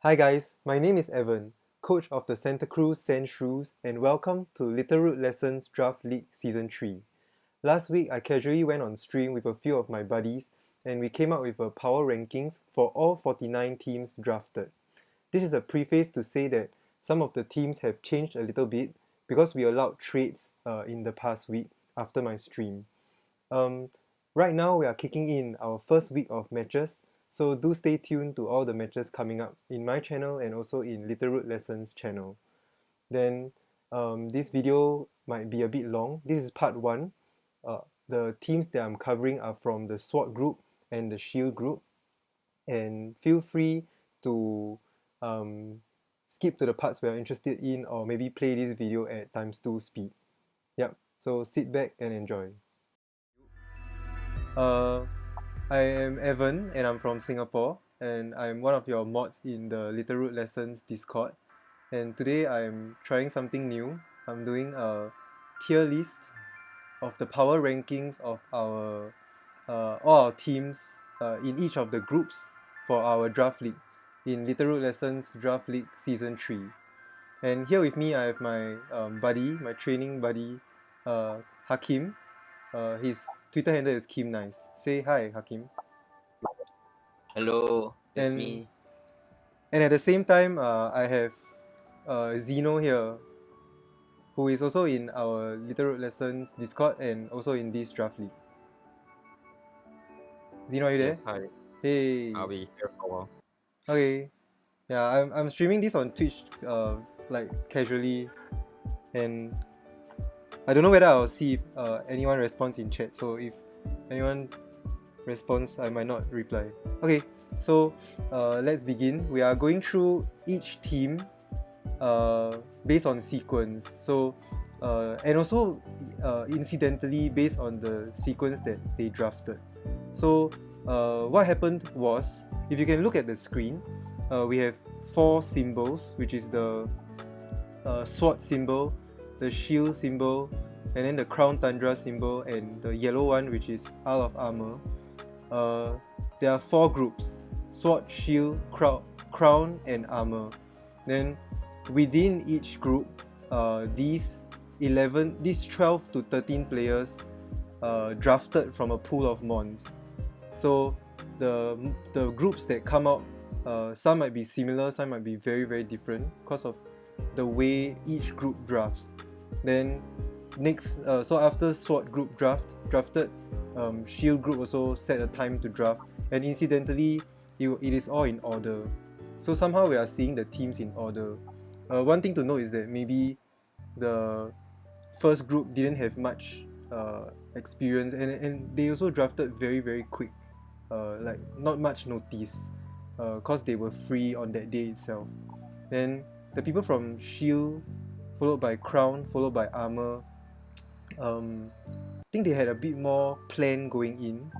Hi guys, my name is Evan, coach of the Santa Cruz Sand Shrews, and welcome to Littleroot Lessons Draft League Season 3. Last week, I casually went on stream with a few of my buddies, and we came up with a power rankings for all 49 teams drafted. This is a preface to say that some of the teams have changed a little bit because we allowed trades in the past week after my stream. Um, right now, we are kicking in our first week of matches, so do stay tuned to all the matches coming up in my channel and also in Littleroot Lessons channel. Then this video might be a bit long. This is part 1. The teams that I'm covering are from the SWAT group and the SHIELD group, and feel free to um, skip to the parts we're interested in or maybe play this video at times 2 speed. Yep, so sit back and enjoy. Uh, I am Evan and I'm from Singapore, and I'm one of your mods in the Littleroot Lessons Discord. And today I'm trying something new. I'm doing a tier list of the power rankings of all our teams in each of the groups for our draft league in Littleroot Lessons Draft League Season 3. And here with me I have my buddy, my training buddy, Hakim. His Twitter handle is Kim Nice. Say hi, Hakim. Hello, it's And me. and at the same time, I have Zeno here, who is also in our Littleroot Lessons Discord and also in this draft league. Zeno, are you there? Yes, hi. Hey. I'll be here for a while. Okay. Yeah, I'm streaming this on Twitch, like casually, and I don't know whether I'll see if anyone responds in chat. So if anyone responds, I might not reply. Okay. So let's begin. We are going through each team based on sequence. So and also incidentally based on the sequence that they drafted. So what happened was, if you can look at the screen, we have 4 symbols, which is the sword symbol, the shield symbol, and then the crown tundra symbol, and the yellow one, which is Isle of Armor. There are 4 groups: sword, shield, crown, and armor. Then within each group, these 12 to 13 players drafted from a pool of mons. So the groups that come out, some might be similar, some might be very very different because of the way each group drafts. Then next, so after SWAT group drafted, shield group also set a time to draft, and incidentally it is all in order. So somehow we are seeing the teams in order. One thing to note is that maybe the first group didn't have much experience, and they also drafted very very quick, like not much notice, because they were free on that day itself. Then the people from shield, followed by crown, followed by armor, I think they had a bit more plan going in,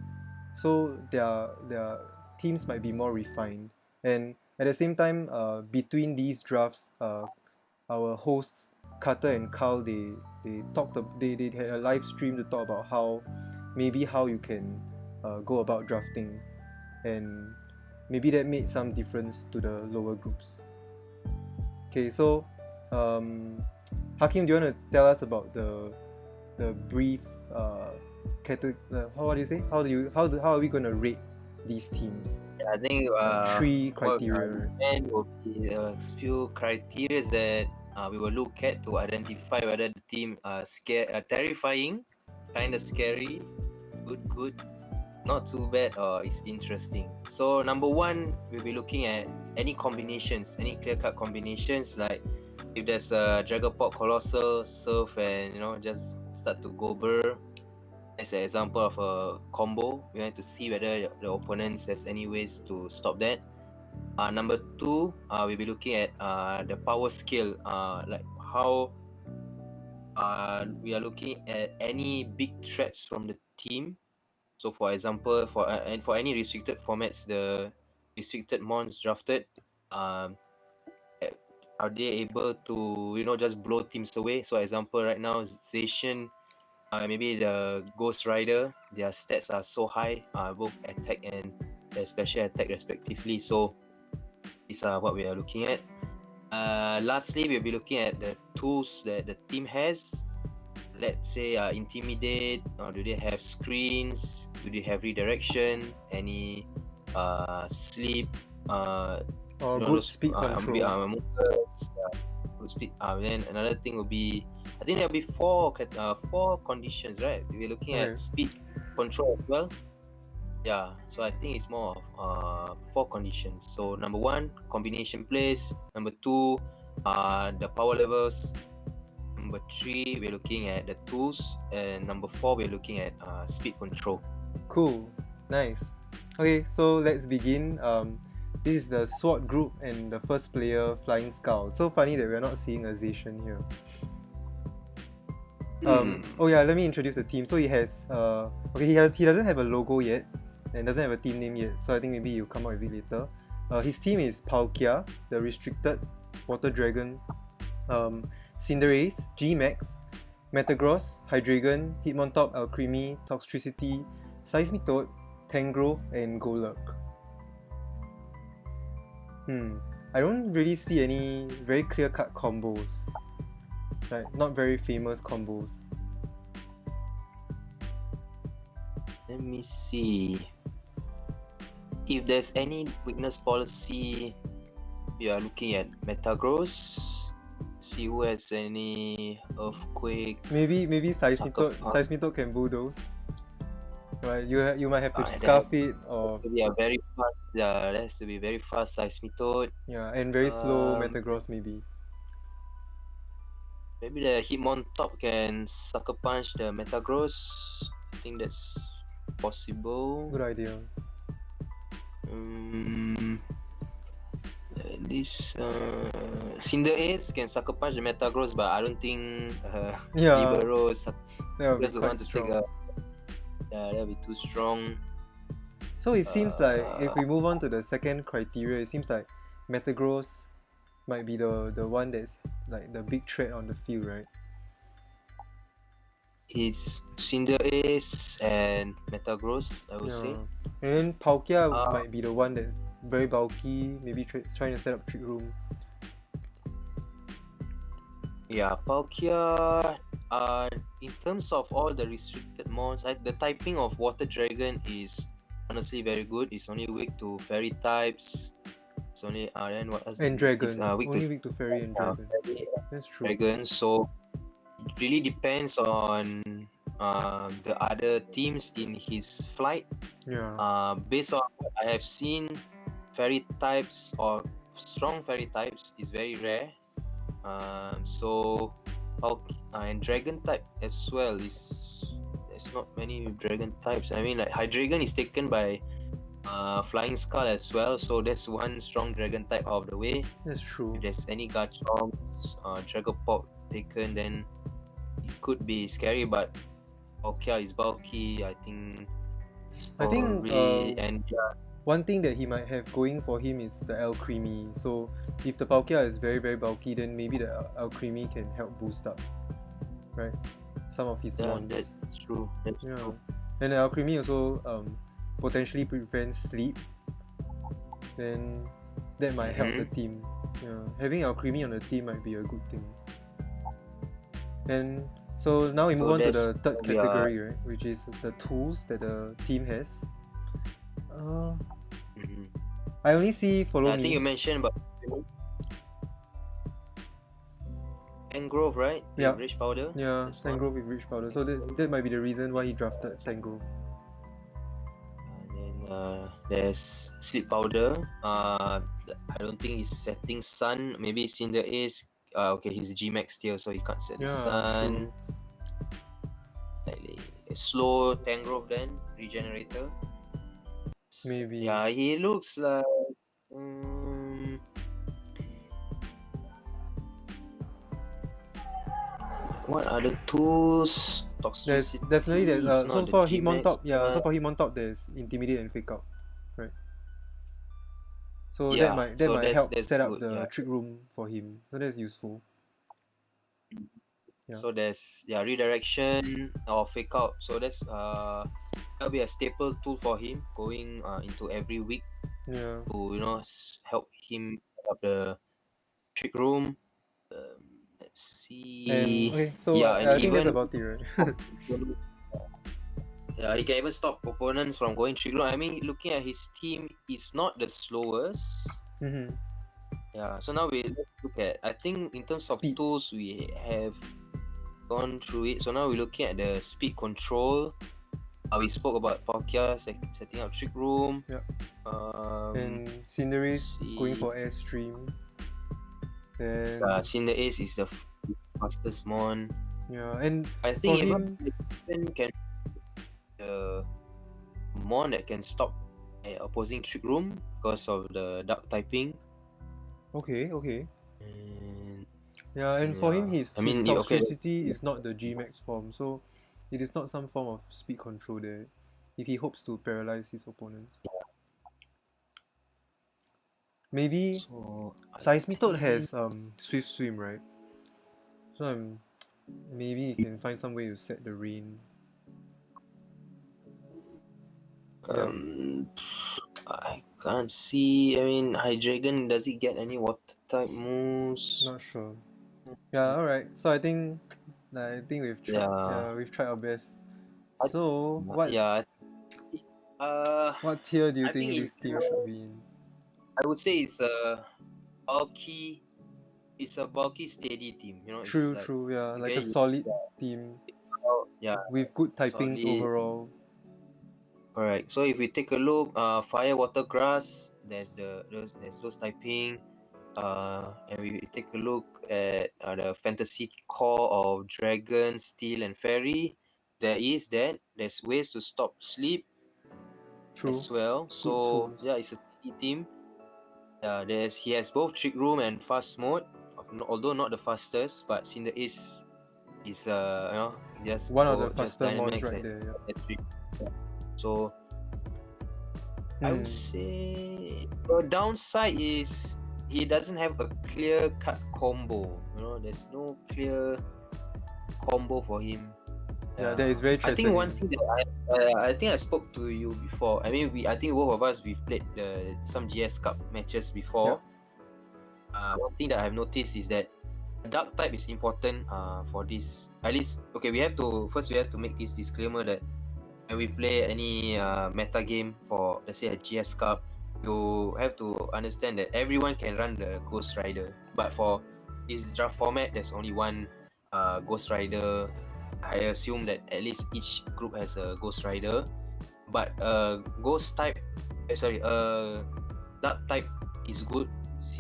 so their teams might be more refined. And at the same time, between these drafts, our hosts Carter and Carl, they talked they had a live stream to talk about how you can go about drafting, and maybe that made some difference to the lower groups. Okay, so Hakim, do you want to tell us about the brief how do you say, how are we going to rate these teams? I think 3 what criteria. and will be a few criteria that we will look at to identify whether the team are terrifying, kind of scary, good, not too bad, or is interesting. So number 1, we'll be looking at any combinations, any clear-cut combinations, like if there's a Dragapult Colossal, Surf, and just start to go burr. As an example of a combo, we want to see whether the opponents has any ways to stop that. Number 2, we'll be looking at the power scale, like how we are looking at any big threats from the team. So for example, for any restricted formats, the restricted mons drafted, are they able to just blow teams away? So example, right now Zacian, maybe the Ghost Rider, their stats are so high, both attack and their special attack respectively. So These are what we are looking at. Lastly, we'll be looking at the tools that the team has. Let's say intimidate, or do they have screens? Do they have redirection? Any sleep? Or You know, good those speed control. movers, good speed. Then another thing will be, I think there'll be four conditions, right? We're looking Okay. at speed control as well. Yeah, so I think it's more of 4 conditions. So number 1, combination plays. Number 2, the power levels. Number 3, we're looking at the tools. And number 4, we're looking at speed control. Cool. Nice. Okay, so let's begin. This is the SWAT group and the first player, Flying Skull. So funny that we're not seeing a Zacian here. Oh yeah, let me introduce the team. So he has okay, he doesn't have a logo yet and doesn't have a team name yet. So I think maybe you'll come up with it later. His team is Palkia, the restricted water dragon, Cinderace, G-Max, Metagross, Hydreigon, Hitmontop, Alcremie, Toxtricity, Seismitoad, Tangrowth, and Golurk. I don't really see any very clear-cut combos. Right, not very famous combos. Let me see. If there's any weakness policy, we are looking at Metagross. See who has any earthquake. Maybe Seismitoad can bulldoze. Right, you might have to scarf it, or yeah, very fast. Yeah, that has to be very fast Seismitoad. Yeah, and very slow Metagross maybe. Maybe the Hitmontop can sucker punch the Metagross. I think that's possible. Good idea. This Cinderace can sucker punch the Metagross, but I don't think That Libero would be quite strong. that'll be too strong. So it seems like if we move on to the second criteria, it seems like Metagross might be the one that's like the big threat on the field, right? It's Cinderace and Metagross, I would say. And then Palkia might be the one that's very bulky, maybe trying to set up Trick Room. Yeah, Palkia, in terms of all the restricted mons, the typing of Water Dragon is honestly very good. It's only weak to Fairy types. It's only then what else? And Dragon. Only weak to Fairy and Dragon. That's true. Dragon. So it really depends on the other teams in his flight. Yeah. Based on what I have seen, Fairy types or strong Fairy types is very rare. And Dragon type as well there's not many Dragon types. I mean, like Hydreigon is taken by Flying Skull as well, so that's one strong Dragon type out of the way. That's true. If there's any Garchomps, Dragapult taken, then it could be scary, but Palkia is bulky. I think one thing that he might have going for him is the Alcremie. So if the Palkia is very very bulky, then maybe the Alcremie can help boost up, right, some of his mons. That's true. That's true. And the Alcremie also potentially prevents sleep. Then that might help the team. Yeah, having Alcremie on the team might be a good thing. And so now we move on to the third category, right, which is the tools that the team has. I only see Follow Me. I think you mentioned about Tangrowth, right? Yeah. Rich Powder. Yeah, Tangrowth with Rich Powder. So that might be the reason why he drafted Tangrowth. And then there's Sleep Powder. I don't think he's setting Sun. Maybe Cinderace. Okay, he's G-Max still, so he can't set the Sun. Like a slow Tangrowth then, Regenerator. Maybe. Yeah, he looks like what are the tools? There's definitely so for Hitmontop, there's Intimidate and Fake Out, right? So that might help set up the Trick Room for him. So that's useful. Yeah. So there's Redirection or Fake Out. So that's that'll be a staple tool for him going into every week. Yeah. To help him set up the trick room. Let's And see. okay, so Yeah, and I think that's even about it, right? yeah, he can even stop opponents from going trick room. I mean, looking at his team, he's not the slowest. Mm-hmm. Yeah, so now let's look at. I think in terms of Speed. tools, we have gone through it. So now we're looking at the speed control. We spoke about Palkia setting up trick room. Yeah. Um, And Cinderace see. going for Airstream. Then Cinder Ace is the fastest mon. yeah, and I for think him, even can the mon that can stop opposing trick room because of the dark typing. okay. And Yeah, and for him, his I mean, toxicity is not the G-Max form, so it is not some form of speed control there. If he hopes to paralyze his opponents, maybe so Seismitoad has Swift Swim, right? So maybe he can find some way to set the rain. Yeah, I can't see. I mean, Hydreigon, does he get any water type moves? not sure. Yeah, all right. So I think we've tried. Yeah, we've tried our best. So what what tier do you I think think this team should be in? I would say it's a bulky. It's a bulky, steady team. You know, it's like True. Yeah, like a okay, solid team with good typings solid. overall. Correct. So if we take a look, fire, water, grass. There's those typing. And we take a look at the fantasy core of dragon, steel, and fairy. There's ways to stop sleep as well. Good So tools. yeah, it's a steady team. He has both trick room and fast mode. Although not the fastest, but Cinder is just one of the just faster mons Dynamax right and there. Yeah. So I would say the downside is he doesn't have a clear cut combo. You know, there's no clear combo for him. Yeah, that is very I think threatening. one thing that I think I spoke to you before. I mean, I think both of us we've played some GS Cup matches before. One thing that I've noticed is that dark type is important for this. At least, okay, we have to make this disclaimer that when we play any meta game for, let's say, a GS Cup, you have to understand that everyone can run the Ghost Rider. But for this draft format, there's only one Ghost Rider. I assume that at least each group has a Ghost Rider. But dark type is good,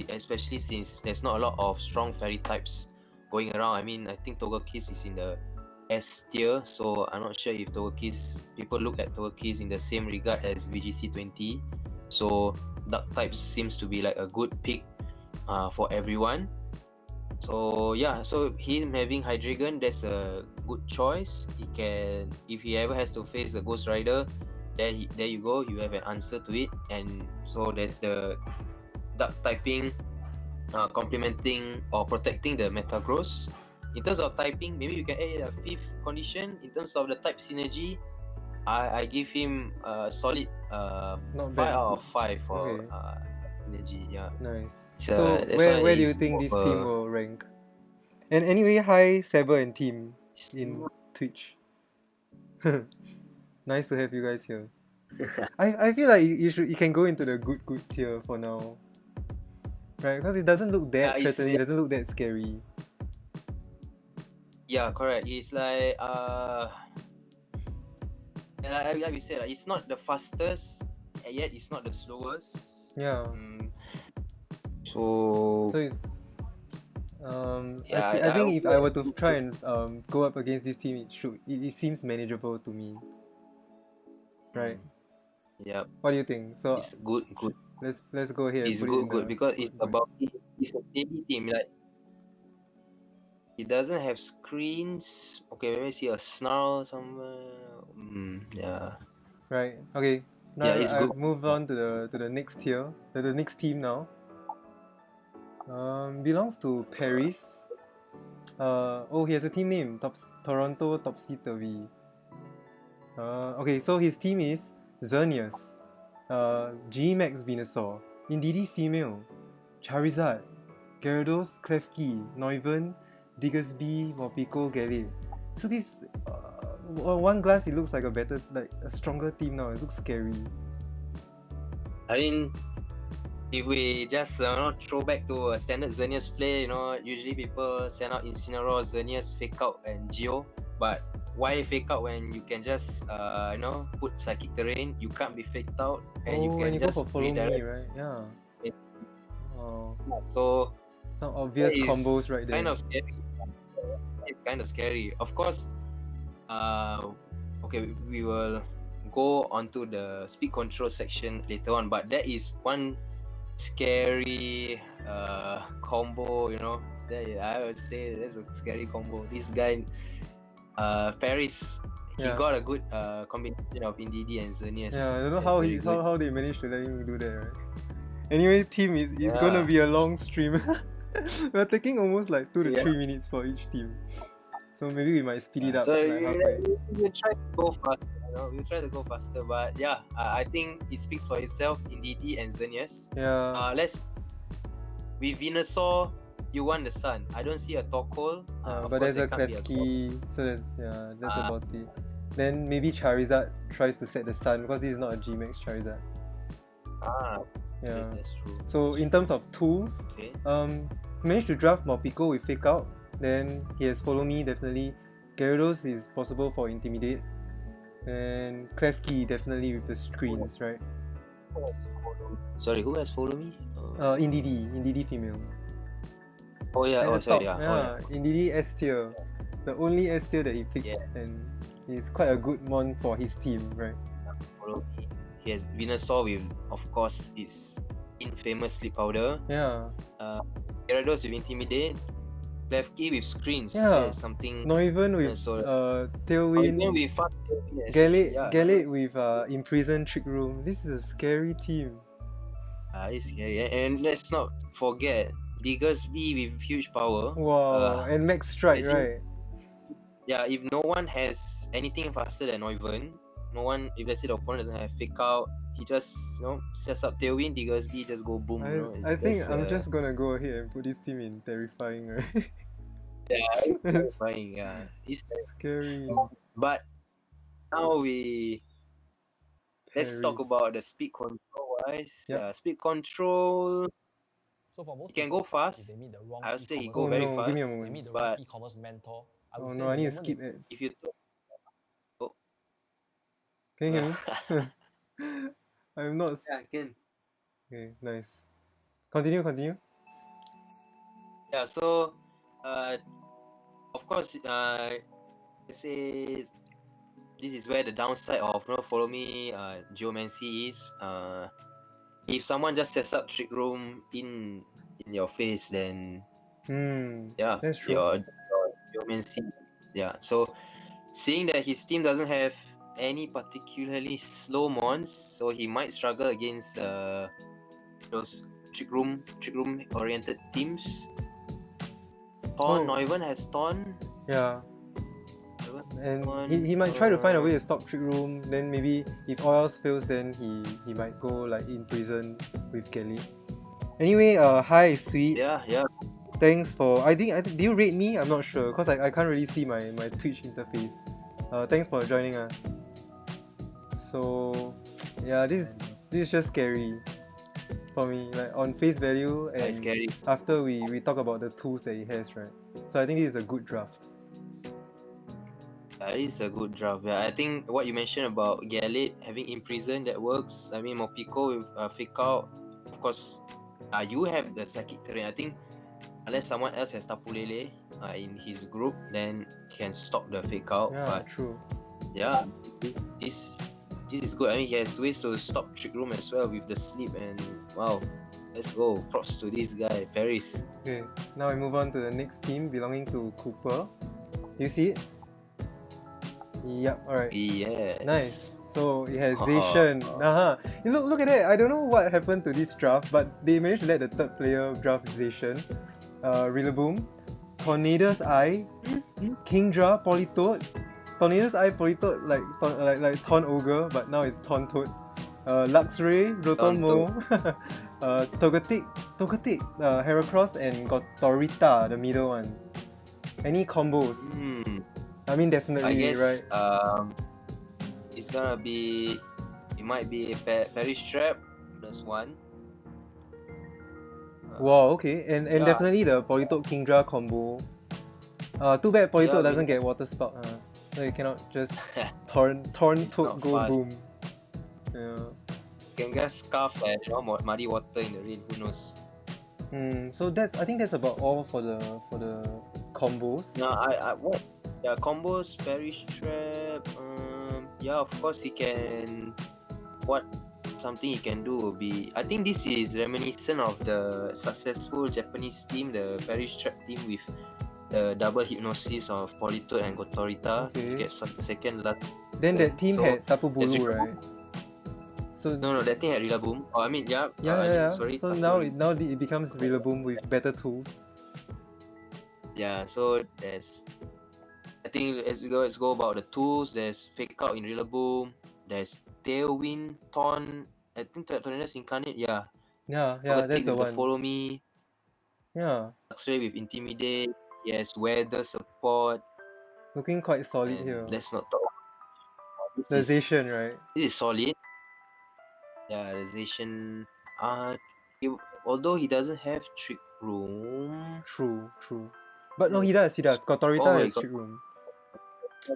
especially since there's not a lot of strong fairy types going around. I mean, I think Togekiss is in the S tier, so I'm not sure if people look at Togekiss in the same regard as VGC 20. So dark types seems to be like a good pick for everyone. So yeah, so him having Hydreigon, that's a good choice. If he ever has to face a Ghost Rider, there you go, you have an answer to it. And so there's the dark typing complementing or protecting the Metagross. In terms of typing, maybe you can add a fifth condition. In terms of the type synergy, I give him a solid 5 out of 5 for synergy. Yeah. Nice. So where do you think this team will rank? And anyway, hi Saber and team in Twitch. Nice to have you guys here. I feel like you can go into the good tier for now. Right? Because it doesn't look that threatening, it doesn't look that scary. Yeah, correct. It's like like we said, it's not the fastest, and yet it's not the slowest. Yeah. So it's I think if I were to try and go up against this team, it seems manageable to me. Right? Yeah. What do you think? So it's good. Let's go ahead. It's good because it's a steady team. Like it doesn't have screens. Okay, let me see a snarl somewhere. Yeah. Right. Okay. Now it's good. Move on to the next tier. The next team now. Belongs to Paris. He has a team name. Toronto Topsy Turvy. Okay, so his team is Xerneas, G-Max Venusaur, Indeedee female, Charizard, Gyarados, Klefki, Noivern, Diggersby, Morpeko, Gallade. So this, one glance it looks like a stronger team now. It looks scary. I mean, if we just throw back to a standard Xerneas play, usually people send out Incineroar, Xerneas, Fake Out, and Geo. But why Fake Out when you can just put Psychic Terrain? You can't be faked out, and you can and you go just for follow me, redirect. right? Yeah. it. Oh, So some obvious that is combos right there. kind of scary. It's kind of scary. Of course, okay, we will go onto the speed control section later on, but that is one scary combo, I would say that's a scary combo. This guy, Paris, he Yeah. got a good combination of Indeedee and Xerneas. Yeah, I don't know That's how very good. how they managed to let him do that, right? Anyway, team it's Yeah. gonna be a long stream. We're taking almost like 2 to Yeah. 3 minutes for each team. So maybe we might speed it up So like halfway. we'll try to go faster. We'll try to go faster, but yeah, I think it speaks for itself. Indeedee and Xerneas. Yeah. With Venusaur, you want the sun. I don't see a Torkoal. But there's a Klefki, so that's about it. Then maybe Charizard tries to set the sun because this is not a G-Max Charizard. Yeah. That's true. So in terms of tools, Okay. managed to draft Morpeko with Fake Out. Then he has Follow Me definitely. Gyarados is possible for Intimidate. And Klefki definitely with the screens, right? Sorry, who has Follow Me? Indeedee female. Oh yeah, At the sorry, top, yeah. Indeedee S tier. The only S tier that he picked, Yeah. and he's quite a good mon for his team, right? Follow Me. He has Venusaur with, of course, his infamous Sleep Powder. Yeah. Gyarados with Intimidate. Klefki with Screens. Yeah. That is something. Noivern with Tailwind. Even with Fast Tailwind. Gallade with Imprison Trick Room. This is a scary team. It's scary. And let's not forget Diggersby with huge power. Wow. And Max Strike, right? Yeah, if no one has anything faster than Noivern, if let's say the opponent doesn't have Fake Out, he just sets up Tailwind, Diggersby just go boom. I think I'm just gonna go ahead and put this team in Terrifying, right? Yeah, it's terrifying. Yeah, it's scary. But now let's talk Paris. about the speed control wise. Yep. Yeah, speed control. So for most He can people, go fast. if they meet the wrong I would say he e-commerce go very no, fast. give me a if they moment. meet the But wrong e-commerce mentor, I would Oh say no, the I need to moment skip they- ads. if you Can you hear me? I'm not. yeah, can. Okay, nice. Continue. Yeah, so of course, let's say this is where the downside of Follow Me Geomancy is. If someone just sets up Trick Room in your face, then yeah, that's true. your Geomancy. Yeah, so seeing that his team doesn't have any particularly slow mons, so he might struggle against those trick room oriented teams. Noivern has Ton. Yeah. And he might try to find a way to stop Trick Room. Then maybe if all else fails, then he might go like in prison with Kelly. Anyway, hi sweet. Yeah. Thanks for I think do you rate me? I'm not sure because I can't really see my Twitch interface. Thanks for joining us. So yeah, this is just scary for me. Like on face value, and scary. after we talk about the tools that he has, right? So I think this is a good draft. That is a good draft. Yeah, I think what you mentioned about Gallade having Imprison, that works. I mean, Morpeko with Fake Out. Of course, you have the Psychic Terrain. I think unless someone else has Tapu Lele in his group, then can stop the Fake Out. Yeah, but true. Yeah, this is good. I mean, he has ways to stop Trick Room as well with the sleep, and wow, let's go. Props to this guy, Paris. Okay, now we move on to the next team belonging to Cooper. Do you see it? Yep, alright. Yes. Nice. So it has Zacian. Look at that. I don't know what happened to this draft, but they managed to let the third player draft Zacian. Rillaboom, Tornadus Eye, Kingdra, Politoed. Tornadus Eye, Politoed like Ton Ogre, but now it's Ton Toad. Luxray, Rotom-Mow, Togetic, Heracross, and got Torita, the middle one. Any combos? I mean, I definitely, guess right? it's gonna be. It might be a Perish Trap. That's one. Wow, okay. And Yeah. definitely the Politoed Kingdra combo. Too bad Politoed Yeah, doesn't get Water Spout. So you cannot just Torn It's Toad not go fast. boom. Yeah. Can get Scarf and muddy water in the rain. Who knows? So I think that's about all for the combos. No, I what? Yeah, combos, Perish Trap. Yeah, of course he can. What? Something he can do will be. I think this is reminiscent of the successful Japanese team, the Perish Trap team with the double hypnosis of Politoed and Gotorita. Okay. He gets second last. Then that team So, had Tapu there's Bulu, right? So No, that thing had Rillaboom. Oh, I mean, yeah. Sorry. So now it becomes Rillaboom with better tools. Yeah, so there's. I think let's go about the tools. There's Fake Out in Rillaboom. There's Tailwind, Taunt. I think Tornadus Incarnate. Yeah. Yeah, that's Togetic the with one. Follow Me. Yeah, X-Ray with Intimidate. Yes, Weather Support. looking quite solid And here. let's not talk. The Zacian, right? This is solid. Yeah, the Zacian. Although he doesn't have Trick Room. True. But no, he does. Gotorita has he got- Trick Room.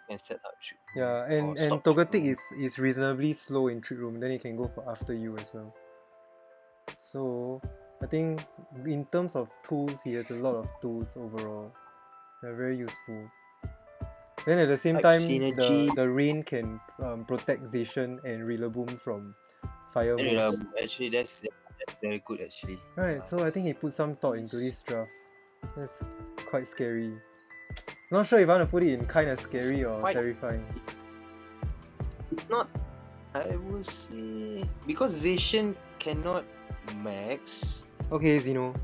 can set up Trick Room. Yeah, or and stop Trick Togetic Room. is reasonably slow in Trick Room. Then he can go for After You as well. So I think in terms of tools, he has a lot of tools overall. They're very useful. Then at the same Type time, synergy. the rain can protect Zacian and Rillaboom from fire moves. Actually, that's very good. Actually. Right, so I think he put some thought into this draft. That's quite scary. Not sure if I want to put it in kind of scary or quite- terrifying. It's not. I would say because Zacian cannot max. Okay, Zeno.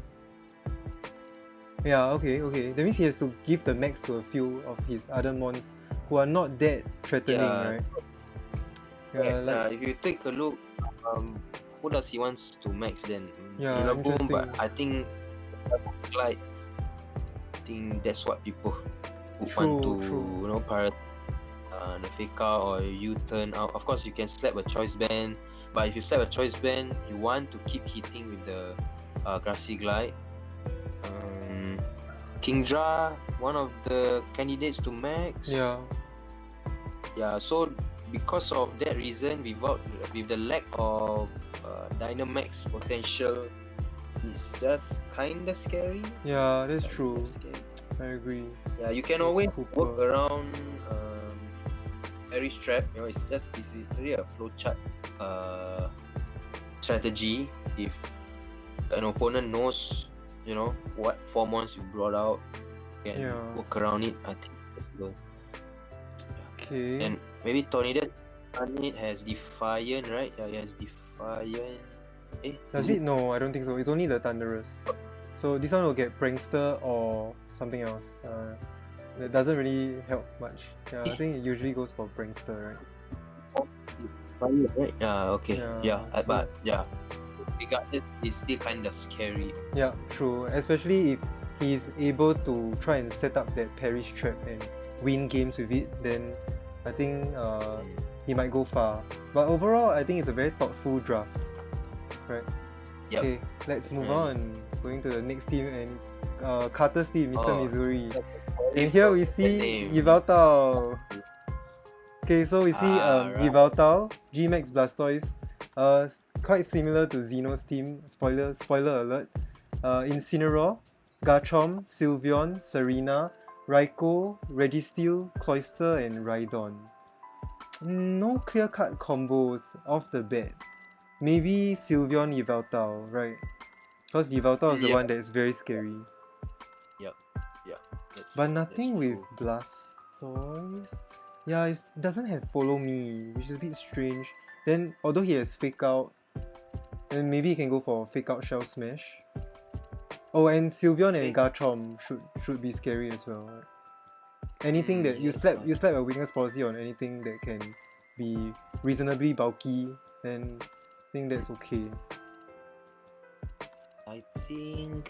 Yeah, okay. That means he has to give the max to a few of his other mons who are not that threatening, Yeah. right? Yeah, If you take a look, who does he wants to max then? Yeah, Rillaboom, but interesting. I think like that's what people would want to True. pirate the Fake Out or U-turn out. Of course, you can slap a choice band, but if you slap a choice band, you want to keep hitting with the Grassy Glide. Kingdra, one of the candidates to max. Yeah. So because of that reason, with the lack of Dynamax potential, it's just kinda scary. Yeah, that's true. I agree. Yeah, you can It's always Cooper. work around Perish Trap. It's really a flowchart strategy. If an opponent knows, what 4 months you brought out, you can work around it. I think it's possible. Okay. And maybe Tornadus has Defiant, right? Yeah, he has Defiant. Does it? No, I don't think so. It's only the Thunderous. So this one will get Prankster or something else. That doesn't really help much. Yeah, I think it usually goes for Prankster, right? Right? Yeah, okay. But regardless, it's still kind of scary. Yeah, true. Especially if he's able to try and set up that Perish Trap and win games with it, then I think he might go far. But overall, I think it's a very thoughtful draft. Right? Yep. Okay, let's move on. Going to the next team, and it's Carter's team, Mr. Missouri. And here we see Yveltal. Okay, so we see right. Yveltal, G-Max Blastoise, quite similar to Xeno's team. Spoiler alert. Incineroar, Garchomp, Sylveon, Serena, Raikou, Registeel, Cloyster, and Rhydon. No clear-cut combos off the bat. Maybe Sylveon Yveltal, right? Because Yveltal is the one that is very scary. Yep. But nothing with Blastoise. Yeah, it doesn't have Follow Me, which is a bit strange. Then, although he has Fake Out, then maybe he can go for Fake Out Shell Smash. Oh, and Sylveon and Garchomp should be scary as well. Right? Anything that you slap a weakness policy on anything that can be reasonably bulky, then I think that's okay. I think.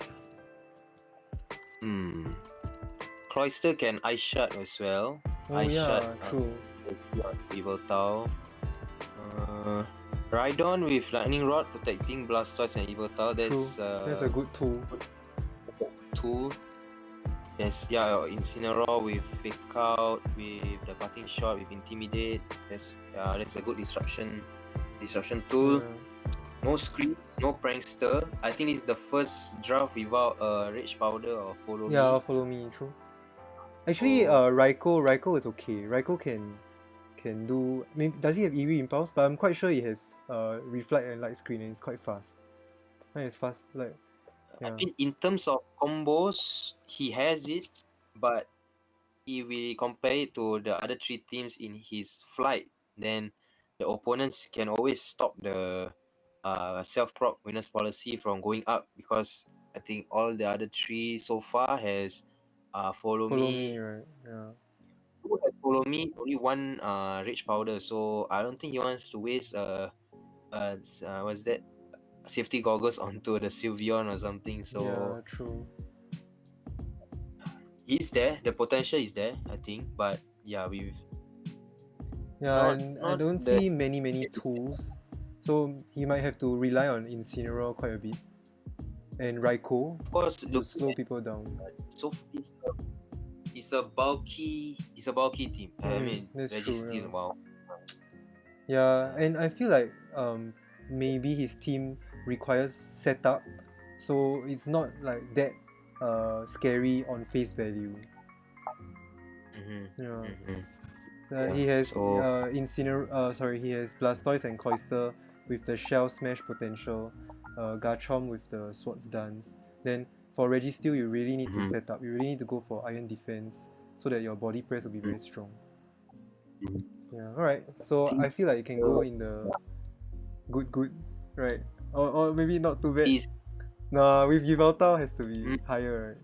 Cloister can ice shot as well. Oh Ice shot. yeah, true. Evil Tau. Rhydon with Lightning Rod protecting Blastoise and Evil Tau. True. That's a good tool. tool. Yes, yeah, Incineroar with Fake Out, with the Parting Shot, with Intimidate. That's a good disruption tool. Yeah. No Screams, no Prankster. I think it's the first draft without Rage Powder or Follow Yeah, Me. follow me, true. Actually, Oh. Raikou is okay. Raikou can do. Maybe does he have Eerie Impulse? But I'm quite sure he has Reflect and Light Screen, and it's quite fast. Mine is fast. Like, I yeah, mean, in terms of combos, he has it, but if we compare it to the other three teams in his flight, then the opponents can always stop the self-prop winners policy from going up, because I think all the other three so far has follow me. right? Yeah. Who has follow me? Only one rage powder, so I don't think he wants to waste what's that, safety goggles onto the Sylveon or something. So Yeah, true. he's there. The potential is there, I think. But yeah, Yeah, not and I not don't the see many tools, so he might have to rely on Incineroar quite a bit, and Raikou of course to looking slow at, people down. so it's a bulky team. I mean, That's true. Registeel, Yeah. wow. Yeah, and I feel like maybe his team requires setup, so it's not like that scary on face value. Yeah. He has So he has Blastoise and Cloyster with the Shell Smash potential, Garchomp with the Swords Dance. Then for Registeel, you really need to set up. You really need to go for Iron Defense so that your body press will be very strong. Yeah. Alright. So I feel like it can go in the good, right? Or maybe not too bad. Nah, with Yveltal has to be higher, right?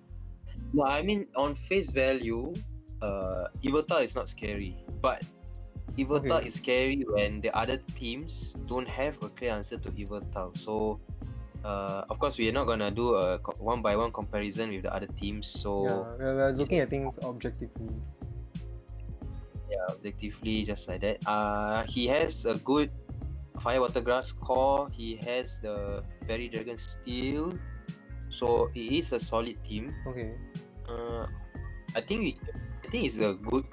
no, I mean, on face value, Evota is not scary, but Evota Okay. is scary when the other teams don't have a clear answer to Evota. So of course, we are not gonna do a one by one comparison with the other teams. So Yeah, we're looking at things objectively. yeah, objectively, just like that. He has a good Fire Water Grass core. He has the Fairy Dragon Steel. So it is a solid team. Okay. I think it's a good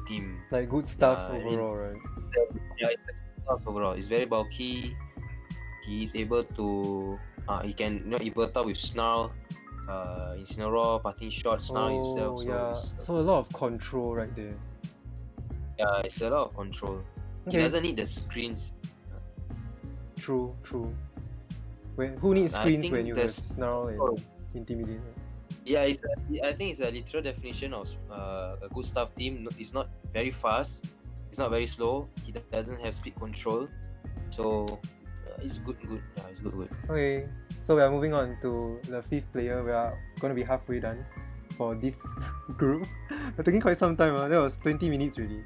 team. Like good stuff overall, right? Yeah, it's a good stuff overall. It's very bulky. He is able to he can Evota with Snarl, Incineroar, Parting Shot, Snarl himself. So yeah. So a lot of control right there. yeah, it's a lot of control. He Okay. doesn't need the screens. True. Who needs I screens think when you have Snarl and Intimidate? Yeah, I think it's a literal definition of a good staff team. It's not very fast. It's not very slow. He doesn't have speed control. So it's good. Yeah, it's good. Okay, so we are moving on to the fifth player. We are going to be halfway done for this group. We're taking quite some time. That was 20 minutes already.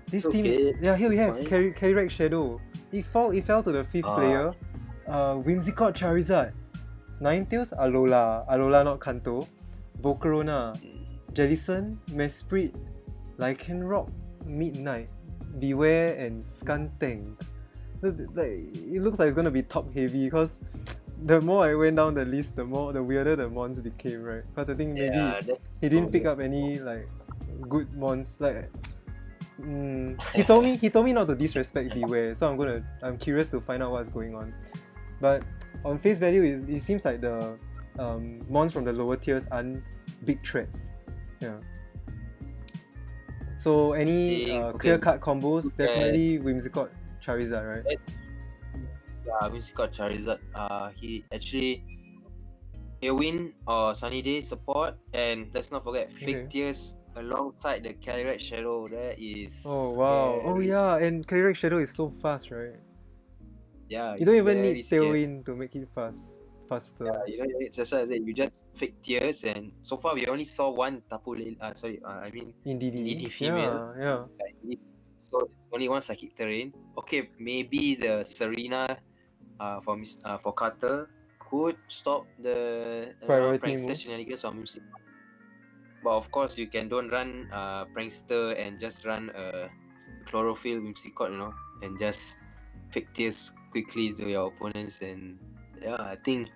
This team, yeah, here we have Calyrex Shadow. It fell to the fifth player. Whimsicott Charizard, Ninetales Alola not Kanto, Volcarona, Jellicent, Mesprit, Lycanroc, Midnight, Beware, and Skuntank. It looks like it's gonna be top heavy because the more I went down the list, the weirder the mons became, right? Because I think maybe he didn't pick up any like good mons. Like he told me not to disrespect Beware, so I'm curious to find out what's going on. But on face value, it seems like the mons from the lower tiers aren't big threats. Yeah. So any clear-cut combos, definitely Whimsicott Charizard, right? Yeah, Whimsicott Charizard. He actually Tailwind or Sunny Day support, and let's not forget Fake Tears alongside the Calyrex Shadow. That is. Oh wow! Scary. Oh yeah, and Calyrex Shadow is so fast, right? Yeah. You don't even need Tailwind to make it faster. Yeah, you know, just as I said, you just Fake Tears, and so far we only saw one Tapu Lele. I mean Indeedee female. Yeah. So it's only one Psychic Terrain. Okay, maybe the Serena for Carter could stop the Priority prankster moves. shenanigans of Whimsicott. But of course, you don't run prankster and just run chlorophyll Whimsicott, and just fake tears quickly to your opponents. And yeah, I think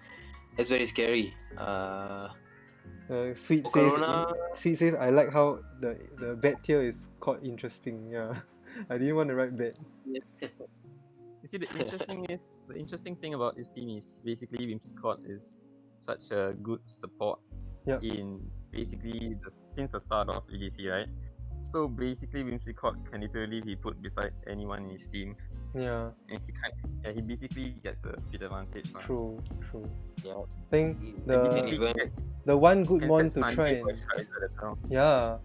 that's very scary. Sweet Corona, says I like how the bet here is called interesting. Yeah, I didn't want to write bet. You see, the interesting thing about this team is basically Whimsicott is such a good support Yep. in basically since the start of EDC, right? So basically, Whimsicott can literally be put beside anyone in his team, Yeah, and he basically gets a speed advantage. true. yeah, I think he the even the one good can mon set to try Sanjay for and Charizard as well. yeah,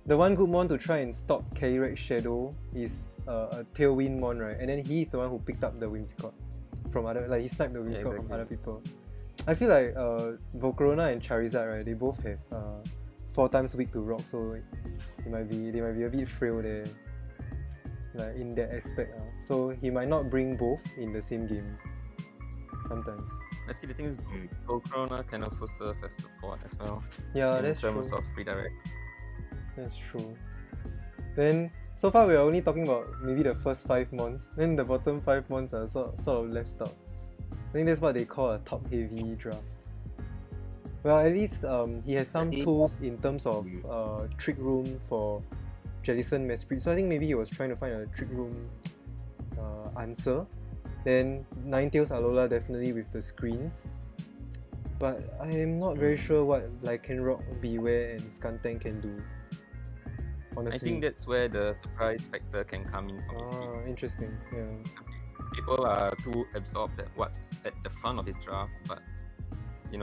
the one good mon to try and stop K-Rex Shadow is a Tailwind mon, right? And then he's the one who picked up the Whimsicott from he sniped the Whimsicott from exactly. other people. I feel like Volcarona and Charizard, right? They both have 4 times weak to rock, so they might be a bit frail there, like in that aspect. So he might not bring both in the same game. Sometimes. I see the thing is, Volcarona can also serve as support as well. Yeah, in that's true. terms of redirect. That's true. Then so far we're only talking about maybe the first 5 months. Then the bottom 5 months are sort of left out. I think that's what they call a top heavy draft. Well, at least he has some tools in terms of trick room for Jellicent Mesprit. So I think maybe he was trying to find a trick room answer. Then Ninetales Alola definitely with the screens. But I am not very sure what Lycanroc, Beware and Skuntank can do. Honestly. I think that's where the surprise factor can come in from his team. Interesting. Yeah. People are too absorbed at what's at the front of his draft, but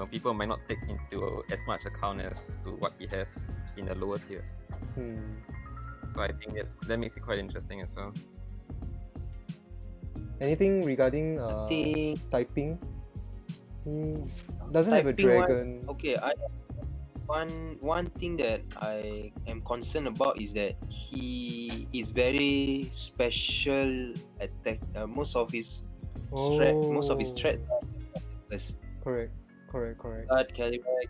people might not take into as much account as to what he has in the lower tiers. So I think that makes it quite interesting as well. Anything regarding typing? He doesn't have a dragon. Okay, one thing that I am concerned about is that he is very special attack. Most of his threats are correct. Calyrex,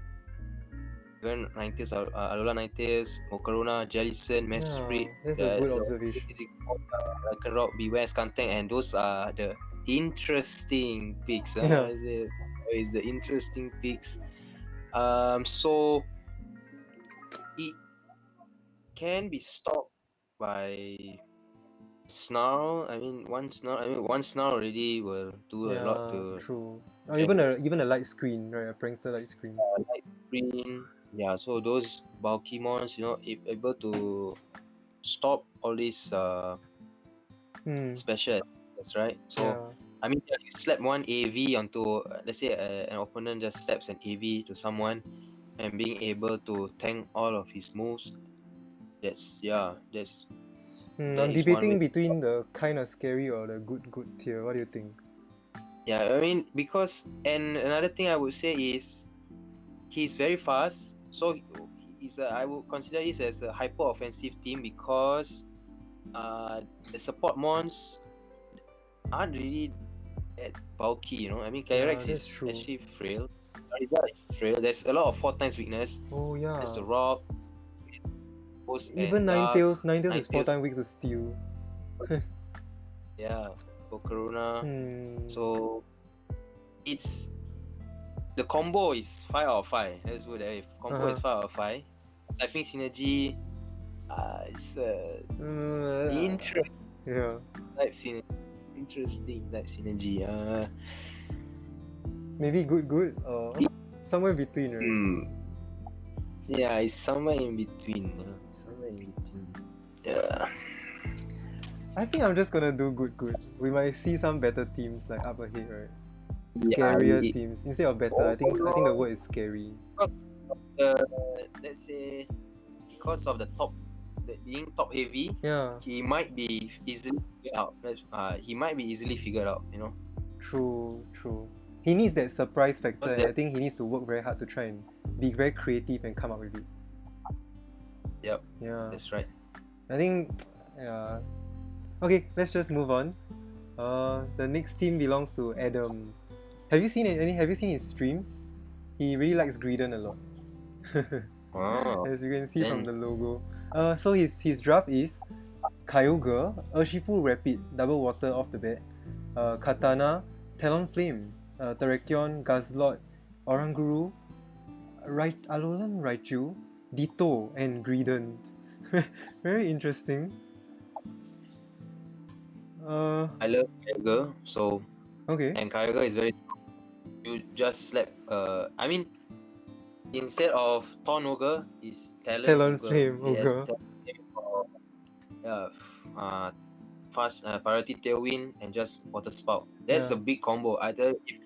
even Ninetales, Alola Ninetales, Volcarona, Jellicent, Mesprit. That's a good observation. Lycanroc, Beware, Skuntank, and those are the interesting picks. Yeah. Is the interesting picks. So it can be stopped by Snarl. One Snarl already will do a lot to. True. Even a light screen, right? A prankster light screen. Light screen. Yeah. So those bulky mons, able to stop all these special attacks, right? So you slap one AV onto, let's say an opponent just slaps an AV to someone, and being able to tank all of his moves. I'm debating between the kind of scary or the good tier. What do you think? Yeah, because another thing I would say is he's very fast. So I would consider this as a hyper offensive team because the support mons aren't really that bulky. Calyrex is actually frail. Charizard is frail. There's a lot of 4 times weakness. Oh yeah. There's the rock. Even Ninetales is 4 times weak to steel. Yeah, Volcarona. So it's the combo is 5 out of 5. Let's put that. Combo is 5 out of 5. Typing synergy, it's interesting. Yeah. Interesting type synergy. Maybe good or somewhere between, right? Yeah, it's somewhere in between. Yeah. I think I'm just gonna do good. We might see some better teams like up ahead, right? Scarier teams instead of better. I think the word is scary. Let's say because of being top heavy, he might be easily figured out. True. He needs that surprise factor. I think he needs to work very hard to try and be very creative and come up with it. Yep. Yeah. That's right. I think. Okay, let's just move on. The next team belongs to Adam. Have you seen any? Have you seen his streams? He really likes Greedon a lot. Oh, As you can see from the then logo. So his draft is Kyogre, Urshifu Rapid, Double Water off the bat, Katana, Talonflame, Terrakion, Guzzlord, Oranguru, Alolan Raichu, Ditto, and Greedon. Very interesting. I love Kyogre, so Okay. and Kyogre is very. You just slap. I mean, instead of Thorn Ogre, is Talon Talonflame Ogre. He has Ogre. Talonflame for fast priority Tailwind and just Water Spout. That's Yeah. a big combo. I tell you, if,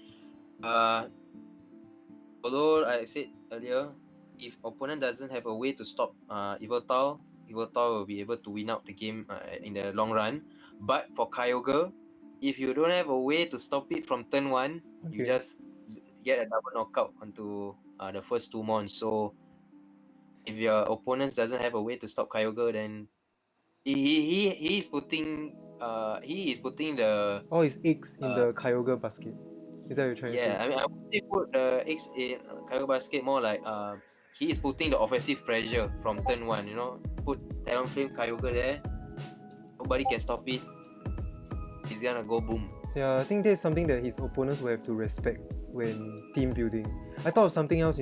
although I said earlier, if opponent doesn't have a way to stop Yveltal will be able to win out the game in the long run. But for Kyogre, if you don't have a way to stop it from turn 1, you Okay. just get a double knockout onto the first 2 mons. So if your opponent doesn't have a way to stop Kyogre, then he is putting the All his eggs in uh, the Kyogre basket. Is that what you're trying to say? I mean I would say put the X in Kyogre basket more like he is putting the offensive pressure from turn 1, you know. Put Talonflame Kyogre there, nobody can stop it. He's gonna go boom. Yeah, I think that's something that his opponents will have to respect when team building. I thought of something else,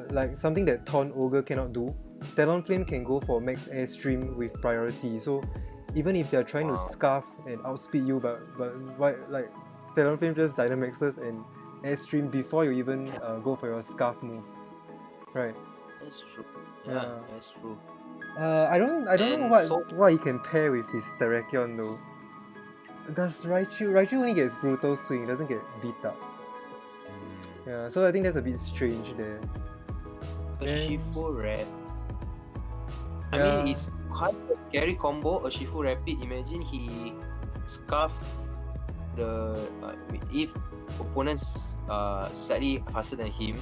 like something that Thorn Ogre cannot do. Talonflame can go for max airstream with priority. So even if they're trying to Wow. scarf and outspeed you, but why, like Talonflame just Dynamaxes and airstream before you even go for your scarf move, right? That's true. Yeah. Yeah, that's true. I don't know And so what he can pair with his Terrakion though. Does Raichu only gets brutal swing, doesn't get beat up. Yeah, so I think that's a bit strange there. Urshifu Red. I Yeah. mean, it's quite a scary combo. Urshifu Rapid. Imagine he scarf the if opponents slightly faster than him,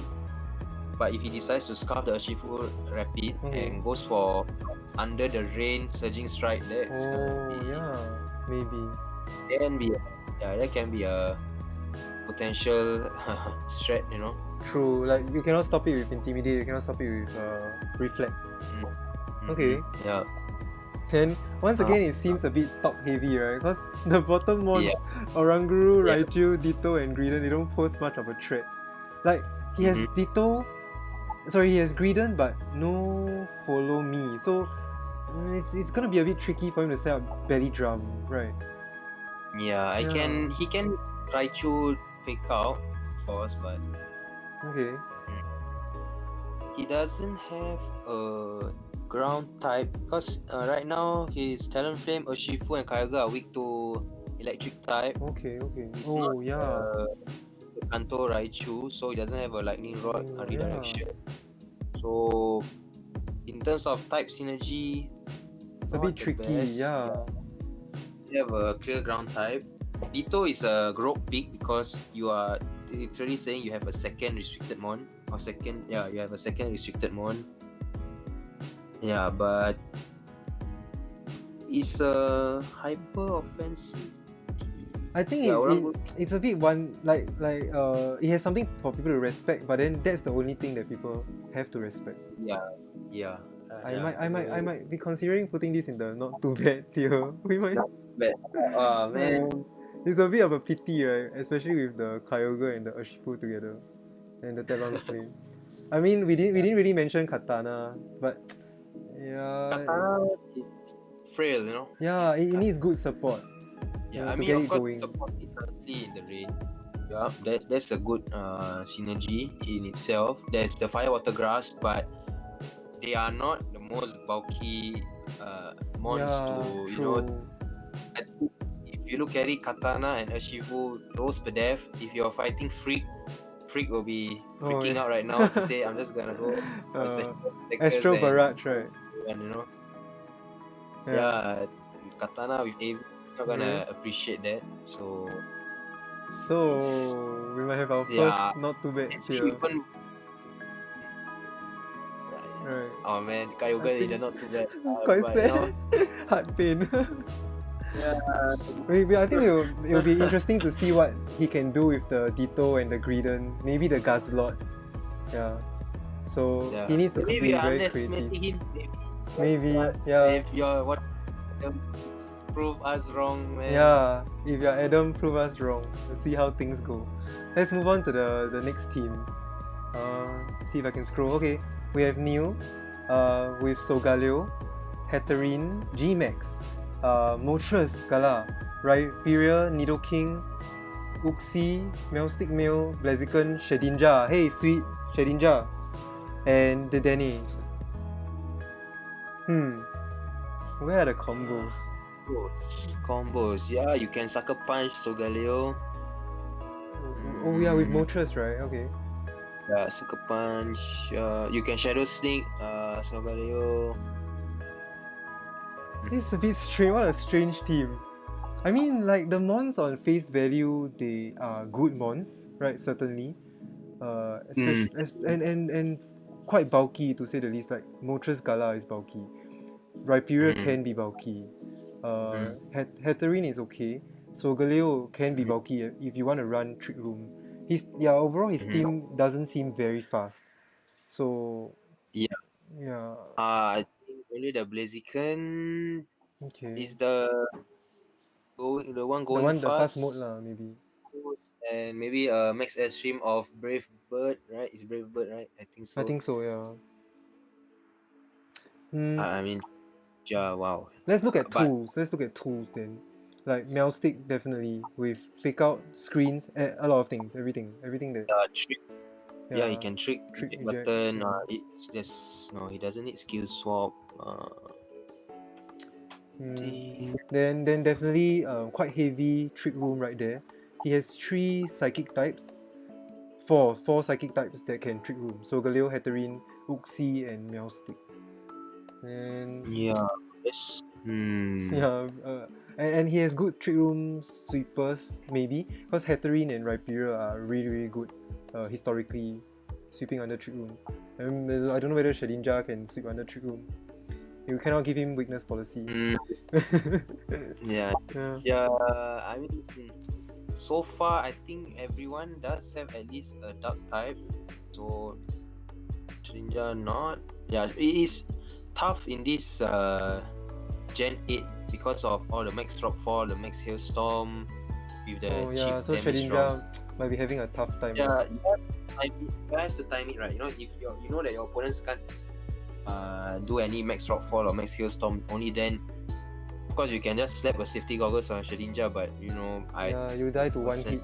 but if he decides to scarf the Urshifu Rapid and goes for under the rain surging strike, that's Oh yeah, maybe. That can be a potential threat, you know. True, like you cannot stop it with Intimidate, you cannot stop it with Reflect. Okay. Yeah. And once again, it seems a bit top heavy, right? Because the bottom ones, Oranguru, Raichu, Ditto, and Greedon, they don't pose much of a threat. Like, he has Ditto, he has Greedon, but no Follow Me. So, it's gonna be a bit tricky for him to set up Belly Drum, right? Yeah, he can Raichu fake out, of course, but Okay. he doesn't have a ground type because right now his Talonflame, Urshifu, and Kyogre are weak to electric type. Okay. It's Oh not yeah. Kanto Raichu, so he doesn't have a lightning rod Oh, redirection. So in terms of type synergy, It's a not bit the tricky, best. yeah. You have a clear ground type. Ditto is a growth pick because you are literally saying you have a second restricted mon. You have a second restricted mon. Yeah, but it's a hyper offensive. I think it's a bit it has something for people to respect, but then that's the only thing that people have to respect. Yeah. I might be considering putting this in the not too bad tier. We might. But man, It's a bit of a pity, right? Especially with the Kyogre and the Urshifu together, and the Talonflame. I mean, we didn't really mention Katana, but yeah. Katana is frail, you know. Yeah, it needs good support. Yeah, to I mean, get of it course, going. support it nicely in the rain. Yeah, that's a good synergy in itself. There's the fire water grass, but they are not the most bulky mons to, you know. I think if you look at it, Katana and Urshifu, those per def, if you're fighting Freak will be freaking out right now to say, I'm just gonna go Astro Barrage, right? You know. Yeah, Katana with AV not gonna appreciate that. So we might have our first not too bad tier. Right. Oh man, Kyogre is not too bad. It's quite sad. Heart pain. I think it'll be interesting to see what he can do with the Ditto and the Greedon, maybe the Guzzlord. Yeah. So Yeah. he needs to Maybe be we are very creative. underestimating him. Maybe, But yeah. If you're what prove us wrong, man. Yeah, if you're Adam, prove us wrong. We'll see how things go. Let's move on to the next team. See if I can scroll. Okay, we have Neil with Solgaleo, Hatterene, G-Max, Moltres, Gala, Rhyperior, Nidoking, Uxie, Meowstic Mail, Blaziken, Shedinja. Hey, sweet Shedinja. And Dedenne. Where are the combos? Combos. Yeah, you can Sucker Punch Solgaleo. Oh yeah, with Moltres, right? Okay. Yeah, Sucker Punch. You can Shadow Sneak. Solgaleo. It's a bit strange. What a strange team. I mean, like the mons on face value, they are good mons, right? Certainly. Especially and quite bulky to say the least. Like Moltres Gala is bulky. Rhyperior can be bulky. Hatterene is okay. Solgaleo can be bulky if you want to run Trick Room. Overall his team doesn't seem very fast. So Yeah. yeah. I think only the Blaziken Okay. is the one going The fast fast. mode lah, maybe. And maybe max extreme of Brave Bird, right? It's Brave Bird, right? I think so. I think so, yeah. I mean, yeah, wow. Let's look at tools. Let's look at tools then. Like Meowstick definitely with fake out screens, a lot of things, everything that. Trick. Yeah, he can trick eject, button. yeah. He doesn't need skill swap. Then definitely quite heavy Trick Room right there. He has 3 psychic types. 4 psychic types that can Trick Room. So Galeo, Hatterene, Uxie, and Meowstick. And yeah, yes. Yeah, and he has good Trick Room sweepers, maybe, because Hatterene and Rhyperior are really, really good historically sweeping under Trick Room. I don't know whether Shedinja can sweep under Trick Room. You cannot give him weakness policy. Yeah. I mean, so far, I think everyone does have at least a dark type. So, Shedinja not. Yeah, it is tough in this Gen 8 because of all the max Rockfall, the max Hailstorm with the cheap so damage Shedinja might be having a tough time. Yeah, you have to time it right. You know, if you know that your opponents can't do any max Rockfall or max Hailstorm, only then, of course, you can just slap a safety goggles on Shedinja, but you know, you die to one hit.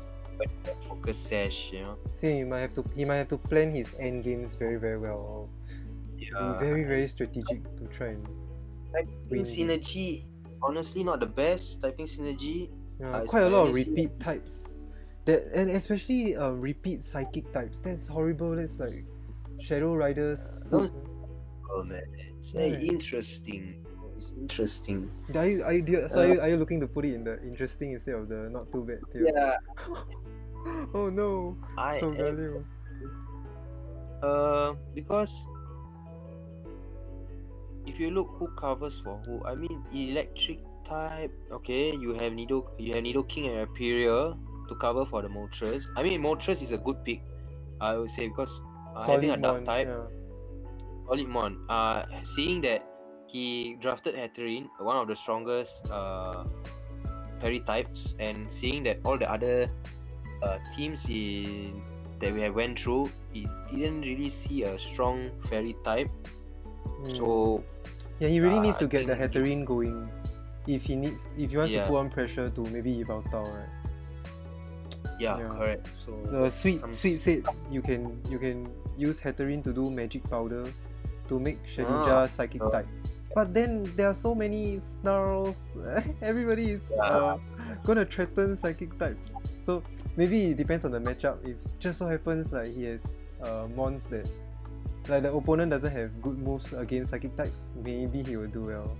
Focus sash, you know. See, he might have to plan his end games very, very well. Be very, very strategic to try and typing synergy is honestly not the best. Typing synergy. Quite a lot of repeat types. And especially repeat psychic types. That's horrible. That's like Shadow Riders. Oh man, it's interesting. It's interesting. Are you looking to put it in the interesting instead of the not too bad tier? Yeah. Oh no. Solgaleo. Because if you look who covers for who, I mean electric type. Okay, you have Nidoking and Rhyperior to cover for the Moltres. I mean Moltres is a good pick, I would say, because having a dark type, solid mon. Seeing that he drafted Hatterene, one of the strongest fairy types, and seeing that all the other teams that we have went through, he didn't really see a strong fairy type. So yeah, he really needs to get the Hatterene going if he wants to put on pressure to maybe Yveltal, right? Yeah, correct. So the sweet said you can use Hatterene to do magic powder to make Shedinja psychic type. But then there are so many snarls. Everybody is gonna threaten psychic types. So maybe it depends on the matchup. If just so happens like he has mons that like the opponent doesn't have good moves against psychic types, maybe he will do well.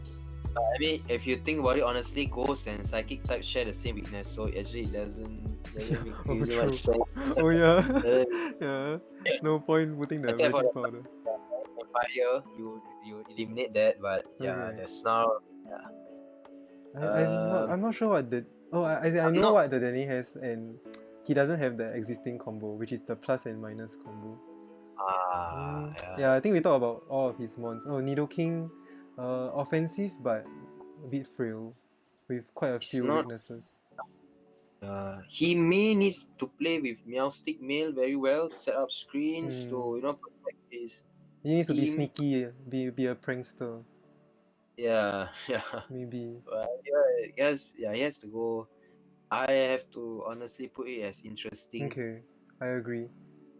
I mean, if you think about it honestly, ghost and psychic types share the same weakness, so actually it doesn't make really much sense. Oh yeah. Yeah. No point putting the magic powder. Fire, you eliminate that, but the snarl, I'm not sure what the I know what the Danny has, and he doesn't have the existing combo, which is the plus and minus combo. Yeah, I think we talked about all of his mons. Oh, Nidoking, offensive but a bit frail, with quite a It's few not- weaknesses. he may need to play with Meowstic Male very well, set up screens to protect his He needs to be team. sneaky, be a prankster, Yeah. maybe. He has to go. I have to honestly put it as interesting. Okay, I agree.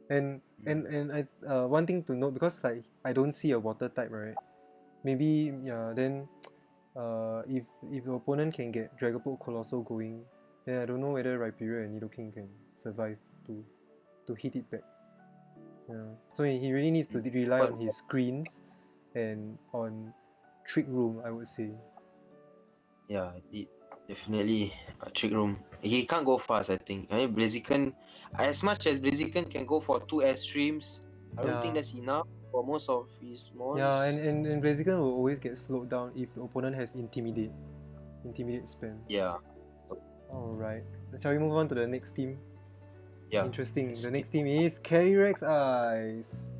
And I one thing to note, because like I don't see a water type, right? Maybe then if the opponent can get Dragapult Colossal going, then I don't know whether Rhyperior and Nidoking can survive to hit it back. Yeah. So he really needs to rely on his screens and on Trick Room, I would say. Yeah, definitely a Trick Room. He can't go fast, I think. I mean, Blaziken, as much as Blaziken can go for 2 streams, I don't think that's enough for most of his mons. Yeah, and Blaziken will always get slowed down if the opponent has Intimidate spam. Yeah. Alright. Shall we move on to the next team? Yeah. Interesting. The next team is Calyrex Ice.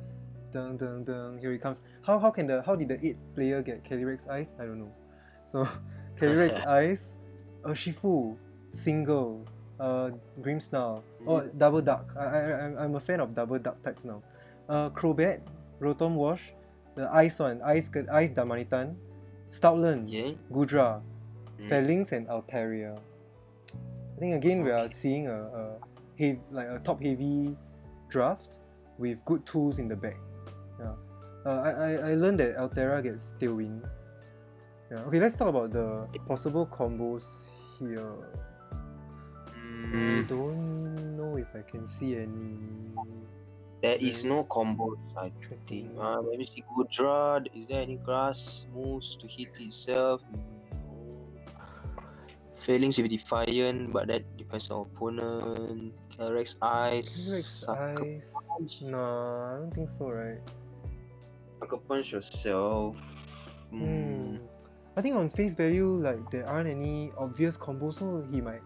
Dun dun dun. Here it comes. How did the 8th player get Calyrex Ice? I don't know. So Calyrex Ice, Urshifu, Single, Grimmsnarl. Oh, Double Duck. I'm a fan of Double Duck types now. Crobat, Rotom Wash, the Ice one, Ice Damanitan, Stoutland, Gudra, Phalanx and Altaria. I think again we are seeing a top heavy draft with good tools in the back. Yeah. I learned that Altera gets Tailwind. Yeah. Okay, let's talk about the possible combos here. I don't know if I can see any. There is no combo, I think. Let me see. Gudra, is there any grass moves to hit itself? Failings with Defiant, but that depends on opponent. Calyrex Ice. No, I don't think so, right? Sucker Punch yourself. I think on face value, like there aren't any obvious combos, so he might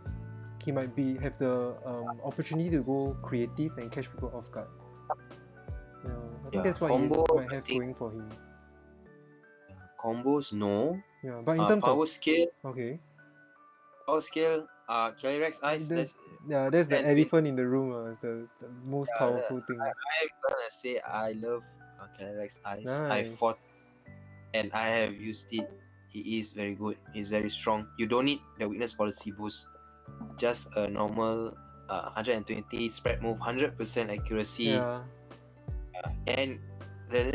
have the opportunity to go creative and catch people off guard. Yeah, I think that's what he might have going for him. Combos, no. Yeah, but in terms power of scale. Okay. Power scale, Calyrex Ice. That's the elephant in the room. It's the most powerful thing. I'm gonna say I love Calyrex Ice. Nice. I fought and I have used it. He is very good. He's very strong. You don't need the weakness policy boost. Just a normal 120 spread move, 100% accuracy. Yeah. And the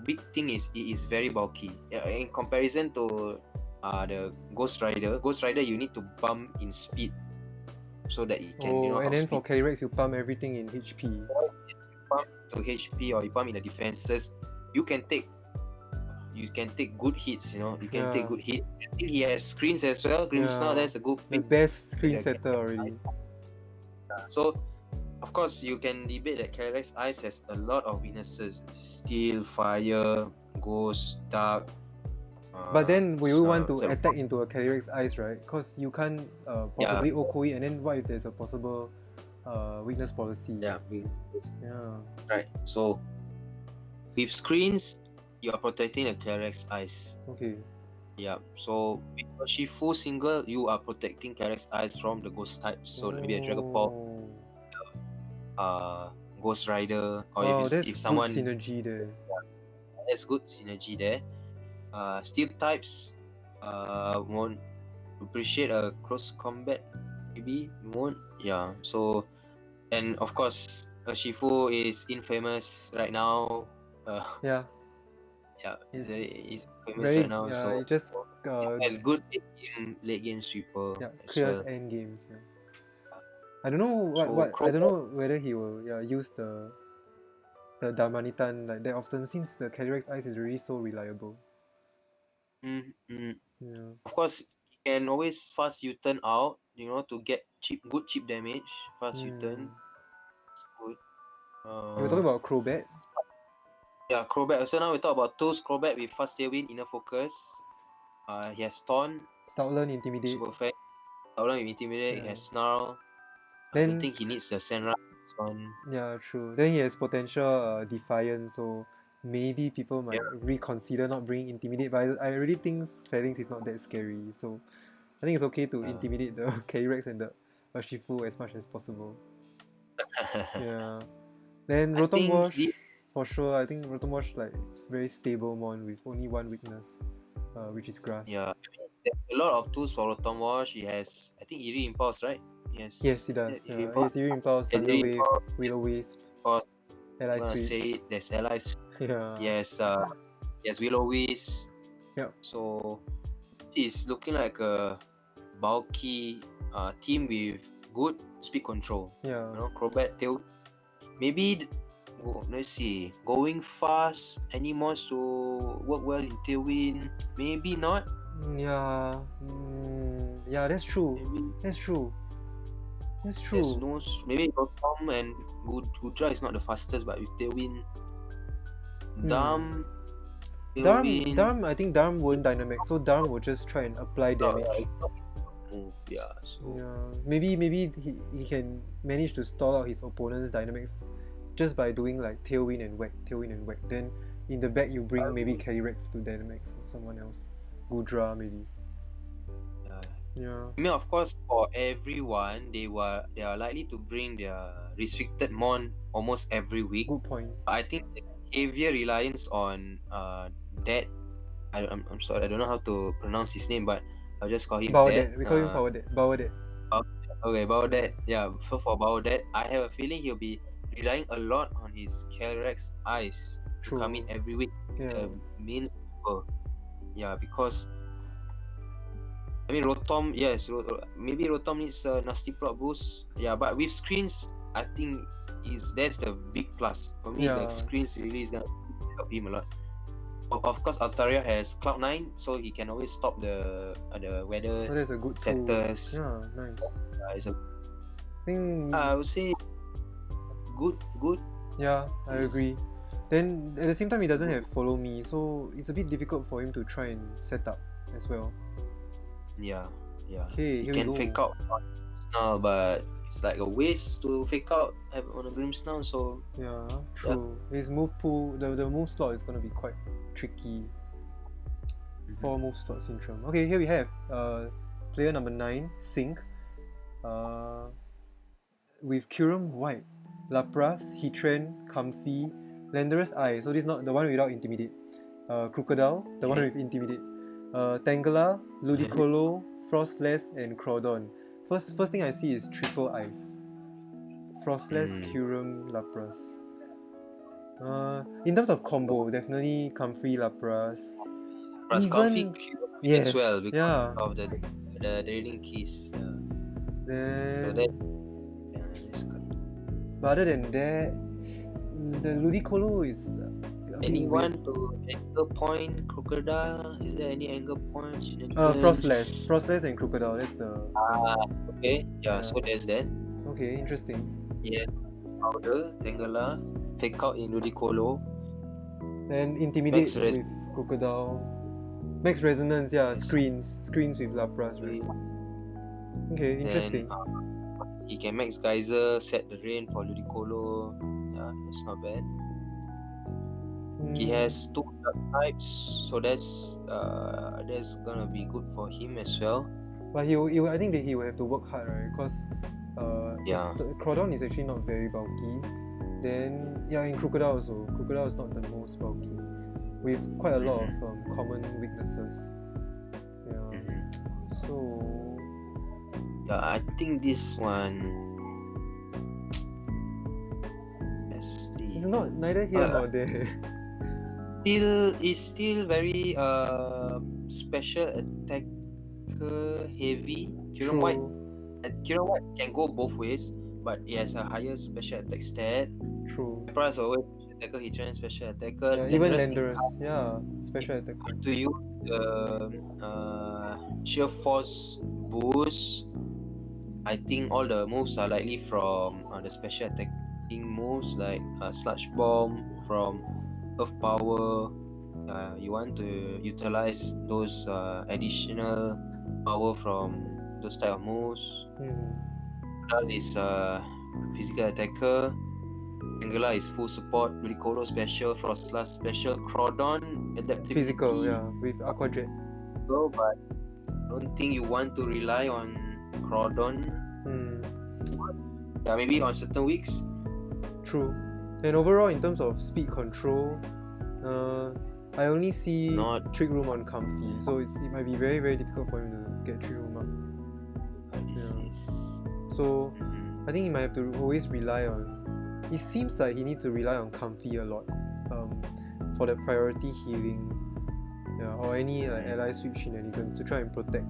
big thing is it is very bulky. In comparison to the Ghost Rider, you need to bump in speed so that it can and then for Calyrex you pump everything in HP. You pump to HP or you pump in the defenses. You can take good hits, you can take good hits. I think he has screens as well. Grimmsnarl, that's a good pick. The best screen setter already. So of course you can debate that Calyrex Ice has a lot of weaknesses. Steel, fire, ghost, dark. But then will you want to attack into a Calyrex Ice, right? Because you can't possibly OHKO it, and then what if there's a possible weakness policy? Yeah. Right. So with screens, you are protecting the Calyrex Ice. Okay. Yeah. So with Urshifu single, you are protecting Calyrex Ice from the ghost types. So maybe a Dragapult, Ghost Rider, or if someone good synergy there. That's good synergy there. Steel types won't appreciate a close combat, maybe won't. Yeah. So, and of course, Urshifu is infamous right now. Yeah. He's famous right now. So it just and good late game sweeper. Yeah, clears end games. Yeah. I don't know I don't know whether he will use the Damanitan like that often, since the Calyrex Ice is really so reliable. Yeah. Of course, you can always fast U-turn out, to get good chip damage. Fast U-turn. It's good. You were talking about Crobat? Yeah, Crobat. So now we talk about Toast Crobat with fast tailwind, inner focus. He has Taunt, Stoutland, Intimidate. super effect. Outline with Intimidate, he Yeah. has Snarl. I Then don't think he needs the Senra. On. yeah, true. Then he has potential Defiance, so maybe people might reconsider not bringing Intimidate. But I really think Phalanx is not that scary, so I think it's okay to intimidate the K-Rex and the Urshifu as much as possible. Yeah. Then I Rotom think Wash, for sure. I think Rotom Wash like it's very stable mon with only one weakness, which is Grass. Yeah, there's a lot of tools for Rotom Wash. He has, I think, Eerie Impulse, right? Yes, he does. Eerie He has Eerie Impulse, Yes, Thunder Eerie Wave, Will-O-Wisp, Impulse. Ally I'm gonna Switch. say it. There's Allies. Yeah. Yes, Will-O-Wisp. Yep. So it's looking like a bulky team with good speed control. Yeah. You know, Crobat, Tail. Maybe let's see. Going fast, Animals to work well in Tailwind. Maybe not. Yeah. Yeah, that's true. Maybe That's true. That's there's true. no. Maybe Rotom and Gudra is not the fastest, but with Tailwind, Darm. Tailwind, Darm, I think Darm won't dynamic, so Darm will just try and apply damage. Move, yeah. So Yeah. Maybe he can manage to stall out his opponent's dynamics just by doing like Tailwind and Whack, Tailwind and Whack. Then in the back you bring maybe Calyrex to dynamics or someone else. Gudra maybe. Yeah. I mean, of course, for everyone, they are likely to bring their restricted mon almost every week. Good point. I think there's heavier reliance on that. I'm sorry, I don't know how to pronounce his name, but I'll just call him Baodet. Dad. We call him Baodet. Okay, Baodet. Yeah, for Baodet, I have a feeling he'll be relying a lot on his Calyrex eyes to come in every week. Yeah. Yeah, because I mean Rotom, yes, maybe Rotom needs a nasty plot boost. Yeah, but with screens, I think that's the big plus for me. Yeah. Like screens really is gonna help him a lot. Of course, Altaria has Cloud9, so he can always stop the weather So that's a good tool. sectors. Yeah, nice. I think I would say good. Yeah, I agree. Then at the same time he doesn't have follow me, so it's a bit difficult for him to try and set up as well. Yeah. Okay, He here can we go. fake out now, but it's like a waste to fake out on a Grimmsnarl. So Yeah, true. His move pool, the move slot is gonna be quite tricky. 4 move slot syndrome. Okay, here we have player number 9, Sync. With Kyurem White, Lapras, Heatran, Comfy, Landorus Eye. So this is not the one without Intimidate. Crocodile, the one with Intimidate. Tangela, Ludicolo, Frostless, and Crawdon. First thing I see is triple ice. Frostless, Kyurem, Lapras. In terms of combo, definitely Comfrey, Lapras. Comfy yes, as well because yeah. of the draining keys. Then, but other than that, the Ludicolo is. Anyone to angle point Crocodile? Is there any angle points? Frostless and Crocodile. That's the. Okay. Yeah. So there's that. Okay, interesting. Yeah. Powder, Tangela, fake out in Ludicolo. Then Intimidate with Crocodile. Max Resonance, yeah. Screens with Lapras, right? Okay, interesting. Then, he can max Geyser, set the rain for Ludicolo. Yeah, that's not bad. He has 2 dark types, so that's gonna be good for him as well. But I think that he will have to work hard, right? Because Crawdon is actually not very bulky. Then in Crocodile also. Crocodile is not the most bulky, with quite a lot of common weaknesses. Yeah. So. Yeah, I think this one. It's not neither here nor there. It's still very special attacker heavy. Kyurem White can go both ways, but it has a higher special attack stat. True. Price always attacker, he trains special attacker. Yeah, even Landorus, special attacker. To use the sheer force boost, I think all the moves are likely from the special attacking moves like Sludge Bomb, from Earth Power, you want to utilize those additional power from those type of moves. That is physical attacker. Angela is full support. Ludicolo special. Frostlass special. Crawdon adaptability. Physical, yeah, with Aqua Jet. So, but I don't think you want to rely on Crawdon. Yeah, maybe on certain weeks. True. And overall, in terms of speed control, I only see Not- Trick Room on Comfy, so it might be very, very difficult for him to get Trick Room up. This Yeah. is. So I think he might have to always rely on. It seems like he needs to rely on Comfy a lot for the priority healing, yeah, or any like ally sweep shenanigans to try and protect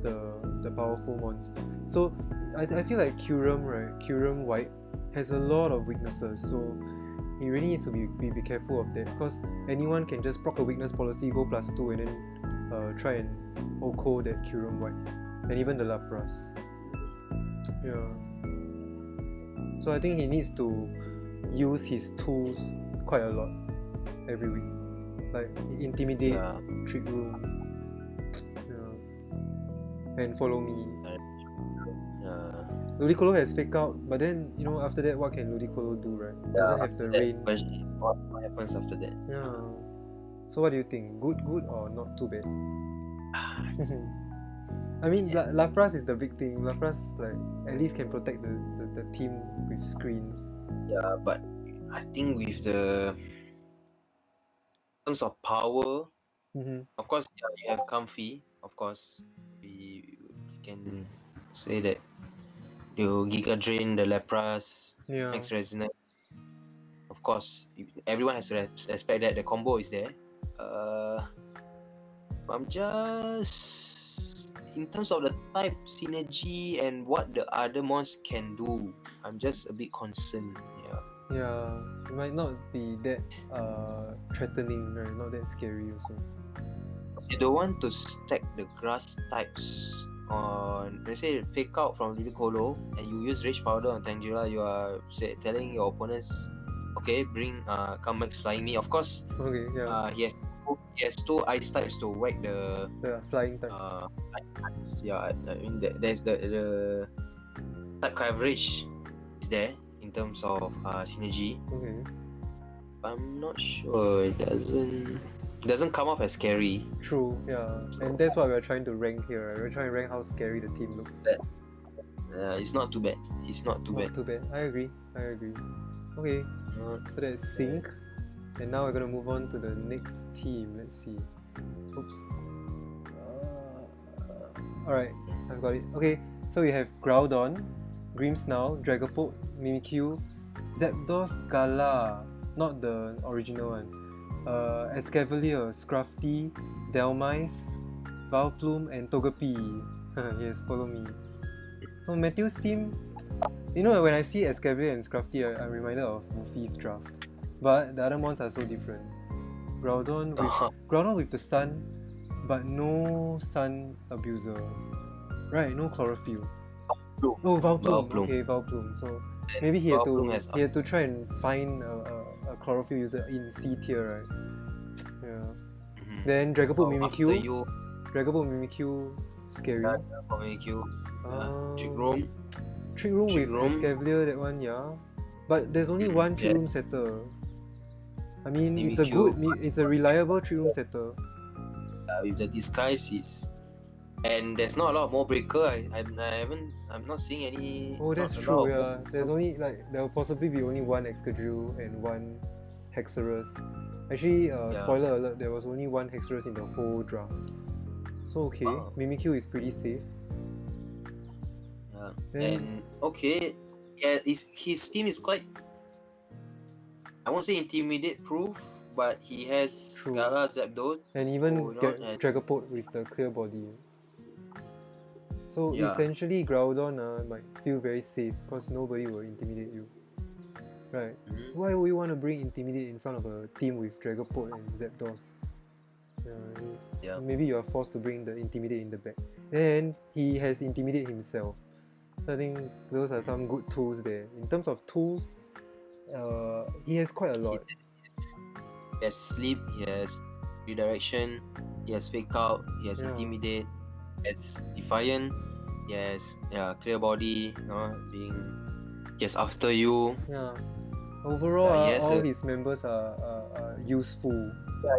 the powerful mons. So I feel like Kyurem White has a lot of weaknesses, so he really needs to be careful of that, because anyone can just proc a weakness policy, go +2, and then try and OHKO that Kyurem White, and even the Lapras. Yeah. So I think he needs to use his tools quite a lot every week, like Intimidate, Yeah. Trick Room, yeah, and Follow Me. Ludicolo has Fake Out, but then after that, what can Ludicolo do, right? Doesn't have the rain. What happens after that? Yeah. So what do you think? Good or not too bad? I mean, Lapras is the big thing. Lapras at least can protect the team with screens. Yeah, but I think with the in terms of power, of course, you have Comfy. Of course, we can say that the Giga Drain, the Lapras, Yeah. Max Resonance. Of course, everyone has to respect that the combo is there. I'm just in terms of the type synergy and what the other mons can do, I'm just a bit concerned. Yeah, it might not be that threatening, right? Not that scary also. You don't want to stack the grass types on, let's say, Fake Out from Ludicolo and you use Rage Powder on Tangela. You are telling your opponents, okay, bring come Max Flying Me. Of course, Okay, yeah. he has two ice types to whack the flying types. yeah, I mean there's the type coverage is there in terms of synergy. Okay. I'm not sure. It doesn't come off as scary. True, yeah. And that's what we're trying to rank here, right? We're trying to rank how scary the team looks. It's not too bad. It's not too bad. Not too bad. I agree. Okay, so that's Sync. And now we're gonna move on to the next team. Let's see. Oops. Alright, I've got it. Okay, so we have Groudon, Grimmsnarl, Dragapult, Mimikyu, Zapdos, Gala, not the original one, Escavalier, Scrafty, Delmise, Valplume, and Togepi. Yes, Follow Me. So Matthew's team, when I see Escavalier and Scrafty, I'm reminded of Mufi's draft. But the other mons are so different. Groudon with the Sun, but no Sun Abuser. Right, no Chlorophyll. Oh, Valplume. Okay, Valplume. So maybe he had to try and find a Chlorophyll user in C tier, right? Yeah. Then Dragapult Mimikyu. Dragapult Mimikyu, scary. Mimikyu. Trick Room with Escavalier, that one, yeah. But there's only one Trick Room setter. I mean, it's a reliable Trick Room setter. With the disguises, and there's not a lot more breaker. I'm not seeing any. Oh, that's true. Yeah, there will possibly be only one Excadrill and one Hexerus. Actually, spoiler alert, there was only one Hexerus in the whole draft. So okay, Mimikyu is pretty safe. And okay, yeah, his team is quite, I won't say intimidate proof, but he has Gala, Zapdos, and even Dragapult with the clear body. So essentially, Groudon might feel very safe because nobody will intimidate you. Right? Why would you want to bring Intimidate in front of a team with Dragapult and Zapdos? Maybe you are forced to bring the Intimidate in the back. And he has Intimidate himself. So I think those are some good tools there. In terms of tools, he has quite a lot. He has Sleep, he has redirection. He has fake out. He has Yeah. intimidate. He has defiant. He has clear body. He has after you. Yeah. Overall, He has all a his members are useful.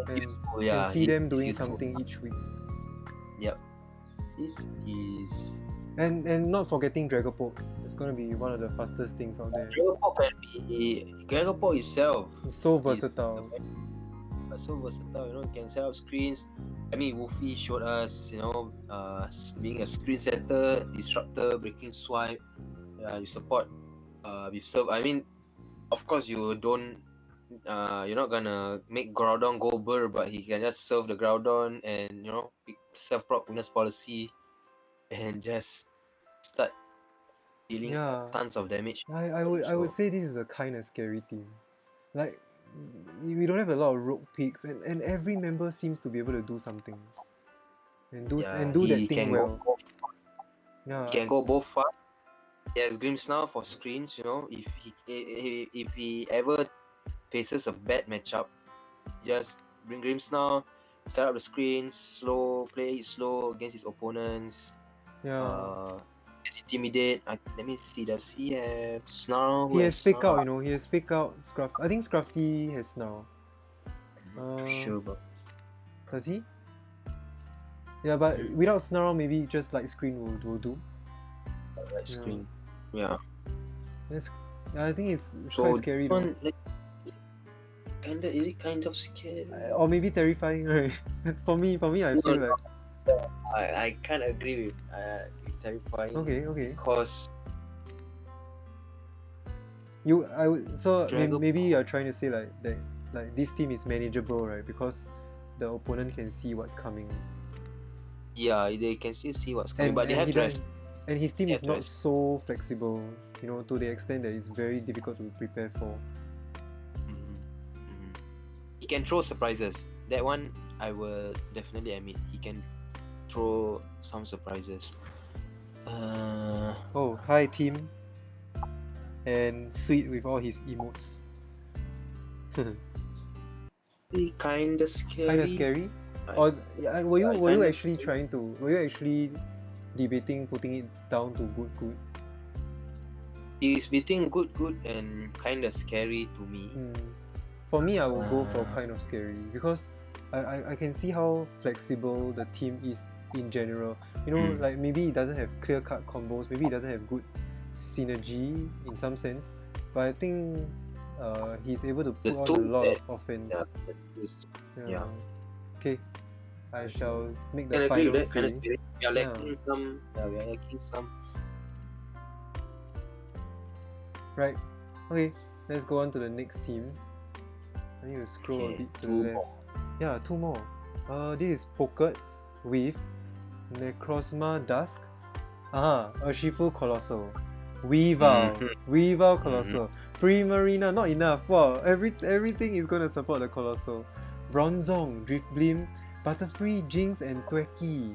And useful. you can see them he's doing useful. something each week. Yep. This is And not forgetting Dragapult. It's gonna be one of the fastest things out there. Dragapult itself. It's so is versatile. so versatile. You can set up screens. I mean, Wolfie showed us, being a screen setter, disruptor, breaking swipe. You support. You serve. I mean, of course, you don't. You're not gonna make Groudon go burr, but he can just serve the Groudon and serve proc weakness policy, and just start dealing Yeah. tons of damage. I would say this is a kind of scary team. Like, we don't have a lot of rogue picks, and every member seems to be able to do something. And do that he thing can well. Go, Yeah. he can go both fast. He has Grimmsnarl for screens. If he ever faces a bad matchup, just bring Grimmsnarl, set up the screens, play it slow against his opponents. Yeah. Intimidate. Let me see. Does he have Snarl? He has fake out, He has fake out Scruff. I think Scruffy has Snarl. Sure, but Does he? Yeah, but without Snarl, maybe just like screen will do. right screen. Yeah. I think it's So quite scary though. Is it kind of scary? Or maybe terrifying, right? for me, I feel like. I can't agree with terrifying. Okay. Because Maybe you're trying to say like this team is manageable, right? Because the opponent can see what's coming. yeah, they can still see what's coming, And, but they have to rest. and his team They is have to not rest. so flexible, to the extent that it's very difficult to prepare for. He can throw surprises. That one I will definitely admit. He can throw some surprises. Oh, hi team. And sweet with all his emotes. Kind of scary. Kind of scary. Or were you actually debating putting it down to good? He's between good, and kind of scary to me. For me, I would go for kind of scary because I can see how flexible the team is in general. Like maybe it doesn't have clear-cut combos, maybe it doesn't have good synergy in some sense, but I think he's able to put on a lot of offense. Yeah. Okay, I shall make I the agree final with that kind of say. spirit. We are lacking some. Yeah, we are lacking some. Right. Okay, let's go on to the next team. I need to scroll a bit to the two left. more. Yeah, two more. This is Pocket with Necrozma Dusk. Urshifu Colossal. Weavile Colossal. Primarina, not enough. Wow, everything is gonna support the Colossal. Bronzong, Driftblim, Butterfree, Jinx, and Tweki.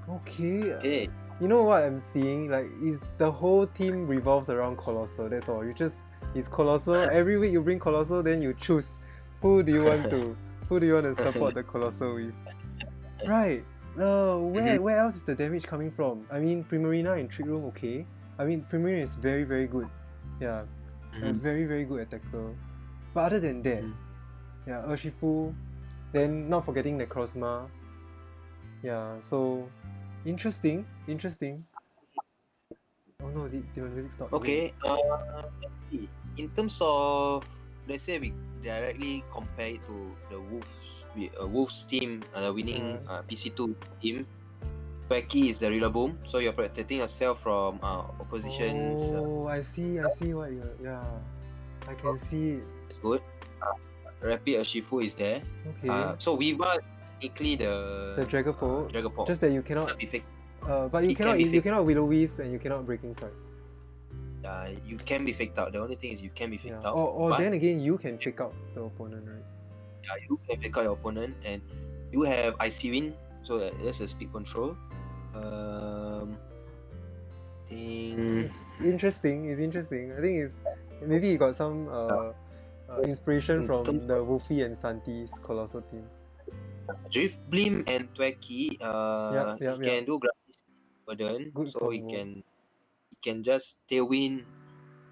Okay. You know what I'm seeing? Like, is the whole team revolves around Colossal. That's all. It's Colossal. Every week you bring Colossal, then you choose who do you want to support the Colossal with. Right. Where else is the damage coming from? I mean, Primarina and Trick Room, okay. I mean, Primarina is very, very good. Yeah. A very, very good attacker. But other than that, yeah, Urshifu, then not forgetting Necrozma. Yeah, so interesting. Oh no, the music stopped. Okay, let's see. In terms of, let's say we directly compare it to the Wolves team, winning PC2 team. Becky is the Rillaboom, so you're protecting yourself from oppositions. Oh, I see what you're. Yeah, I can see it. It's good. Rapid Urshifu is there. Okay. So Weaver technically the Dragapult. Dragapult. Just that you cannot. Be fake. But you cannot Will-O-Wisp and you cannot Breaking Strike. You can be faked out. The only thing is you can be faked out. Or then again, you can fake out the opponent, right? Yeah, you can fake out your opponent, and you have Icy Wind, so that's a speed control. It's interesting. I think it's maybe you got some inspiration from the Wolfie and Santi's Colossal team. Drift Blim and Tweki, Yep, he yep, can yep. do Gratis Burden, Good so he combo. can just tailwind,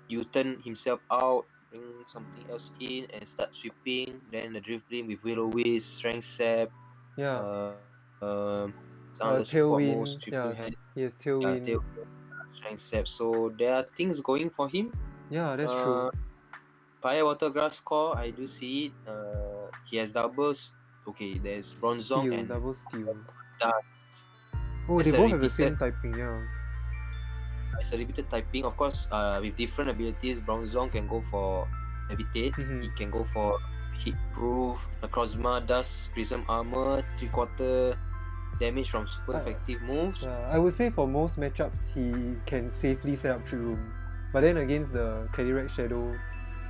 U-turn himself out, bring something else in, and start sweeping. Then the Drift Blim with Will-O-Wisp, Strength Sap, Yeah. some of the support moves, Tailwind. Drift Yeah, Blim has he has tailwind. tail, Strength Sap. So there are things going for him. Yeah, that's true. Fire Water Grass Core, I do see it. He has doubles. Okay, there's Bronzong Steel, and double steel. Dust. Oh, they It's a both have the repeated same typing, yeah. It's a repeated typing. Of course, with different abilities, Bronzong can go for Levitate. Mhm. He can go for Heat Proof, Necrozma, Dust, Prism Armor, 3/4 damage from super effective moves. Yeah, I would say for most matchups he can safely set up Trick Room. But then against the Cadillac Shadow,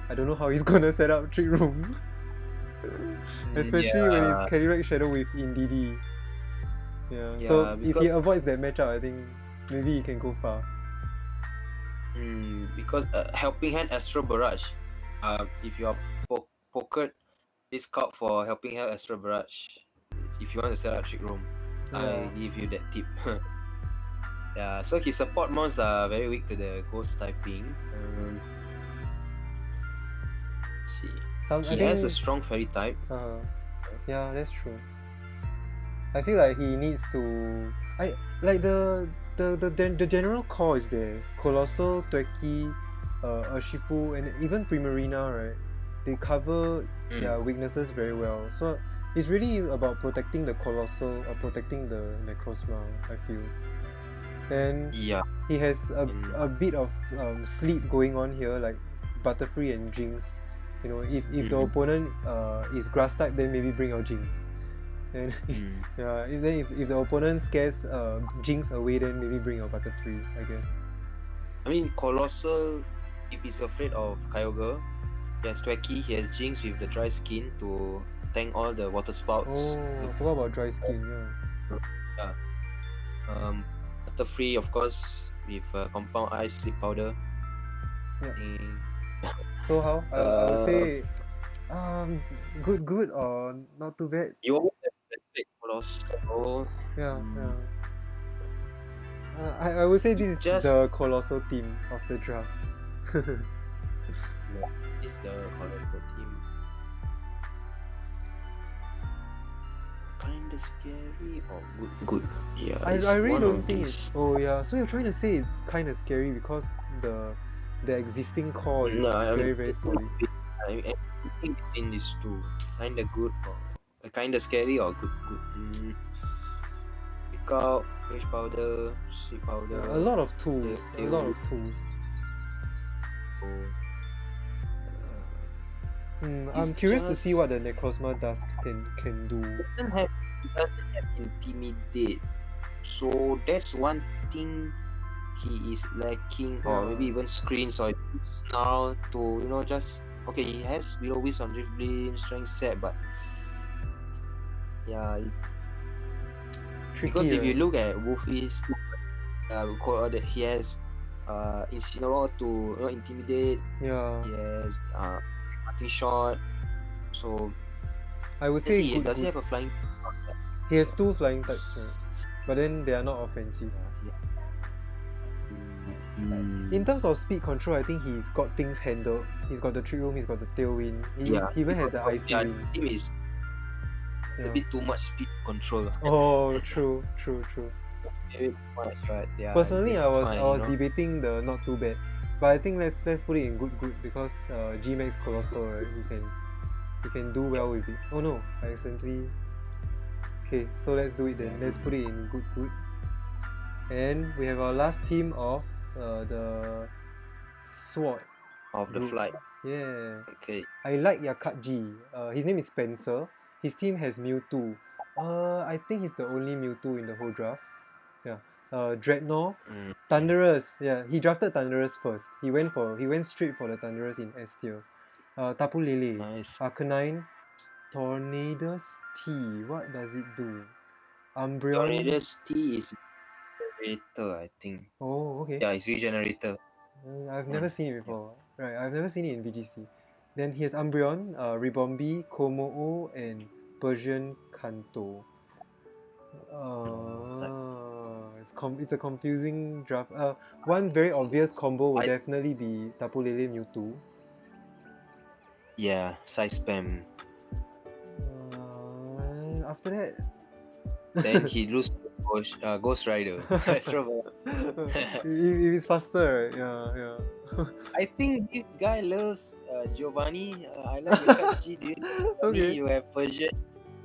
I don't know how he's gonna set up Trick Room. Especially when it's Yeah, Cadillac Shadow with Indeedee. Yeah. yeah, So if he because avoids that matchup, I think maybe he can go far. because Helping Hand Astral Barrage. If you are pokered, discount for Helping Hand Astral Barrage. If you want to set up Trick Room, I Yeah. give you that tip. Yeah, so his support mons are very weak to the ghost typing. Let's see. I He think has a strong fairy type. yeah, that's true. I feel like he needs to like the general core is there. Colossal, Tweki, Urshifu, and even Primarina, right? They cover their weaknesses very well. So it's really about protecting the Colossal or protecting the Necrozma, I feel. And Yeah. he has a bit of sleep going on here, like Butterfree and Jinx. You know, if the opponent is grass type, then maybe bring out Jinx. And yeah, if the opponent scares Jinx away, then maybe bring out Butterfree, I guess. I mean, Colossal, if he's afraid of Kyogre, he has Tweki, he has Jinx with the dry skin to tank all the water spouts. Oh, I forgot about dry skin. Yeah. Butterfree, of course, with Compound Ice, Sleep Powder. Yeah. And So how? I would say good or not too bad. you always have to respect Colossal. Yeah. I would say this is Just- the Colossal team of the draft. It's the Colossal team. Kinda scary or good? Yeah, I it's really one don't of think these. it's. Oh yeah, so you're trying to say it's kind of scary because the existing core is No, I mean, very solid. I think between these two, kinda good or kinda scary or good. Pick out Rage Powder, Sleep Powder. A lot of tools. they A lot will- of tools. I'm It's curious to see just- what the Necrozma Dusk can do. doesn't have Intimidate, so that's one thing he is lacking, or Yeah. maybe even screens or snarl to just okay. He has Will-O-Wisp on Drift Blim, Strength Set, but yeah, Tricky, because if you right? look at Wolfie's, that he has Incineroar to intimidate. Yeah. He has Cutting Shot. So I would let's say see, good. does he have a flying? He has two flying types, right? But then they are not offensive. In terms of speed control, I think he's got things handled. He's got the Trick Room, he's got the Tailwind. He even had the Icy Yeah, Wind. this team is a Yeah. bit too much speed control. Oh, true. A bit much, right? Yeah. Personally, this I is was fine, debating the not too bad, but I think let's put it in good because G-Max Colossal, right? He can do well with it. Oh no, I accidentally. Okay, so let's do it then. Let's put it in good. And we have our last team of the Sword of the group. flight. Yeah. Okay. I like Yakatji. His name is Spencer. His team has Mewtwo. I think he's the only Mewtwo in the whole draft. Yeah. Dreadnought, Thunderous. Yeah, he drafted Thunderous first. He went straight for the Thunderous in S tier. Tapu Lele, Nice. Arcanine, Tornadus T. What does it do? Umbreon. Tornadus T is regenerator, I think. Oh, okay. Yeah, it's regenerator. I've never seen it before. Right, I've never seen it in VGC. Then he has Umbreon, Ribombee, Komo-o, and Persian Kanto. It's a confusing draft. One very obvious combo would definitely be Tapu Lele Mewtwo. Yeah, size spam. After that, Then he lose to Ghost Rider. Astro if it's faster, right? Yeah. I think this guy loves Giovanni. I like your card, G. Do you love Giovanni? Okay. You have Persian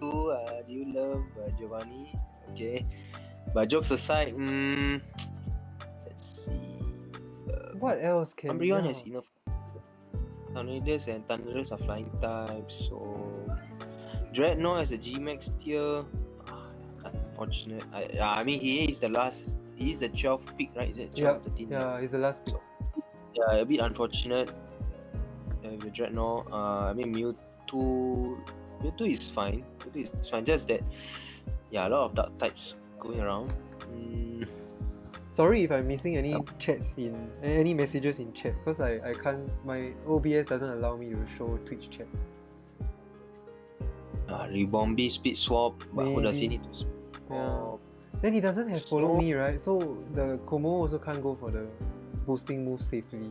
too. Do you love Giovanni? Okay. But jokes aside, let's see. What else can? Umbreon Yeah. has enough. Tornadoes and Thunderous are flying types, so Dreadnought as a G-Max tier. Unfortunate. I mean, he is the last. He is the 12th pick, right? Is it 12, 13? Yeah, he's the last pick. Yeah, a bit unfortunate. With Dreadnought. I mean, Mewtwo is fine. Just that, yeah, a lot of dark types going around. Sorry if I'm missing any chats in any messages in chat because I can't. My OBS doesn't allow me to show Twitch chat. Rebombi speed swap, but who does he Maybe. need to speed swap? Yeah. Then he doesn't have follow me, right? So the Como also can't go for the boosting move safely.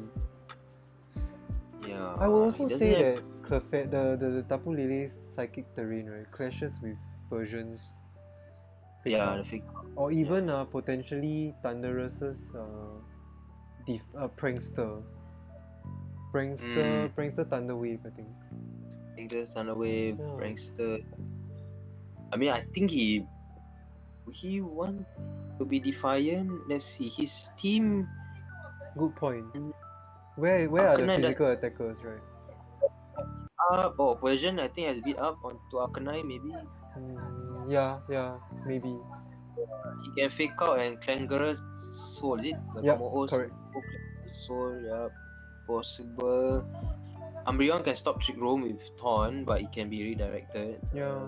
Yeah. I will also he doesn't say have- that Clefairy, the Tapu Lele's psychic terrain, right, clashes with Persian's fake Yeah, out. the fake. Or even potentially Thunderous's prankster. Prankster Thunderwave, I think. Prankster, Thunderwave, Yeah. Prankster. I mean, I think he want to be defiant. Let's see, his team. Good point. Where are the Arcanine does- physical attackers, right? Persian, I think has beat up onto Arcanine. Maybe Yeah, maybe. he can fake out and Clangorous Soul. Is it? Yep, Komodo's correct. Soul, yeah, possible. Umbreon can stop Trick Room with Taunt, but it can be redirected. Yeah.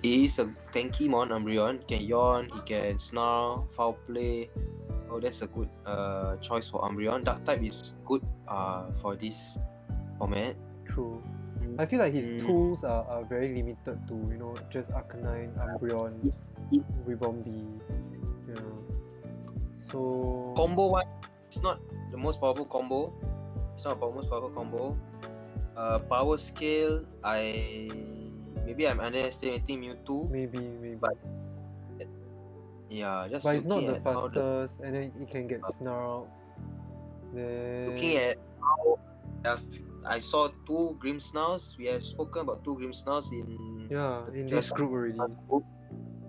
He is a tanky mon, Umbreon. He can yawn, he can snarl, foul play. Oh, that's a good choice for Umbreon. Dark type is good for this format. True. I feel like his tools are very limited to, just Arcanine, Umbreon, Rebombi. Yeah. So Combo wise, it's not the most powerful combo. It's not the most powerful combo. Power scale, maybe I'm underestimating Mewtwo. maybe. Yeah, just But it's not looking the at how fastest, and then it can get snarled. Then looking at how I saw 2 Grimmsnarls. We have spoken about 2 Grimmsnarls in in this group already.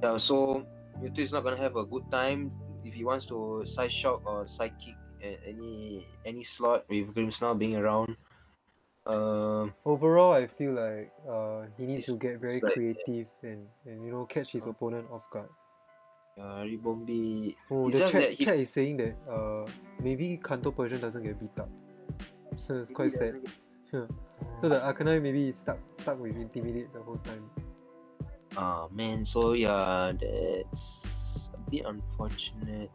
Yeah, so Mewtwo is not gonna have a good time if he wants to side shock or psychic at any slot with Grimmsnarl being around. Overall, I feel like he needs to It's get very like- creative and catch his opponent off guard. Rebombi. Oh, It's the just that he chat is saying that maybe Kanto Persian doesn't get beat up, so it's quite sad. Yeah. So the Arcanine maybe is stuck with Intimidate the whole time. Man, so yeah, that's a bit unfortunate.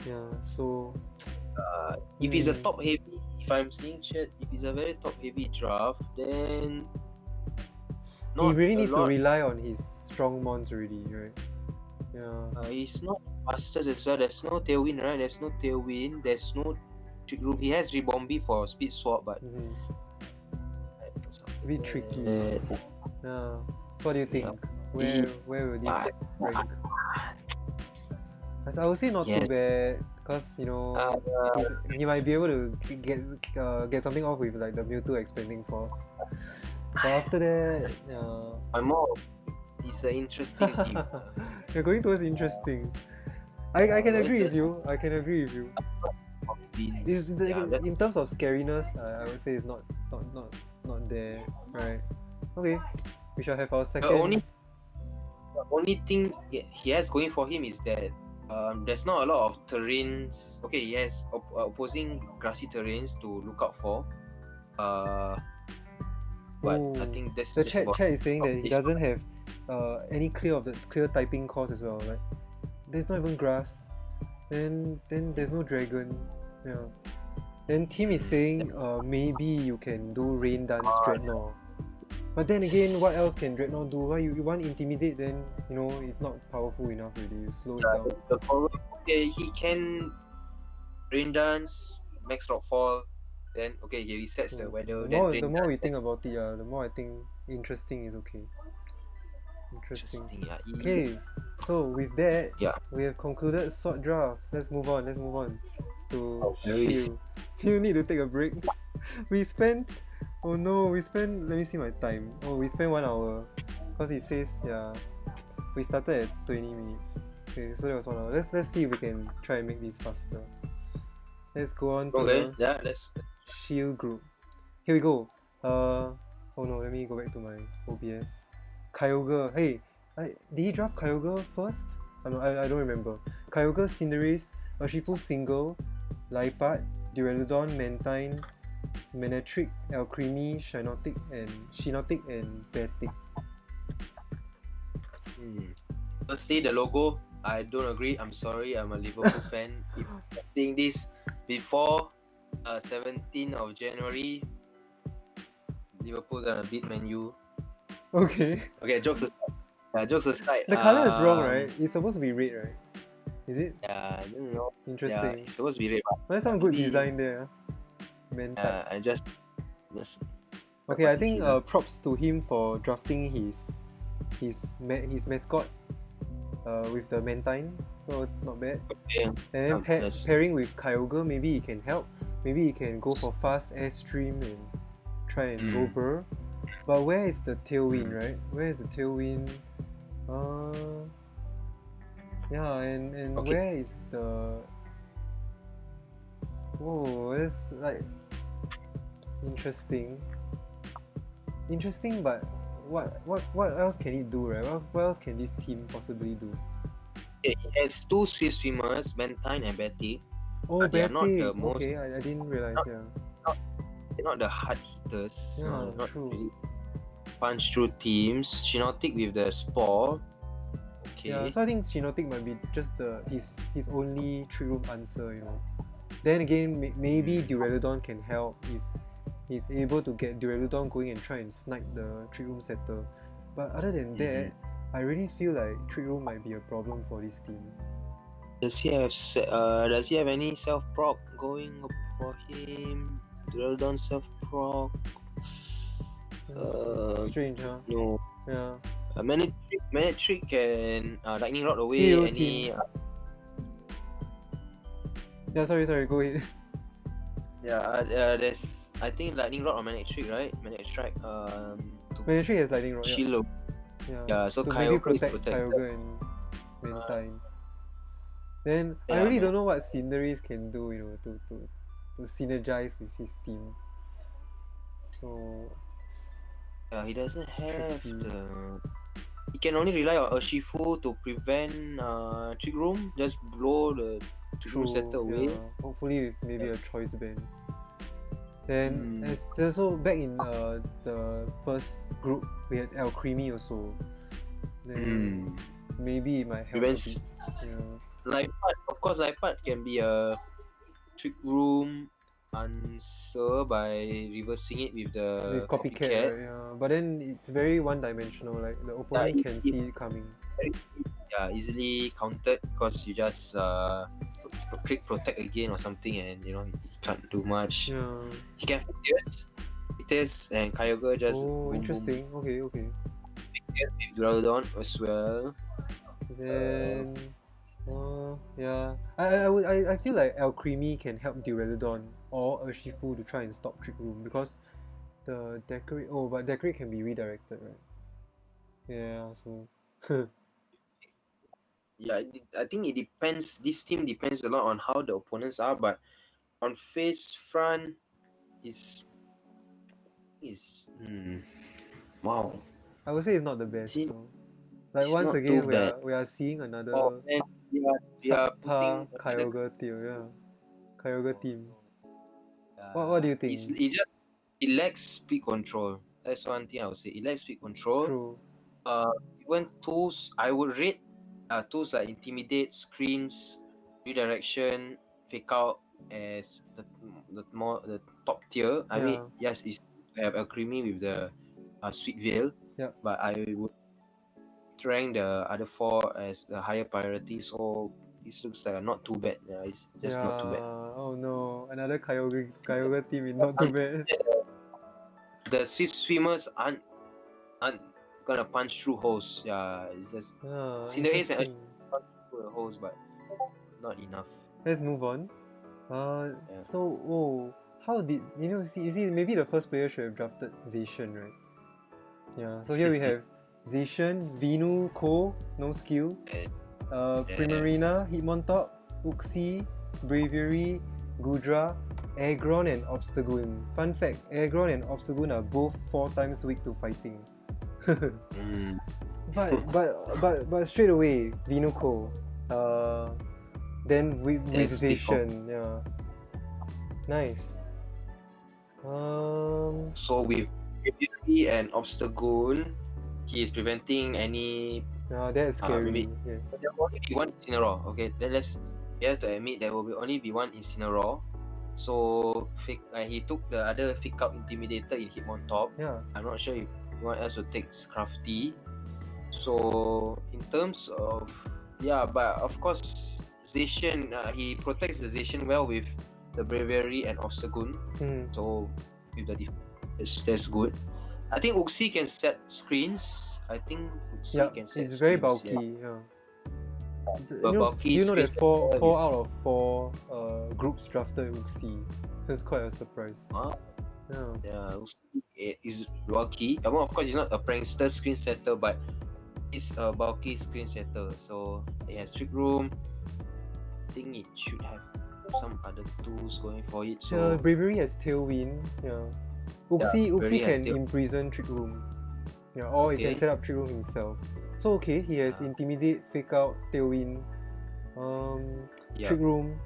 Yeah. So If it's a top heavy, if I'm seeing chat, if it's a very top heavy draft, then he really a needs to lot. rely on his strong mons already, right? Yeah. He's not fastest as well. There's no tailwind, right? There's no tailwind. There's no trick room. He has Rebombi for speed swap, but Mhm. It's a bit tricky. Uh, Yeah. So what do you think? Where will this rank? I would say not too Yes. bad because he might be able to get something off with like the Mewtwo expanding force. But after that, I'm more. It's an interesting team. you're going towards interesting. I can agree with Interesting. you. I can agree with you. In terms of scariness, I would say it's not there, right? Okay, we shall have our second. The only thing he has going for him is that there's not a lot of terrains. Okay, he has opposing grassy terrains to look out for. But I think that's the just chat about- is saying that he it's- doesn't have any clear typing cores as well. Like there's not even grass. Then there's no dragon. Yeah. Then team is saying maybe you can do rain dance dreadnought. But then again, what else can Dreadnought do? Why you want Intimidate, then it's not powerful enough already. You slow it down. The problem, okay, he can rain dance, max rockfall, then okay, he resets the weather. The Then more we dance, think about it, the more I think interesting is okay. Interesting. yeah. Okay, so with that, Yeah. we have concluded Sword Draft. Let's move on to very Shield. You need to take a break. We spent, oh no, let me see my time. Oh, we spent 1 hour. Because it says, yeah, we started at 20 minutes. Okay, so that was 1 hour. Let's see if we can try and make this faster. Let's go on to Okay, yeah, let's. Shield group. Here we go. Oh no, let me go back to my OBS. Kyogre. Hey, did he draft Kyogre first? I don't remember. Kyogre, Cinderace, Urshifu Single, Liepard, Duraludon, Mantine, Manectric, Alcremie, Shinotic, and Betic. Firstly, the logo, I don't agree. I'm sorry, I'm a Liverpool fan. If you're seeing this before 17th of January, Liverpool gonna beat Man U. Okay. Okay, jokes aside. Jokes aside. The color is wrong, right? It's supposed to be red, right? Is it? Yeah, I don't know. Interesting. Yeah, it's supposed to be red. But there's some good maybe- design there. Mantine. I just. Okay, I think props to him for drafting his mascot with the Mantine, so not bad. Okay. And then Yes. pairing with Kyogre, maybe he can help. Maybe he can go for fast Airstream and try and go Burr. But where is the Tailwind, right? Where is the Tailwind? Yeah, and Okay. where is the... Whoa, it's like... Interesting, but what else can it do, right? What else can this team possibly do? It has two Swiss swimmers, Mantine and Betty. Oh, They are not the Betic. most- Okay, I didn't realize. Yeah, They're not the hard hitters. Yeah, Not true. really punch through teams. Shinotic with the Spore. Okay. Yeah, so I think Shinotic might be just his only trick room answer. Then again, maybe Duraludon can help if he's able to get Duraludon going and try and snipe the trick room setter. But other than that, I really feel like trick room might be a problem for this team. Does he have any self proc going for him? Duraludon self proc. Strange, huh? No. Yeah. Manectric can lightning rod away See you, any. team. Yeah, sorry, go ahead. There's I think lightning rod or Manectric, right? Manectric to Manectric has lightning rod. shield. Yeah, so to maybe Kyogre is protect protected. Kyogre and Mantine. Then I Yeah, really don't know what Cinderace can do, to synergize with his team. So Yeah, he doesn't have tricky. He can only rely on Urshifu to prevent trick room. Just blow the trick room setter away. Yeah. Hopefully with maybe a choice band. Then there's also back in the first group we had Alcremie also. Then maybe it might help a Prevents bit. Yeah. Liepard, of course, Liepard can be a trick room answer by reversing it with the With copycat, right? Yeah. But then it's very one-dimensional. Like the opponent can see it coming. Yeah, easily countered because you just click protect again or something, and he can't do much. Yeah. He can Fitz and Kyogre just. Oh, interesting. Okay. With Duraludon as well. Then, yeah, I feel like Alcremie can help Duraludon or Urshifu to try and stop Trick Room because the Decorate. Oh, but Decorate can be redirected, right? Yeah. So. Yeah, I think it depends. This team depends a lot on how the opponents are, but on face front, is wow. I would say it's not the best. See, So. Like it's once not again, too we bad. are seeing another And we are subpar putting Kyogre team. Yeah, Kyogre team. uh, What do you think? It lacks speed control. That's one thing I would say. It lacks speed control. True. Even tools, I would rate tools like Intimidate, Screens, Redirection, Fake Out as the top tier. I mean, yes, it's to have Alcremie with the Sweet Veil. Yeah. But I would rank the other 4 as the higher priority. So this looks like not too bad. Yeah, it's just not too bad. Oh no, another Kyogre team is not too bad. The Swift Swimmers aren't gonna punch through holes. Yeah, it's just Cinderace and Interesting. punch through the holes, but not enough. Let's move on. So, how did you see? Maybe the first player should have drafted Zacian, right? Yeah. So here we have Zacian, Vinu, Ko, no skill. Primarina, Hitmontop, Uxie, Braviary, Gudra, Aggron, and Obstagoon. Fun fact: Aggron and Obstagoon are both 4 times weak to fighting. But straight away, Vinuko. Then with Zacian, yeah. Nice. So with Braviary and Obstagoon, he is preventing any. That's scary. Maybe yes. there will only be one Incineroar. Okay, we have to admit there will only be one Incineroar. So he took the other Fake Out Intimidator in Hitmontop. Yeah. I'm not sure if anyone else will take Scrafty. So in terms of but of course Zacian, he protects the Zacian well with the Braviary and Obstagoon. So with the that's good. I think Uxie can set screens. I think Uxie can set it's very screens, bulky. yeah. Do you know that 4 out of 4 groups drafted Uxie? That's quite a surprise. Yeah, Uxie is bulky. Of course, he's not a prankster screen setter, but he's a bulky screen setter. So it has Trick Room. I think it should have some other tools going for it. So Braviary has Tailwind. Yeah. Uxie can imprison Trick Room. Yeah, or he can set up Trick Room himself. So he has Intimidate, Fake Out, Tailwind, Trick Room,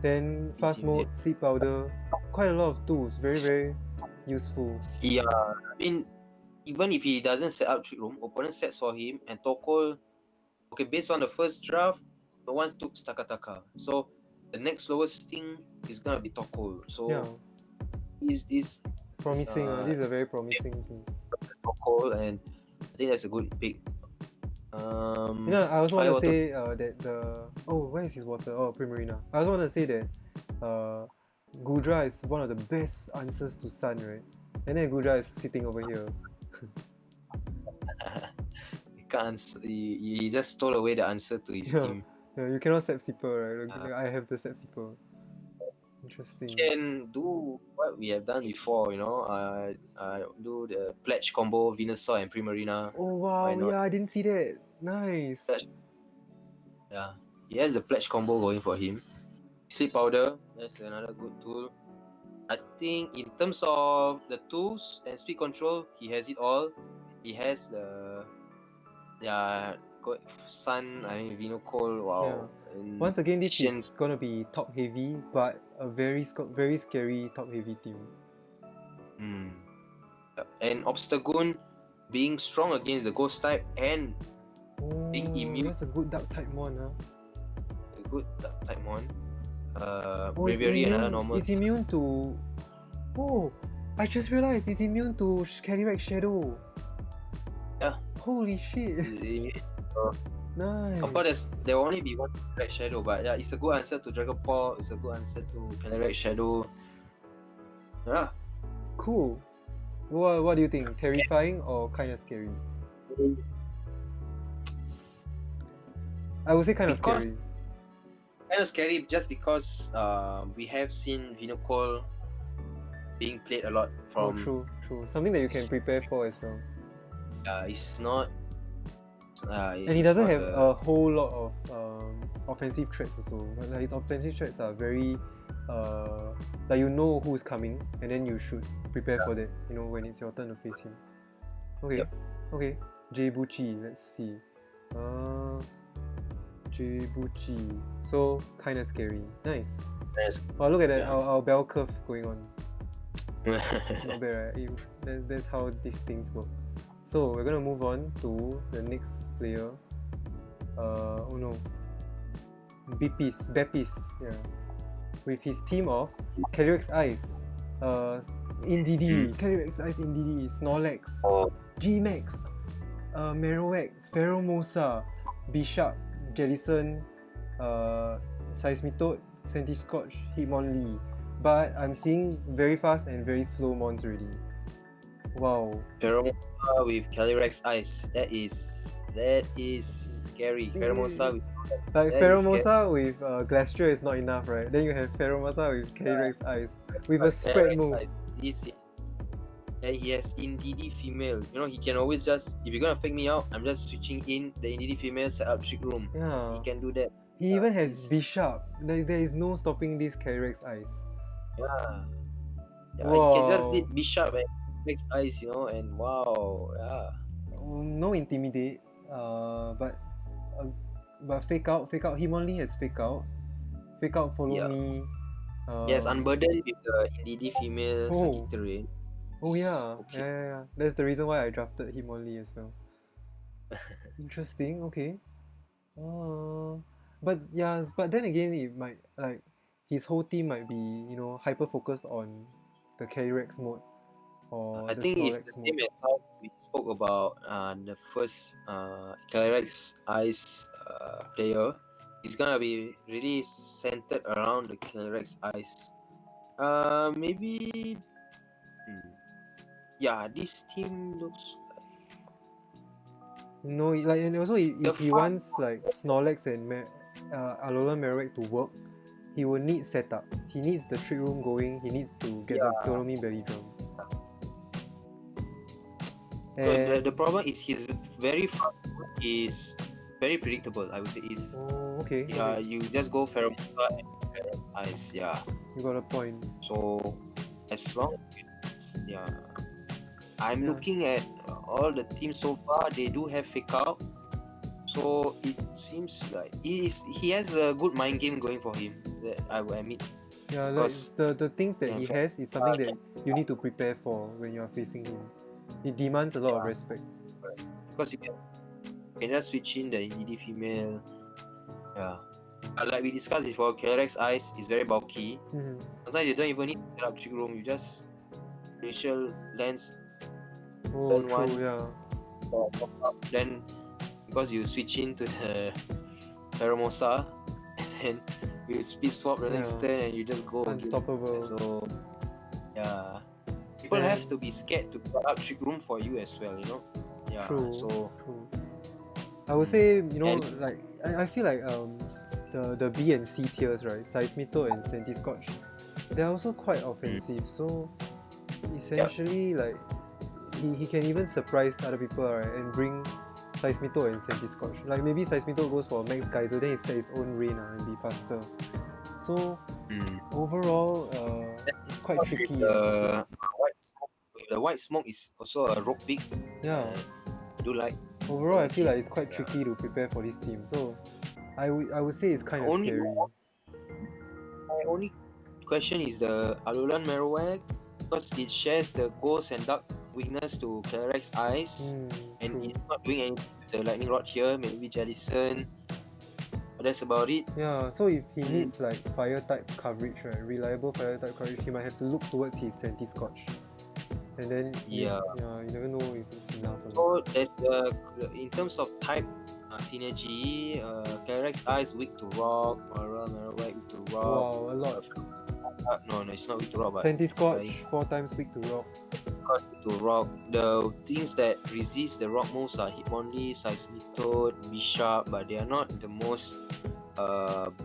then Fast Mode, Sleep Powder. Quite a lot of tools. Very, very useful. Yeah, I mean, even if he doesn't set up Trick Room, opponent sets for him, and Tokol. Okay, based on the first draft, no one took Takataka. So the next lowest thing is gonna be Tokol. So is promising. This is a very promising thing. Tokol, and I think that's a good pick. I also want to say that where is his water? Primarina. I also want to say that Gudra is one of the best answers to Sun, right? And then Gudra is sitting over here. He just stole away the answer to his team. Yeah, you cannot Sep Sipper, right? I have the Sep Sipper. Interesting. You can do what we have done before, do the pledge combo, Venusaur and Primarina. Oh wow, yeah, I didn't see that. Nice. Yeah, he has the pledge combo going for him. Sleep Powder, that's another good tool. I think in terms of the tools and speed control, he has it all. He has the Sun, Vinocol, wow. Yeah. Once again, this is gonna be top heavy, but a very scary top heavy team. And Obstagoon being strong against the ghost type and being immune. That's a good dark type mon, A good dark type mon. Braviary, another normal. It's immune to. Oh, I just realized it's immune to Calyrex Shadow. Yeah. Holy shit. Nice. Of course, there will only be one Calyrex Shadow, but yeah, it's a good answer to Dragon Ball. It's a good answer to Calyrex Shadow. Yeah. Cool. What do you think? Terrifying or kind of scary? I would say kind of scary. Kind of scary just because we have seen Vinocol being played a lot from. True. Something that you can prepare for as well. It's not. And he doesn't have a whole lot of offensive threats also. Like his offensive threats are very like you know who's coming, and then you should prepare for that. When it's your turn to face him. Okay. Jaybuchi. Let's see. Jaybuchi. So kind of scary. Nice. Oh, look at that. Our bell curve going on. Not bad, right? That's how these things work. So we're gonna move on to the next player. Beppis, yeah. With his team of Calyrex Ice, Indeedee, Calyrex Ice Indeedee, Snorlax, Oh, G-Max, Marowak, Pheromosa, Bishop, Jellicent, Seismitoad, Centiskorch, Hitmonlee. But I'm seeing very fast and very slow mons already. Wow. Pheromosa with Calyrex Ice. That is scary. Pheromosa with Like that is Pheromosa with Glastrier is not enough, right? Then you have Pheromosa with Calyrex Ice with a spread move. This is, and he has Indeedee female. You know, he can always just, if you're gonna fake me out, I'm just switching in the Indeedee female, set up trick room. Yeah. He can do that. He even has he's- Bishop. There is no stopping this Calyrex Ice. Yeah. Yeah, Wow. he can just lead Bishop and Calyrex Ice, you know, and wow, yeah. No Intimidate. But fake out. Hitmonlee has fake out. Fake out, follow Yeah. me. He has Unburdened with the Indeedee female Oh. Circuit Terrain. Oh yeah. Okay. Yeah. That's the reason why I drafted Hitmonlee as well. Interesting. Okay. But then again, it might like his whole team might be, you know, hyper focused on the Calyrex mode or I the think it's Snorlax the mode. same as how we spoke about the first Calyrex Ice player. It's gonna be really centered around the Calyrex Ice. Maybe. Yeah, this team looks. You know, like, and also if The he farm- wants like Snorlax and Alolan Marowak to work, he will need setup. He needs the trick room going. He needs to get the Follow Me Belly Drum. So And the problem is his very fast is very predictable. I would say is oh, okay. yeah, you just go Pheromosa and Calyrex Ice. Yeah. You got a point. So as long as I'm Yeah. looking at all the teams so far. They do have fake out, so it seems like he has a good mind game going for him. That I will admit. Yeah, like Because- the things that yeah, he for- has is something that you need to prepare for when you are facing him. It demands a lot of respect. Because you can just switch in the Indeedee female. Yeah. Like we discussed before, Calyrex Ice is very bulky. Mhm. Sometimes you don't even need to set up trick room. You just initial lens, Oh, Turn true. one. Yeah. then because you switch into the Pheromosa, and then you speed swap the next Yeah. turn and you just go again. Unstoppable. So yeah, people Then- have to be scared to put up trick room for you as well. You know. Yeah. True. So True. I would say, you know, And- like I feel like the B and C tiers, right? Seismitoad and Centiskorch, they're also quite offensive. So essentially, like he can even surprise other people, right? And bring Seismitoad and Centiskorch. Like maybe Seismitoad goes for Max Geyser, then he set his own rain and be faster. So overall, it's quite tricky. The white smoke is also a rope pick. Yeah. I do like. Overall, I feel like it's quite tricky to prepare for this team. So I would say it's kind of Only- scary. My only question is the Alolan Marowak, because it shares the ghost and dark weakness to Calyrex Ice, and True. it's not doing anything with the lightning rod here. Maybe Jellicent, but that's about it. Yeah, so if he needs like fire type coverage, right, reliable fire type coverage, he might have to look towards his Centiskorch. And then Yeah. you never know if it's enough or not. So there's in terms of type synergy, Calyrex Ice weak to rock, Marowak weak to rock. Wow, a lot. No, it's not weak to rock, but Centiskorch 4 times weak to rock. to rock. The things that resist the rock moves are Hitmonlee, Seismitoad, Bishop, but they are not the most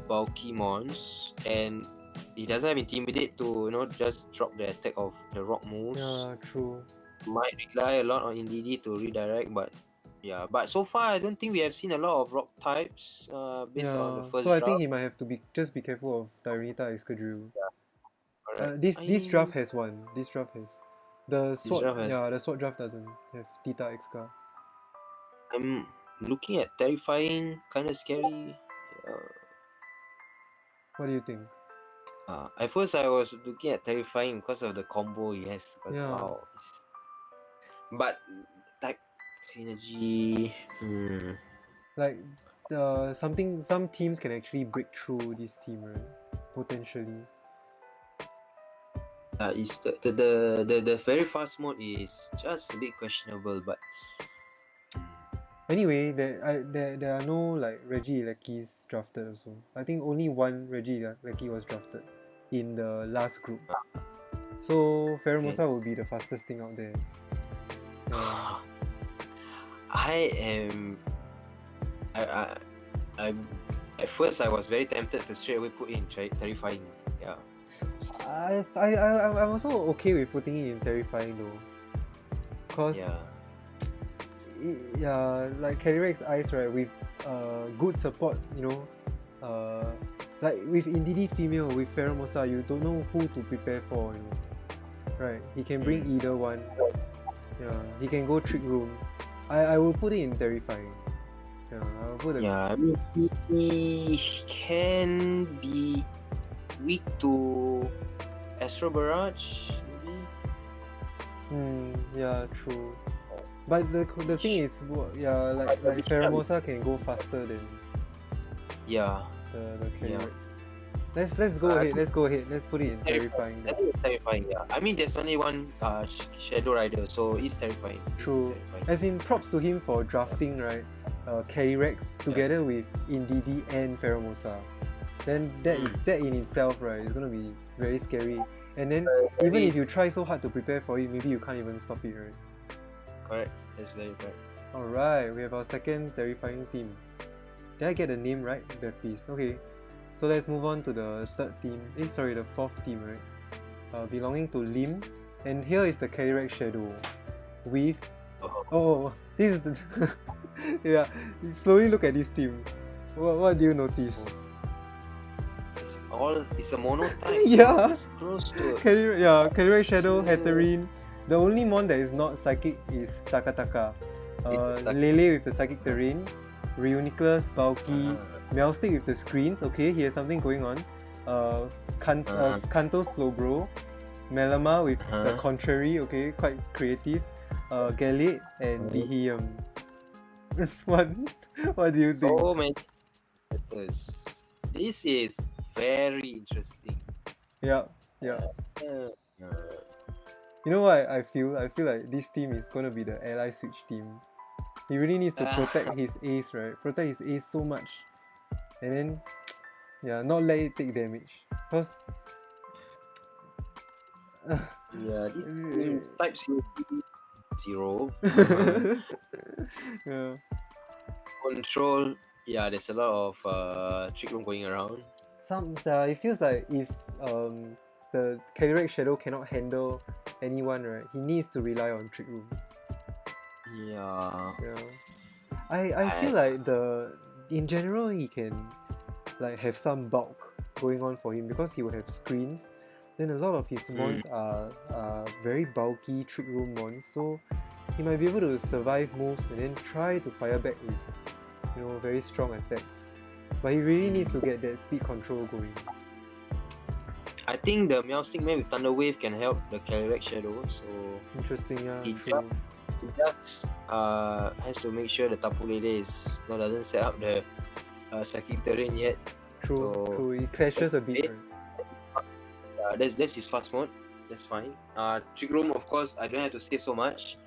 bulky mons, and it doesn't have Intimidate to just drop the attack of the rock moves. Yeah, true. Might rely a lot on Indeedee to redirect, but so far I don't think we have seen a lot of rock types based on the first so I draft. think he might have to be careful of Tyranitar Excadrill. Correct. This draft has one. This draft has. The sword draft has- the sword draft doesn't have Tita Exca. I'm looking at Terrifying, kind of scary. What do you think? At first I was looking at Terrifying because of the combo he has. Yeah. Wow. But type synergy. Like some teams can actually break through this team, right? Potentially. is the very fast mode is just a bit questionable, but Anyway, there are no like Reggie Leckies drafted also. I think only one Reggie Leckie was drafted in the last group. So Ferromosa will be the fastest thing out there. Yeah. I am. I at first I was very tempted to straight away put in terrifying. Yeah. I'm also okay with putting it in terrifying though. Cause Yeah. like Calyrex Ice, right, with good support, you know, like with Indeedee female, with Ferromosa, you don't know who to prepare for, you know. Right, he can bring either one. Yeah, he can go Trick Room. I will put it in terrifying. Yeah, I'll put a Yeah, I mean, he can be weak to Astro Barrage, maybe. yeah, true. But the thing is, yeah, like Ferromosa can go faster than Yeah. the Calyrex. Let's go ahead. Let's go ahead. Let's put it in terrifying. I think it's terrifying. Yeah. I mean, there's only one Shadow Rider, so it's terrifying. True. As in, props to him for drafting, right? Calyrex together with Indeedee and Ferromosa. Then that in itself, right, is gonna be very scary. And then even if you try so hard to prepare for it, maybe you can't even stop it, right? Correct. That's very correct. Alright, we have our second terrifying team. Did I get the name right? The piece. Okay. So let's move on to the third team. The fourth team, right? Belonging to Lim. And here is the Calyrex Shadow. With this is the yeah. Slowly look at this team. What do you notice? It's a mono type. Yeah. It's close to Calyrex Shadow, Hatterene. The only mon that is not psychic is Takataka. Lele with the psychic terrain, Reuniclus, bulky, Meowstic with the screens. Okay, he has something going on. Kanto Slowbro, Melama with the contrary. Okay, quite creative. Galate and Beheum. What do you think? so many letters. This is very interesting. Yeah. You know what I feel? I feel like this team is gonna be the ally switch team. He really needs to protect his ace, right? Protect his ace so much. And then not let it take damage. Because this team type 0. yeah. Control. Yeah, there's a lot of trick room going around. It feels like if the Calyrex Shadow cannot handle anyone, right, he needs to rely on Trick Room. Yeah. I feel like in general he can like have some bulk going on for him because he will have screens. Then a lot of his mons are very bulky Trick Room mons, so he might be able to survive moves and then try to fire back with, you know, very strong attacks. But he really needs to get that speed control going. I think the Meowstic Man with Thunder Wave can help the Calyrex Shadow, so Interesting, yeah, he true. just has to make sure the Tapu Lele doesn't set up the psychic terrain yet. True. It clashes a bit. Right? That's his fast mode. That's fine. Trick Room, of course, I don't have to say so much.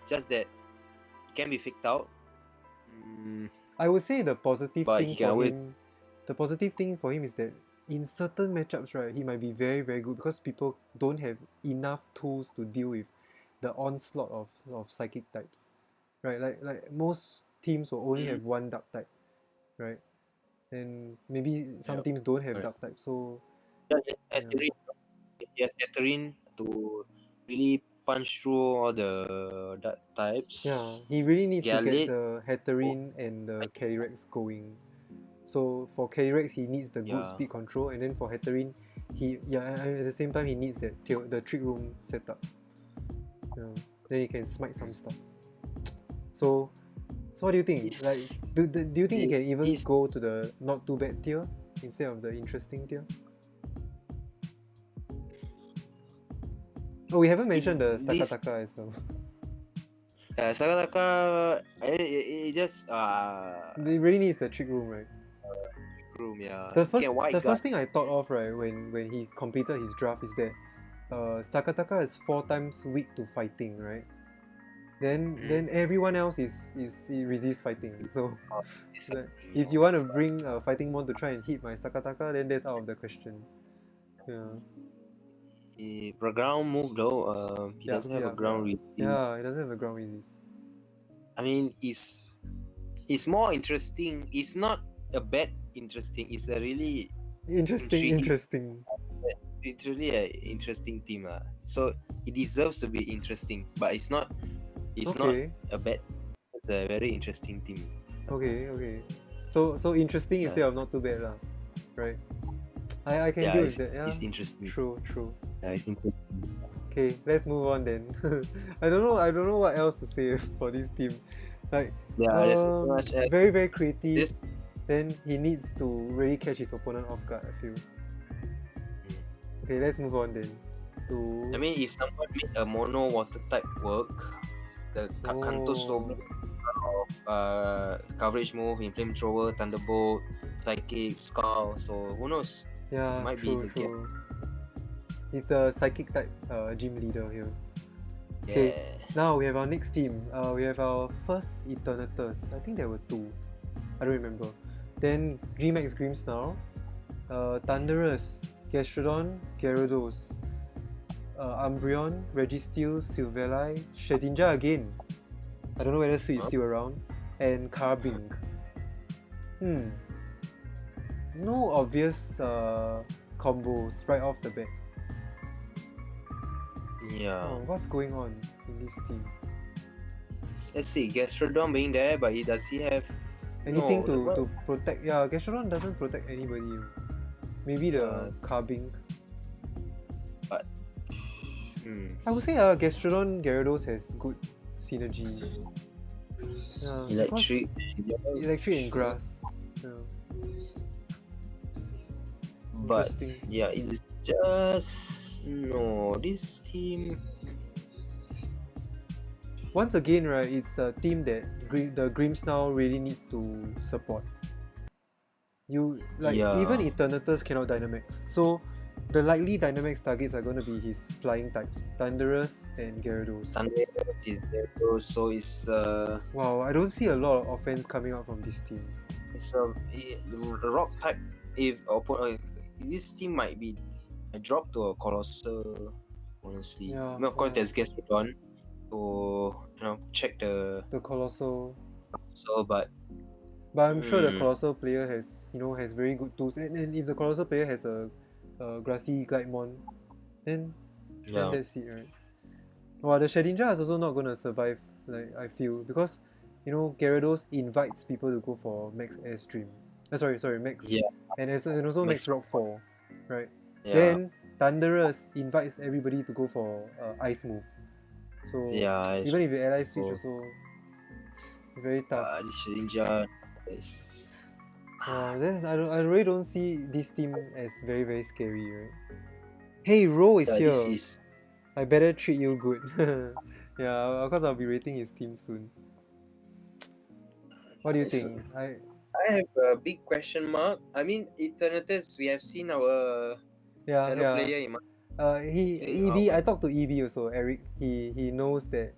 Just that it can be faked out. I would say the positive But thing he can for always- him. The positive thing for him is that in certain matchups, right, he might be very, very good because people don't have enough tools to deal with the onslaught of psychic types, right? Like most teams will only have one dark type, right? And maybe some teams don't have dark type, so Yes, Hatterene to really punch through all the dark types. yeah, he really needs to Galate. get the Hatterene and the Calyrex going. So for Calyrex, he needs the good Yeah. speed control, and then for Hatterene, at the same time he needs the Trick Room setup. Yeah, then he can smite some stuff. So what do you think? Like, do you think he can even go to the not too bad tier instead of the interesting tier? Oh, we haven't mentioned the Stakataka as well. Sakataka, it just He really needs the Trick Room, right? room, yeah. The first thing I thought of, right, when he completed his draft is that Stakataka is 4 times weak to fighting, right? Then everyone else is resist fighting. So if you want to bring fighting mon to try and hit my Stakataka, then that's out of the question. Yeah. For ground move though, he doesn't have a ground resist. Yeah, it doesn't have a ground resist. I mean, it's more interesting. It's not a bad interesting. It's a really Interesting. It's really an interesting team So it deserves to be interesting, but it's not. It's not a bad. It's a very interesting team. Okay. So interesting instead of not too bad lah, right? I can deal with that. Yeah. It's interesting. True. Yeah, it's interesting. Okay, let's move on then. I don't know what else to say for this team. Like there's so much. Very very creative. Then he needs to really catch his opponent off guard, I feel. Okay, let's move on then. I mean, if someone made a mono water type work, the Kanto Slow of coverage move in Flamethrower, Thunderbolt, Psychic, Skull, so who knows? Yeah, might true. be the He's the psychic type gym leader here. Yeah. Okay, now we have our next team. We have our first Eternatus. I think there were 2. I don't remember. Then G-Max Grimmsnarl, Thunderous, Gastrodon, Gyarados, Umbreon, Registeel, Silvally, Shedinja again. I don't know whether Sweet is still around. And Carbink. No obvious combos right off the bat. Yeah. What's going on in this team? Let's see, Gastrodon being there, but does he have anything to protect? Yeah, Gastrodon doesn't protect anybody. Maybe the Carbink. But I would say Gastrodon Gyarados has good synergy. Electric and grass. Yeah. But yeah, it's just this team. Once again, right, it's a team that the Grimmsnarl really needs to support. Even Eternatus cannot Dynamax. So the likely Dynamax targets are going to be his flying types, Thunderous and Gyarados. Thunderous is Gyarados, so it's wow, I don't see a lot of offense coming out from this team. It's a rock type. This team might be a drop to a Colossal, honestly. Yeah, of course, there's Gastrodon to check the Colossal. But I'm sure the Colossal player has very good tools, and if the Colossal player has a Grassy Glidemon, then that's it, right? The Shedinja is also not gonna survive, like I feel, because Gyarados invites people to go for Max Airstream. Max. Yeah. And also Max Rock 4, right? Yeah. Then Thunderous invites everybody to go for Ice Move. So even if you ally switch also very tough. This Shedinja is. I really don't see this team as very very scary, right? Hey, Ro is here. I better treat you good. Yeah, because I'll be rating his team soon. What do you think? I have a big question mark. I mean, Eternatus, we have seen our fellow player in EB. I talked to EB also, Eric. He knows that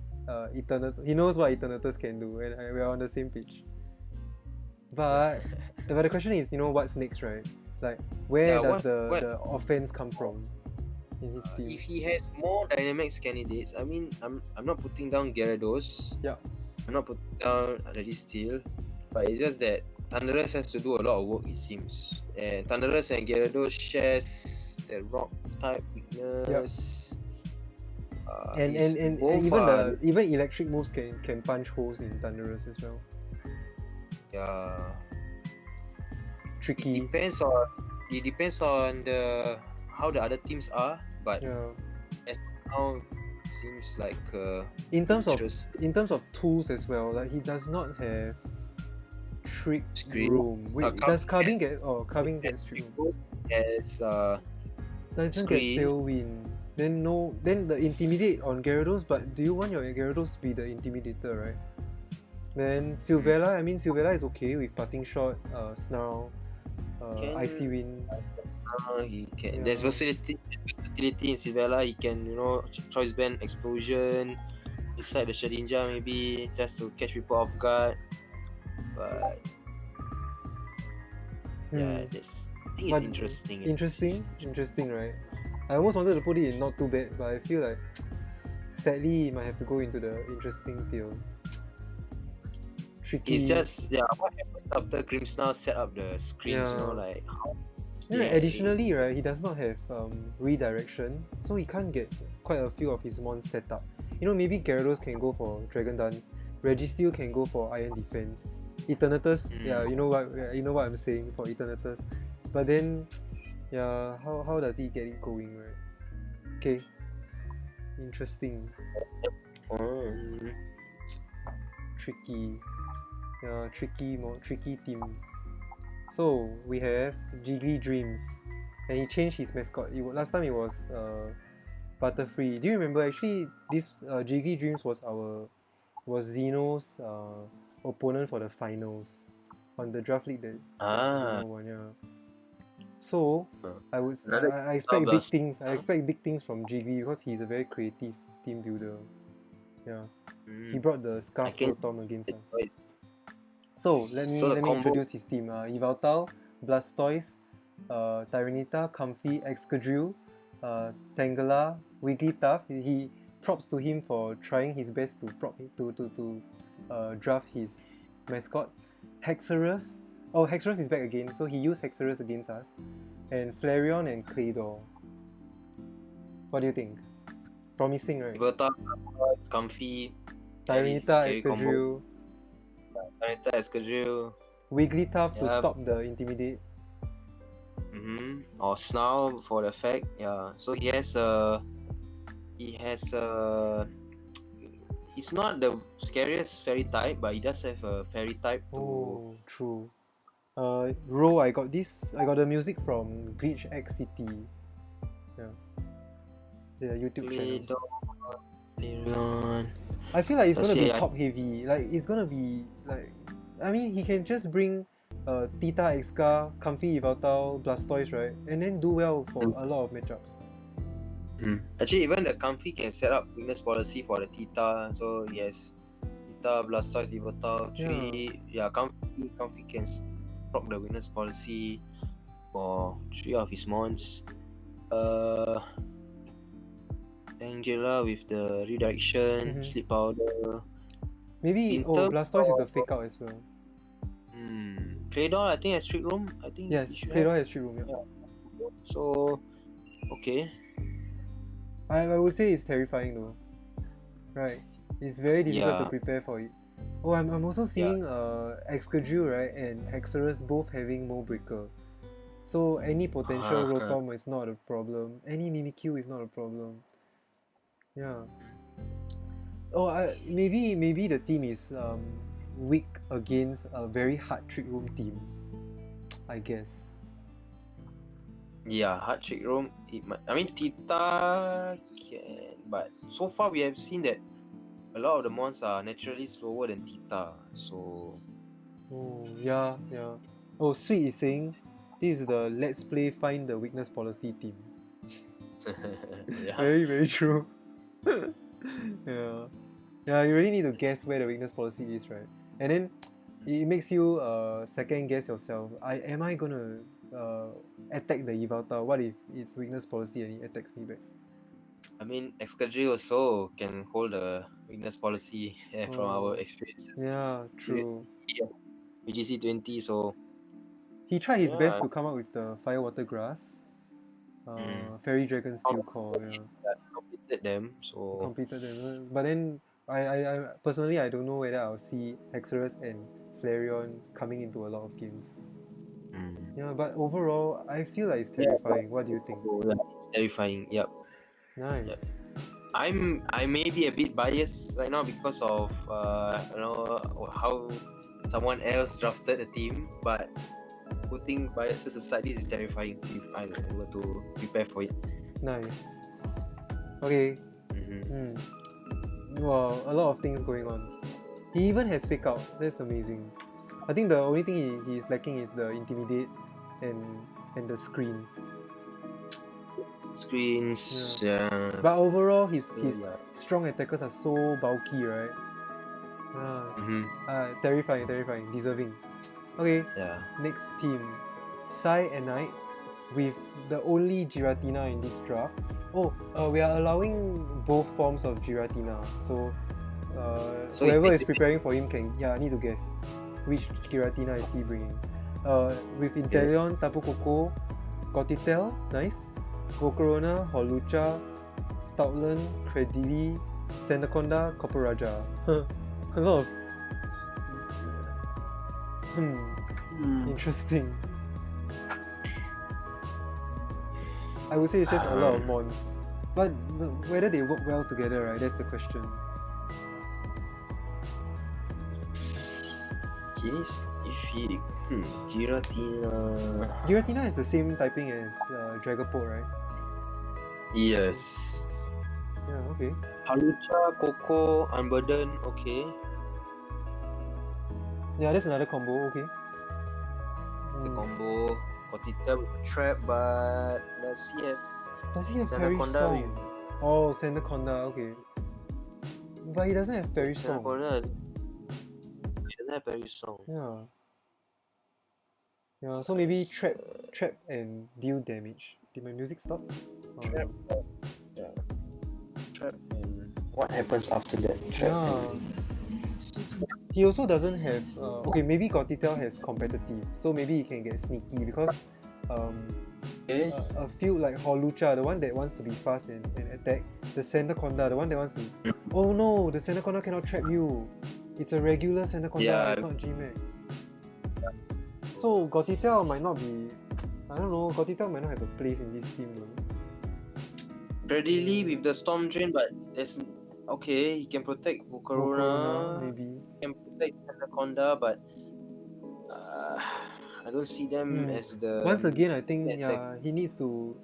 he knows what Eternatus can do, and we're on the same page. But the question is, what's next, right? Like, where does the offense come from in his team? If he has more Dynamax candidates, I mean, I'm not putting down Gyarados. Yeah. I'm not putting down Registeel, but it's just that Thunderous has to do a lot of work, it seems. And Thunderous and Gyarados shares the rock type weakness. And even electric moves can punch holes in Thunderous as well. Yeah. Tricky. It depends on how the other teams are, but as now seems like in terms of tools as well, like he does not have Trick Room. Wait, does Carbink get Trick Room? Yes, doesn't get Tailwind. Then the Intimidate on Gyarados, but do you want your Gyarados to be the Intimidator, right? Then Silvella, Silvella is okay with Parting Shot, Snarl, Icy Wind. He can. Yeah. There's versatility in Sivella. He can, choice band explosion inside the Shedinja maybe just to catch people off guard. But yeah, this thing is But interesting. Interesting, right? I almost wanted to put it in not too bad, but I feel like sadly it might have to go into the interesting tier. Tricky. It's just what happens after Grimsnarl set up the screens, Yeah. like how. Additionally, right, he does not have redirection, so he can't get quite a few of his mons set up. Maybe Gyarados can go for Dragon Dance, Registeel can go for Iron Defense, Eternatus, you know what I'm saying for Eternatus. But then, how does he get it going, right? Okay, interesting. Tricky. Tricky team. So we have Jiggly Dreams, and he changed his mascot. Last time it was Butterfree. Do you remember? Actually, this Jiggly Dreams was Xeno's opponent for the finals on the draft league that Xeno won. Yeah. So I expect big things. I expect big things from Jiggly because he's a very creative team builder. Yeah. He brought the Scarf Rotom against us. So let me introduce his team. Yveltal, Blastoise, Tyranitar, Comfy, Excadrill, Tangela, Wigglytuff. He props to him for trying his best to draft his mascot. Hexerus. Oh, Hexerus is back again, so he used Hexerus against us. And Flareon and Claydol. What do you think? Promising, right? Yveltal, Comfy, Tyranitar, Excadrill. Tyranitar, Excadrill. Wigglytuff to stop the Intimidate. Or Snarl for the effect. Yeah. So he has he's not the scariest fairy type, but he does have a fairy type. Oh, true. Ro, I got the music from Glitch X City. Yeah, YouTube channel. I feel like it's gonna be top heavy. Like it's gonna be like, I mean, he can just bring Tita, Exca, Comfy, Yveltal, Blastoise, right, and then do well for a lot of matchups. Actually, even the Comfy can set up weakness policy for the Tita. So yes, Tita, Blastoise, Yveltal, 3. Yeah, Comfy can proc the weakness policy for 3 of his mons. Tangela with the redirection, Sleep Powder. Maybe Blastoise with the fake out as well. Claydol, I think has Trick Room. Yes, Claydol has Trick Room. Yeah. So, okay. I would say it's terrifying though. Right. It's very difficult to prepare for it. Oh, I'm also seeing Excadrill, right, and Hexerus both having Mold Breaker. So any potential Rotom is not a problem. Any Mimikyu is not a problem. Yeah. Oh, maybe the team is weak against a very hard Trick Room team, I guess. Yeah, hard Trick Room. I mean, Tita can, but so far we have seen that a lot of the mons are naturally slower than Tita. So. Oh yeah. Oh, Sweet is saying this is the Let's Play Find the Weakness Policy team. Yeah. Very, very true. Yeah, you really need to guess where the weakness policy is, right? And then it makes you second guess yourself. Am I gonna attack the Yveltal? What if it's weakness policy and it attacks me back? I mean, Excadrill also can hold a weakness policy from our experiences. Yeah, true. VGC 20, so he tried his best to come up with the Fire Water Grass. Fairy Dragon Steel Core. Completed them. But then I personally I don't know whether I'll see Hexerus and Flareon coming into a lot of games. Yeah, but overall I feel like it's terrifying. What do you think? It's terrifying. Yep. Nice. Yep. I may be a bit biased right now because of how someone else drafted the team, but putting biases aside, this is terrifying if I were to prepare for it. Nice. Okay. Wow, a lot of things going on. He even has fake out. That's amazing. I think the only thing he's lacking is the Intimidate and the screens. Screens, yeah. But overall, his Yeah. strong attackers are so bulky, right? Mm-hmm. Terrifying, deserving. Okay, Yeah. next team, Sai and Knight with the only Giratina in this draft. We are allowing both forms of Giratina. So, So whoever it- is preparing for him I need to guess which Giratina is he bringing. With Inteleon, Tapu Koko, Gotitel, nice. Volcarona, Holucha, Stoutland, Credili, Sandaconda, Copper Raja. A lot of interesting. I would say it's just a lot of mons. But whether they work well together, right? That's the question. He's iffy. Giratina. Giratina is the same typing as Dragapult, right? Yes. Yeah, okay. Halucha, Coco, Unburden, okay. Yeah, that's another combo, okay. The combo. Kotita with Trap, but let's see if Does he have Perish Sandaconda Song? with Oh, Sandaconda, okay. But he doesn't have Perish Song. Sandaconda. He doesn't have Perry Song. Yeah. Yeah, so maybe trap and deal damage. Did my music stop? Oh, Trap. no. Yeah. Trap and what happens after that? Trap Yeah. and He also doesn't have okay, maybe Gotitel has competitive, so maybe he can get sneaky because okay. a few like Holucha, the one that wants to be fast and attack, the Sandaconda, the one that wants to oh no, the Sandaconda cannot trap you. It's a regular Sandaconda, Yeah. it's not Gmax. So Gotitel might not be I don't know, Gotitel might not have a place in this team though. Readily with the Storm Drain, but there's okay, he can protect Volcarona, Volcarona, maybe. he can protect Anaconda, but I don't see them as the Once again, I think attack. he needs to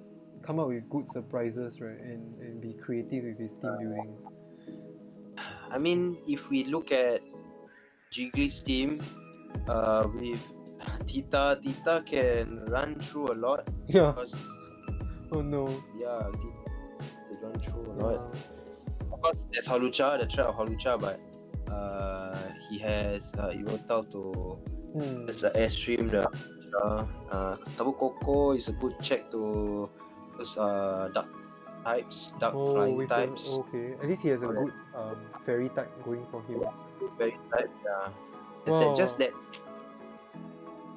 come up with good surprises, right? And be creative with his team building. I mean, if we look at Jiggly's team, with Tita can run through a lot Yeah. because Oh no. yeah, Tita can run through a Yeah. lot. Of course, there's Halucha, the threat of Halucha, but he has Immortal to as an airstream. The Tabu Koko is a good check to those dark types, dark flying with types. okay. At least he has a good fairy type going for him. Very type, yeah. Wow. Just that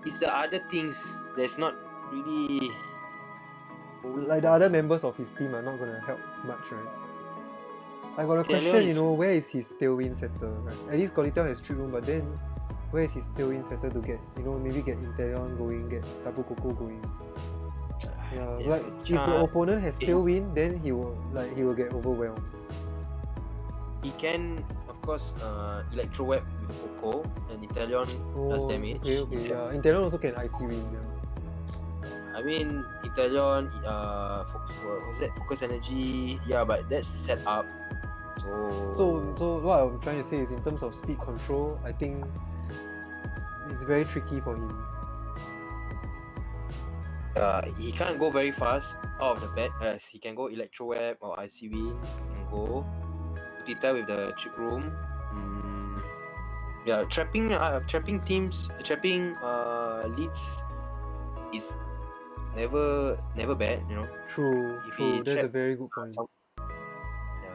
it's the other things that's not really Like the other members of his team are not gonna help much, right? I got a Inteleon question, is- where is his tailwind setter? Right? At least Gotitel has Trick Room, but then where is his tailwind setter to get, maybe get Inteleon going, get Tapu Koko going? Yeah, Yes, like if the opponent has tailwind, then he will get overwhelmed. he can, of course, Electro Web with Coco and Inteleon does damage. Okay, yeah. Inteleon also can IC win, yeah. I mean, Inteleon, Focus Energy, yeah, but that's set up. So what I'm trying to say is in terms of speed control, I think it's very tricky for him. He can't go very fast out of the bat. He can go Electro Web or IC Win and go. Tita with the chip room. Yeah, trapping leads is never bad, True, If he that's a trap very good point. Yeah.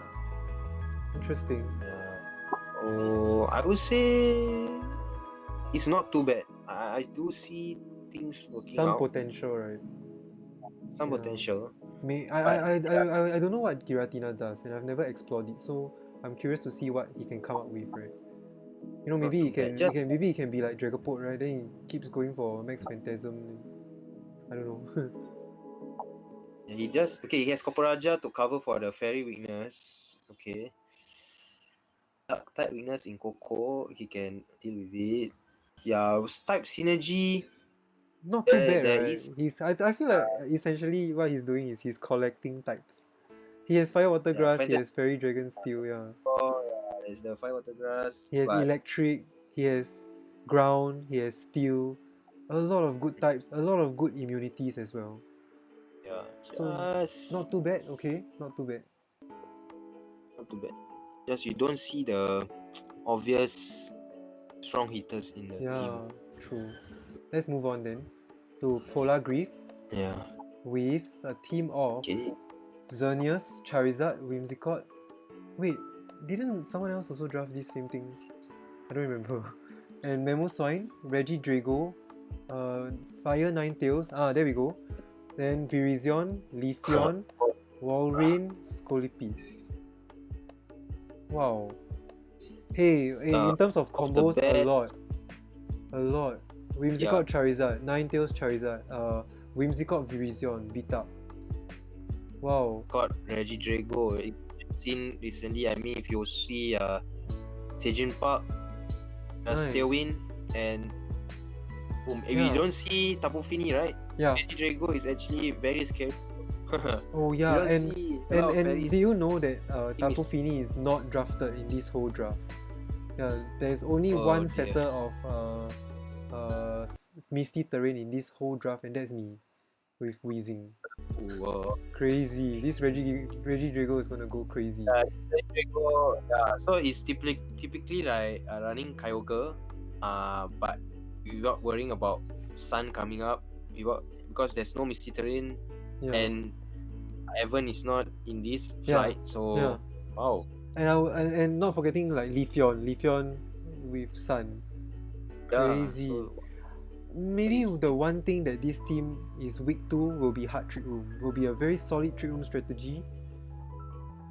Interesting. Oh, I would say it's not too bad. I do see things working Some out. potential, right? Some Yeah. potential. I don't know what Giratina does, and I've never explored it, so I'm curious to see what he can come up with, right? Maybe he too bad. can maybe he can be like Dragapult, right? Then he keeps going for Max Phantasm. I don't know. He does. Okay, he has Koparaja to cover for the fairy weakness. Okay. Dark type weakness in Coco, he can deal with it. Yeah, type synergy. Not too bad, there right? is- I feel like essentially what he's doing is he's collecting types. He has Fire Water Grass, he has Fairy Dragon Steel, yeah. Oh, yeah, there's the Fire Water Grass. He has Electric, he has Ground, he has Steel. A lot of good types, a lot of good immunities as well. Yeah, So, just not too bad. Okay, not too bad. not too bad. Just you don't see the obvious strong hitters in the Yeah, team. true. Let's move on then to Polar Grief Yeah. with a team of Okay. Xerneas, Charizard, Whimsicott. Wait, didn't someone else also draft this same thing? I don't remember. And Mamoswine, Reggie Drago, Fire Ninetales. Ah, there we go. Then Virizion, Leafeon, Walrein, Scolipede. Wow. Hey, in terms of Off the combos, a bat, lot. A lot. Whimsicott Charizard, Ninetales Charizard, Whimsicott Virizion, beat up. Wow. got Reggie Drago. Seen recently, I mean, if you see Sejin Park, Nice. Tailwind, and we Yeah. don't see Tapu Fini, right? Yeah. Reggie Drago is actually very scary. Oh We yeah, don't and see a lot of and very do you know that Fini- Tapu Fini is not drafted in this whole draft? Yeah, there's only Oh, one dear. setter of Misty Terrain in this whole draft, and that's me with Weezing. Crazy. This Reggie Drago is gonna go crazy. Reggie Drago, so it's typically like running Kyogre, but without worrying about Sun coming up, because there's no Misty Terrain, Yeah. and Evan is not in this Yeah, flight, so yeah. wow. And not forgetting like Leafeon with Sun. Crazy. So, Maybe the one thing that this team is weak to will be hard trick room. Will be a very solid trick room strategy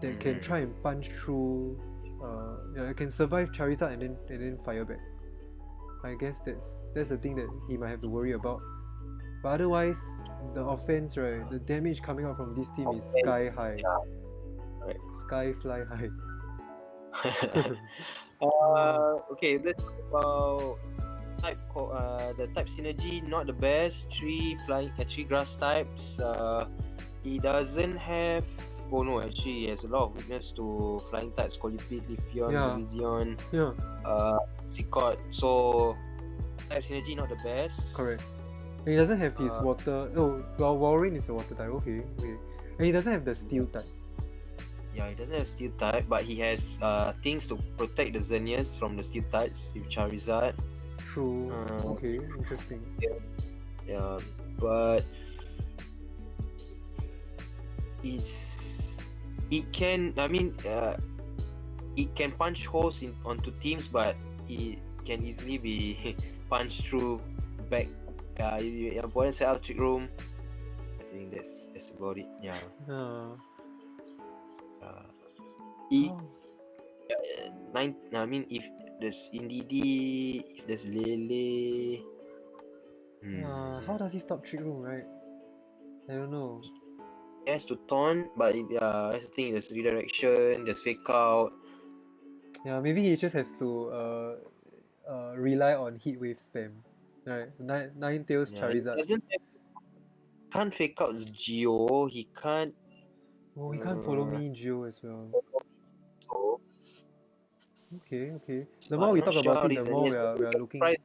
that can try and punch through. It can survive Charizard and then fire back. I guess that's the thing that he might have to worry about. But otherwise, the offense, right, the damage coming out from this team is sky high. Right. Sky fly high. Okay, let's talk about the type synergy. Not the best. Three grass types. He doesn't have. Oh no, actually, he has a lot of weakness to flying types. Colipede, Leafeon, Yeah. Virizion, Yeah, Seacot. So type synergy not the best. correct. And he doesn't have his water. Oh, well, Walrein is the water type. Okay. And he doesn't have the steel type. Yeah, he doesn't have steel type, but he has things to protect the Xerneas from the steel types with Charizard. True. Okay, interesting. Yeah, but it can punch holes onto teams, but it can easily be punched through back. Your opponent set up trick room. I think that's about it. Yeah. If there's Indeedee, if there's Lele. How does he stop trick room, right? I don't know. He has to taunt, but that's the thing. There's redirection. There's fake out. Yeah, maybe he just has to rely on heat wave spam. Right, Ninetales Charizard. Can't fake out the Geo. He can't. Oh, he can't follow me Geo as well. So, okay. The more we talk about it, the more we are looking. Right.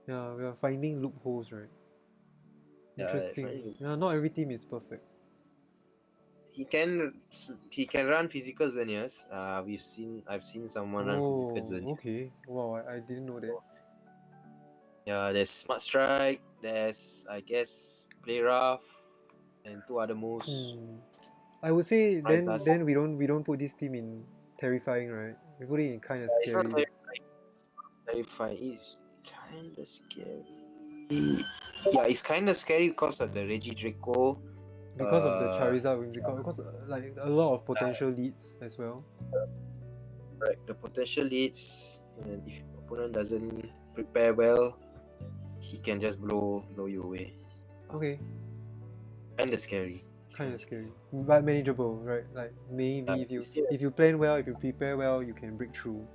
Yeah, we are finding loopholes, right? Interesting. Yeah, not every team is perfect. He can run physical Xerneas. I've seen someone run physical Xerneas. Okay. Wow, I didn't know that. Yeah, there's Smart Strike. There's, I guess, Play Rough, and two other moves. I would say then we don't put this team in terrifying, right? We put it in kind of scary. It's not terrifying. It's kind of scary. Yeah, it's kind of scary because of the Reggie Draco. Because of the Charizard Whimsicott, because like a lot of potential leads as well. Right, the potential leads, and if your opponent doesn't prepare well, he can just blow you away. Okay. Kinda scary. Kind of scary, but manageable, right? Like maybe if you plan well, if you prepare well, you can break through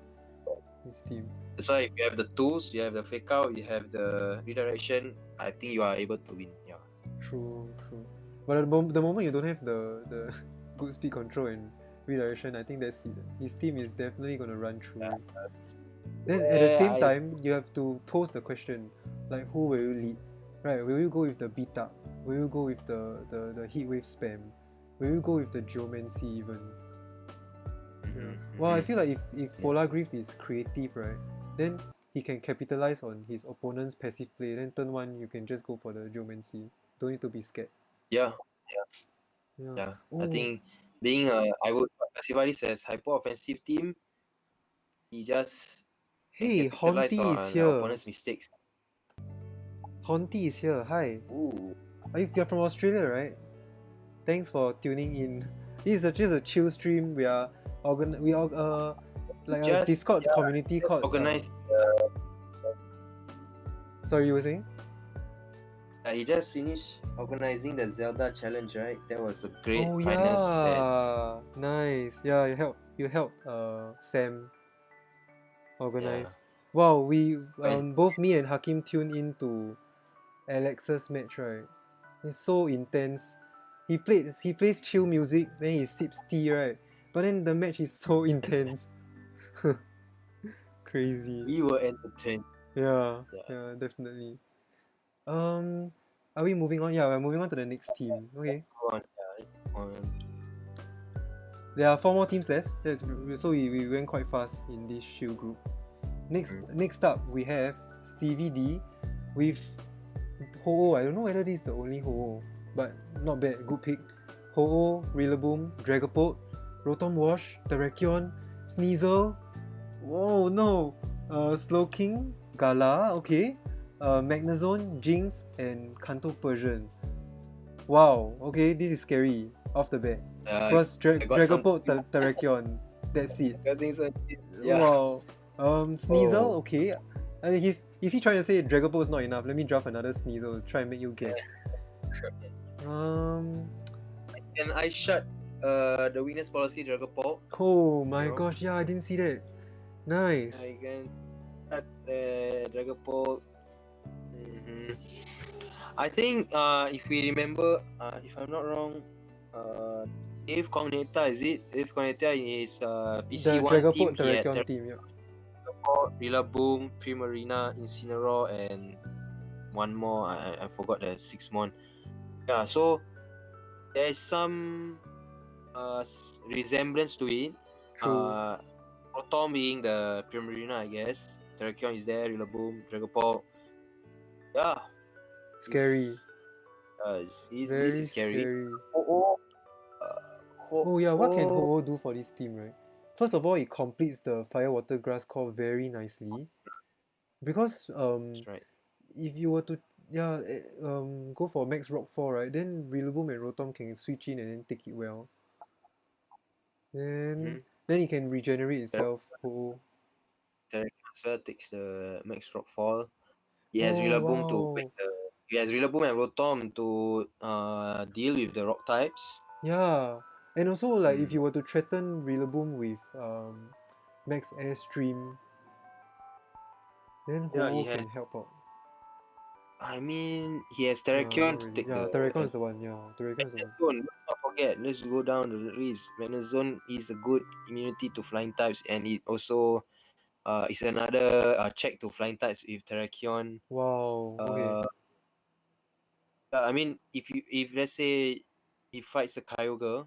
this team. That's why if you have the tools, you have the fake out, you have the redirection, I think you are able to win. Yeah. True. But the moment you don't have the good speed control and redirection, I think that's it. His team is definitely gonna run through. Then at the same time, you have to pose the question, like, who will you lead? right? Will you go with the Beta? Will you go with the Heatwave spam? Will you go with the Geomancy even? Yeah. Well, I feel like if Polar Grief is creative, right, then he can capitalize on his opponent's passive play. Then turn 1, you can just go for the Geomancy. Don't need to be scared. Yeah. Yeah. I Oh, think being I would classify this as hyper offensive team. He just can hey, capitalize Haunty is on here. opponent's mistakes. Haunty is here. Hi. Ooh. You're from Australia, right? Thanks for tuning in. This is just a chill stream. We are like a Just Discord community called. organized. Sorry, you were saying? He just finished organizing the Zelda challenge, right? That was a great Oh final set. yeah, nice. Yeah, you helped Sam organize. Wow, we both me and Hakim tuned into Alex's match, right? It's so intense. He plays chill music, then he sips tea, right? But then the match is so intense. Crazy. We were entertained. Yeah, definitely. Are we moving on? Yeah, we're moving on to the next team. Okay. Go on. There are 4 more teams left. So we went quite fast in this shield group. Next up, we have Stevie D with Ho-Oh. I don't know whether this is the only Ho-Oh, but not bad. Good pick. Ho-Oh, Rillaboom, Dragapult, Rotom Wash, Terrakion, Sneasel. Whoa, no. Slowking, Gala, okay. Magnezone, Jinx, and Kanto Persian. Wow, okay, this is scary off the bat. Plus Dragapult, Terrakion. That's it. Wow. Sneasel, okay. Is he trying to say Dragapult is not enough? Let me draft another Sneasel to try and make you guess. Can I shut the weakness policy Dragapult? Oh my gosh, yeah, I didn't see that. Nice. I can shut Dragapult. I think if we remember, if I'm not wrong, Dave Cognita, is it? Dave Cognita in his PC1 team, he had Terrakion team, yeah. Rillaboom, Primarina, Incineroar, and one more. I forgot the 6th one. Yeah, so there's some resemblance to it. True. Rotom being the Primarina, I guess. Terrakion is there, Rillaboom, Dragapult. Yeah. Scary. This Very is scary. Oh yeah, what can Ho-Oh do for this team, right? First of all, it completes the Fire Water Grass core very nicely. Because right. if you were to go for Max Rock 4, right, then Rillaboom and Rotom can switch in and then take it well. Then it can regenerate itself. Ho-Oh. Terrakion takes the Max Rock Fall. He has Rillaboom to he has Rillaboom and Rotom to deal with the rock types. Yeah. And also like if you were to threaten Rillaboom with Max Airstream, then Ho-Oh can help out. I mean, he has Terrakion to take the... Terrakion is the one, Terrakion is the one. Let's not forget, let's go down the list. Magnezone is a good immunity to flying types, and it also is another check to flying types with Terrakion. Wow, okay. I mean, if let's say he fights a Kyogre,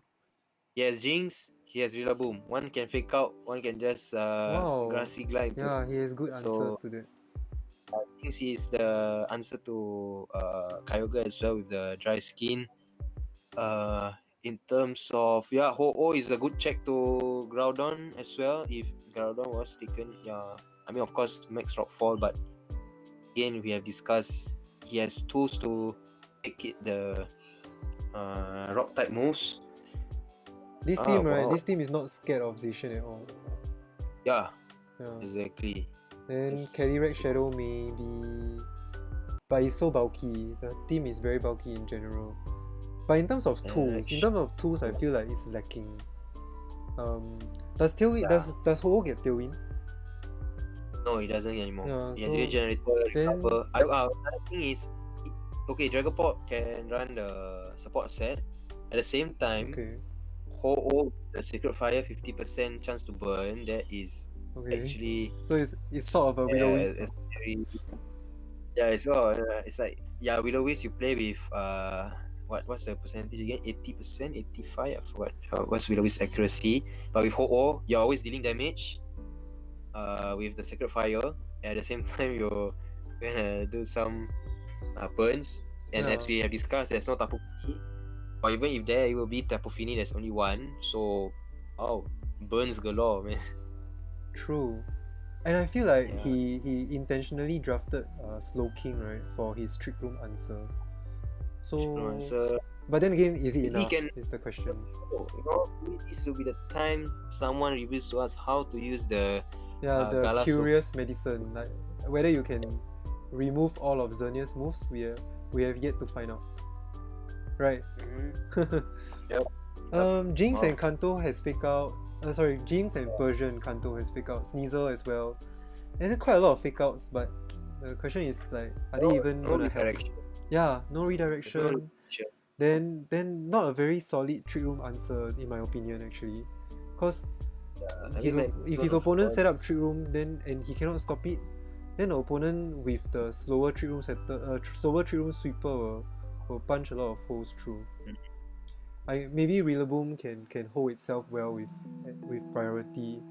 he has Jinx, he has Rillaboom. One can fake out, one can just grassy glide. Yeah, he has good answers to that. Jinx is the answer to Kyogre as well with the dry skin. In terms of Ho-Oh is a good check to Groudon as well if Groudon was taken. I mean of course Max Rockfall, but again we have discussed he has tools to take it the rock type moves. This team, right? This team is not scared of Zacian at all. Yeah. Exactly. Then Calyrex Shadow maybe, but it's so bulky. The team is very bulky in general. But in terms of tools, I feel like it's lacking. Does Ho-Oh get Tailwind? No, he doesn't anymore. He has Regenerator, Recover. Another thing is, Dragapult can run the support set. At the same time, Ho-Oh, the Sacred Fire, 50% chance to burn. That is actually... So it's sort of a Widow Wisp. Yeah, it's like Willowiz you play with what's the percentage again? 80%, 85. I forgot. What's Willowiz accuracy? But with Ho-Oh, you're always dealing damage. With the Sacred Fire. At the same time, you're gonna do some burns. And Yeah. as we have discussed, there's no Tapu Fini. Or even if there will be Tapu Fini, there's only one. So, burns galore, man. True. And I feel like Yeah. he intentionally drafted Slowking, right, for his Trick Room answer. So, So, but then again, is it Maybe enough? can- Is the question. maybe this will be the time someone reveals to us how to use the Yeah, the Gala curious medicine, like whether you can remove all of Xernea's moves, we have yet to find out. Right. Yep. Jinx Wow. and Kanto has fake out. Sorry, Jinx and Persian Kanto has fake out. Sneasel as well. There's quite a lot of fake outs, but the question is like, are they even no gonna help? redirection. Yeah, no redirection. There's no redirection. Then not a very solid trick room answer in my opinion actually, because I if mean, his opponent set up trick room then and he cannot stop it, then the opponent with the slower trick room slower trick room sweeper will punch a lot of holes through. Maybe Rillaboom can hold itself well with priority.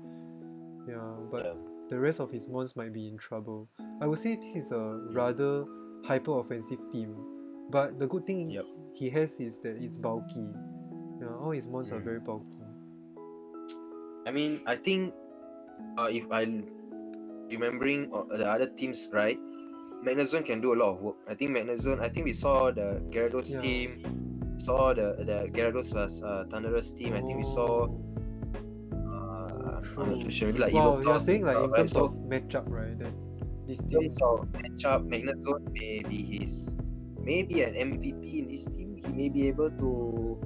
Yeah, but the rest of his mons might be in trouble. I would say this is a rather hyper offensive team, but the good thing Yep. he has is that it's bulky. Yeah, all his mons are very bulky. I mean, I think if I remembering the other teams right, Magnezone can do a lot of work. I think we saw the Gyarados Yeah. team, saw the Gyarados vs Thunderous team. I think we saw I'm not too sure. Maybe like Wow, Evotown, you're saying like in terms so of matchup, right? That this in team. terms of matchup, Magnezone may be an MVP in this team. He may be able to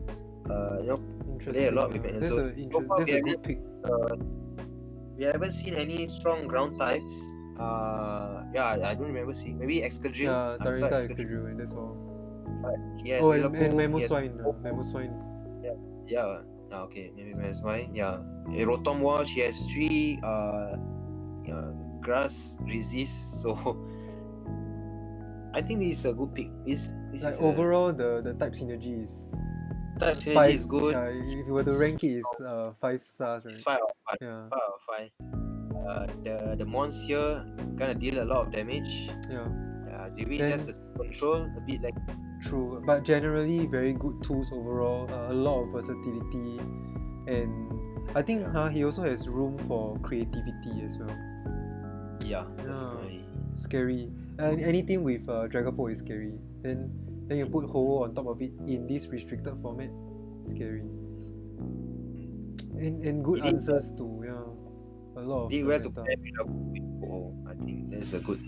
play a lot with Magnezone. So far, That's a good pick. we haven't seen any strong ground types. I don't remember seeing. Maybe Excadrill. Yeah, I saw Tyranitar, Excadrill, and that's all. He has Oh, and Rillaboom, he has- Mamoswine. Yeah. Okay, maybe that's why. Yeah. Rotom Wash, he has 3 grass resist. So I think this is a good pick. This Like is overall, the type synergy is type synergy 5. is good. Yeah, if you were to rank it, it's 5 stars, right? It's 5 out of 5. Yeah. 5 out of 5. The mons here gonna deal a lot of damage. Yeah. Maybe Then- just the control a bit like True, but generally very good tools overall. A lot of versatility, and I think he also has room for creativity as well. yeah. Scary. And anything with Dragapult is scary. Then you put Ho on top of it in this restricted format, scary. And good It is- answers to a lot of Big the where to meta. pair it up with I think that's a good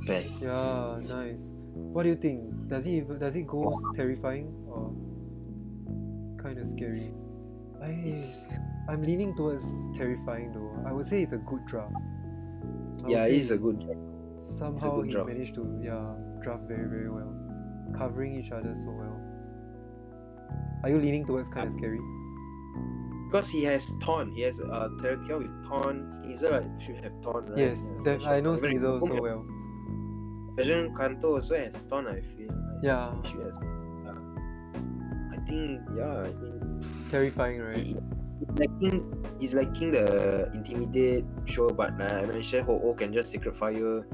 pair. Yeah, nice. What do you think? Does it go terrifying or kind of scary? I'm leaning towards terrifying though. I would say it's a good draft. It's a good Somehow good he draft. managed to draft very very well, covering each other so well. Are you leaning towards kind of scary? because he has Taunt. He has Terrakion with Taunt. Sneasel should have Taunt, right? Yes, I know Even Sneasel so Rillaboom well. Version Kanto also has Taunt, I feel. Yeah. He should have. I think Terrifying, right? he's liking the Intimidate, sure, but I mentioned Ho-Oh can just Secret Fire.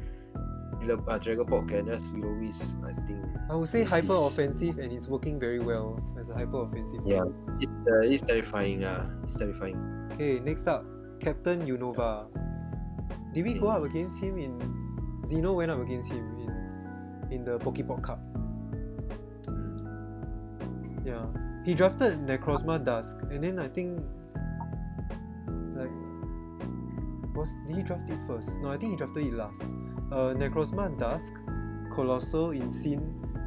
Dragapult can just Willowiz. I think I would say this hyper is- offensive and it's working very well as a hyper offensive. Yeah. It's terrifying. It's terrifying. Okay, next up, Captain Unova. Did we go up against him in Xeno went up against him in the Pokepop Cup. Yeah. He drafted Necrozma Dusk and then I think did he draft it first? No, I think he drafted it last. Necrozma Dusk, Colossal, Insane,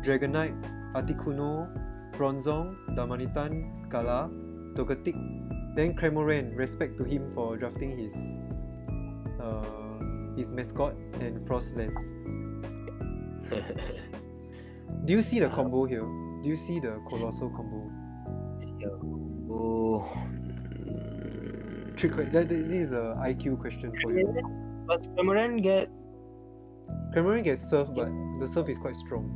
Dragonite, Articuno, Bronzong, Damanitan, Gala, Togetic, then Cramoran. Respect to him for drafting his mascot and Frostless. Do you see the combo here? Do you see the Colossal combo? This is a IQ question for you. Does Cramoran get Cramoran gets surf, but the surf is quite strong.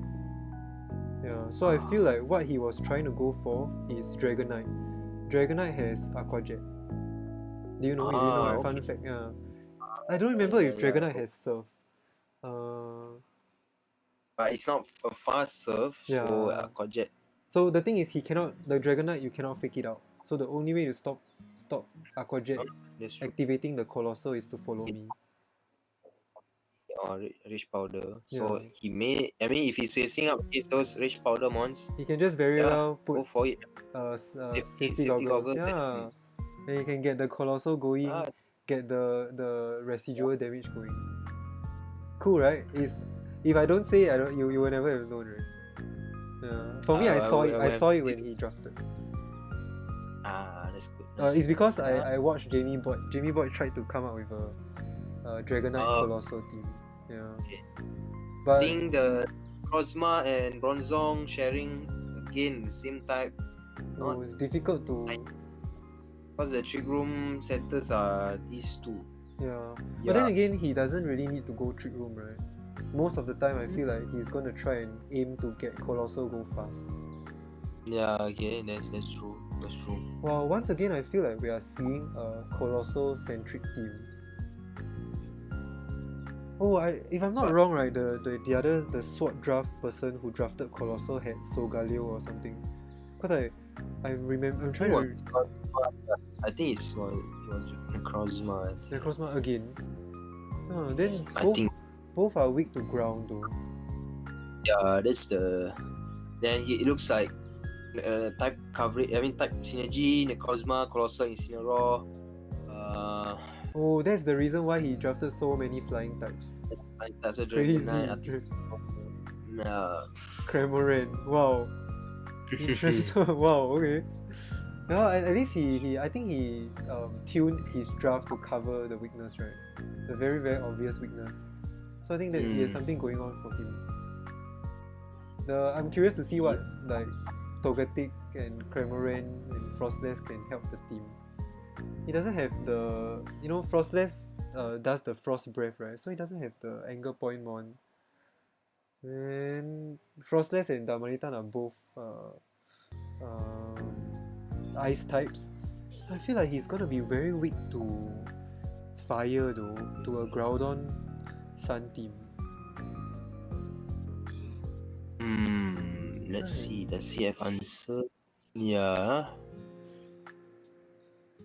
Yeah, so I feel like what he was trying to go for is Dragonite. Dragonite has Aqua Jet. Do you know? You didn't know, right? Fun fact. Yeah. I don't remember if Dragonite has surf. But it's not a fast surf, so Yeah. Aqua Jet. So the thing is, the Dragonite, you cannot fake it out. So the only way to stop Aqua Jet That's true. activating the Colossal is to follow me. Or Rage Powder. Yeah. So he may. I mean, if he's facing up against those Rage Powder mons, He can just very well go put for it. safety goggles. Yeah. And you can get the Colossal going, get the residual damage going. Cool, right? If I don't say it, you will never have known, right? Yeah. For me, I saw it when he drafted. That's good. It's because I watched Jamie Boyd. Jamie Boyd tried to come up with a Dragonite Colossal team. Yeah. Okay. But I think the Cosma and Bronzong sharing again the same type. it's difficult to. Because the trick room setters are these two. Yeah. But then again, he doesn't really need to go trick room, right? Most of the time, I feel like he's gonna try and aim to get Colossal go fast. Yeah, okay, that's true. That's true. Well, once again, I feel like we are seeing a Colossal-centric team. Oh, if I'm not wrong, right, the SWAT draft person who drafted Colossal had Solgaleo or something. Because I remember, I'm trying to... I think it was Necrozma. Necrozma again. Then I think both are weak to ground though. yeah, that's the. Then it looks like type coverage. I mean type synergy. Necrozma, Colossal, Incineroar. Oh, that's the reason why he drafted so many flying types. Types of Crazy. Dragonite. Cramoran. Wow. Interesting. Wow. Okay. No, at least I think he tuned his draft to cover the weakness, right? The very very obvious weakness. So I think that he has something going on for him. I'm curious to see what like Togetic and Cramoran and Frostless can help the team. He doesn't have the Frostless does the Frost Breath, right? So he doesn't have the Anger Point Mon. And Frostless and Damanitan are both ice types. I feel like he's gonna be very weak to fire though, to a Groudon Sun team. Let's see. Does he have answer? Yeah.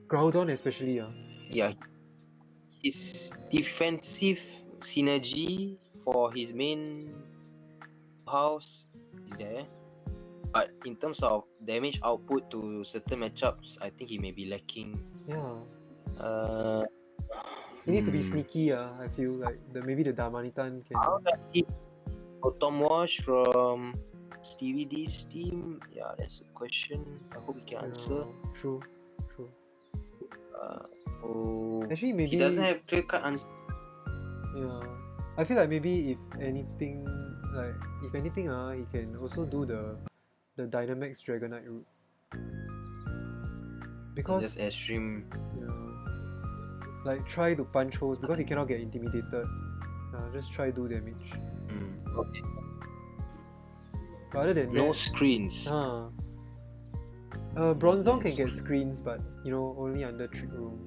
Groudon especially, Yeah. His defensive synergy for his main house is there. But in terms of damage output to certain matchups, I think he may be lacking. Yeah. He needs to be sneaky, I feel like maybe the Damanitan can. How does he Tom Wash from Stevie D's team? Yeah, that's a question. I hope he can answer. True. So actually, maybe he doesn't have clear-cut answer. Yeah, I feel like maybe if anything, he can also do the Dynamax Dragonite route. Because just airstream. Like try to punch holes because he cannot get intimidated. Just try do damage. Okay. But other than No that, screens. Bronzong can get screens, but only under Trick Room.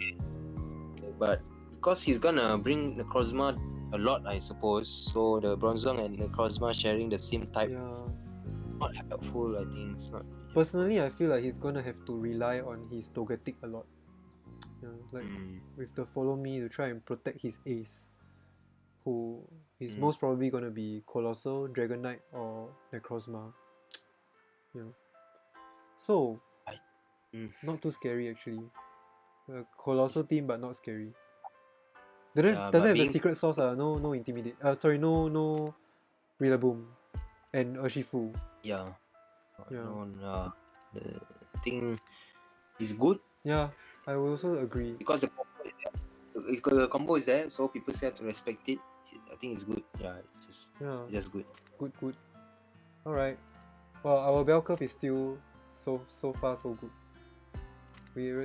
But because he's gonna bring Necrozma a lot, I suppose. So the Bronzong and Necrozma sharing the same type. Not helpful, I think. It's not. Personally, I feel like he's gonna have to rely on his Togetic a lot. With the Follow Me to try and protect his ace, who is most probably gonna be Colossal, Dragonite, or Necrozma. So not too scary actually. Colossal team, but not scary. Doesn't have the secret sauce. No intimidate. No Rillaboom and Urshifu. I think he's good. Yeah, I will also agree. Because the combo is there, so people say to respect it. I think it's good. It's just good. Good. All right. Well, our bell curve is still so far so good.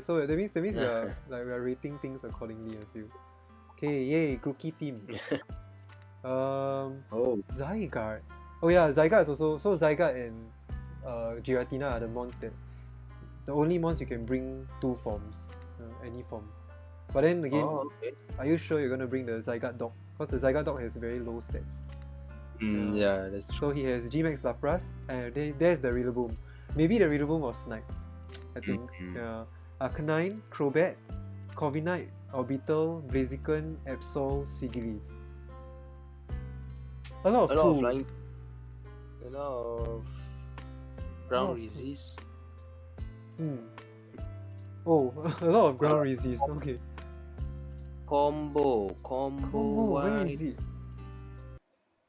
So that means we are rating things accordingly, I feel. Okay, yay, Grookey team. Oh. Zygarde. Oh yeah, Zygarde is also so Zygarde and Giratina are the mons that the only mons you can bring two forms, any form. But then again, Oh, okay. are you sure you're gonna bring the Zygarde dog? Because the Zygarde dog has very low stats. Yeah, that's true. So he has Gmax Lapras, and there's the Rillaboom. Maybe the Rillaboom was sniped, I think. Mhm. Yeah. Arcanine, Crobat, Corviknight, Orbital, Blaziken, Absol, Sigilyph. A lot of A lot of tools. flying- A lot of ground of- resist. Oh, a lot of ground resist. Okay. Combo Where wide. is it?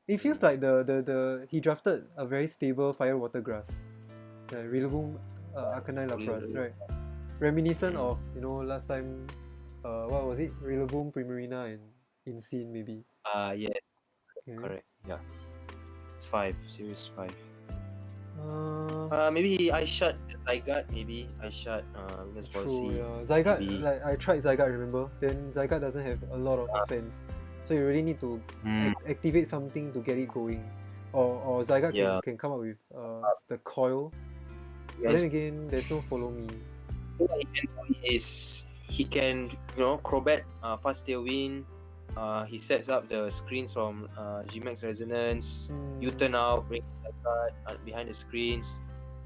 It feels like the he drafted a very stable Fire Water Grass. The Rillaboom, Arcanine Lapras, right? Reminiscent of last time, what was it? Rillaboom, Primarina, and Insane maybe. Yes, Okay. correct. Yeah, it's 5, series 5. Uh, Maybe I shot Zygarde. Maybe I shot Venus True, Policy. yeah. Zygarde, maybe. like I tried Zygarde, remember? Then Zygarde doesn't have a lot of offense, so you really need to activate something to get it going. Or Zygarde Yeah. can come up with the coil. But Yes. then again, there's no follow me. What he can do is he can Crobat, fast tailwind. He sets up the screens from Gmax Resonance. U-turn out, bring Zygarde behind the screens,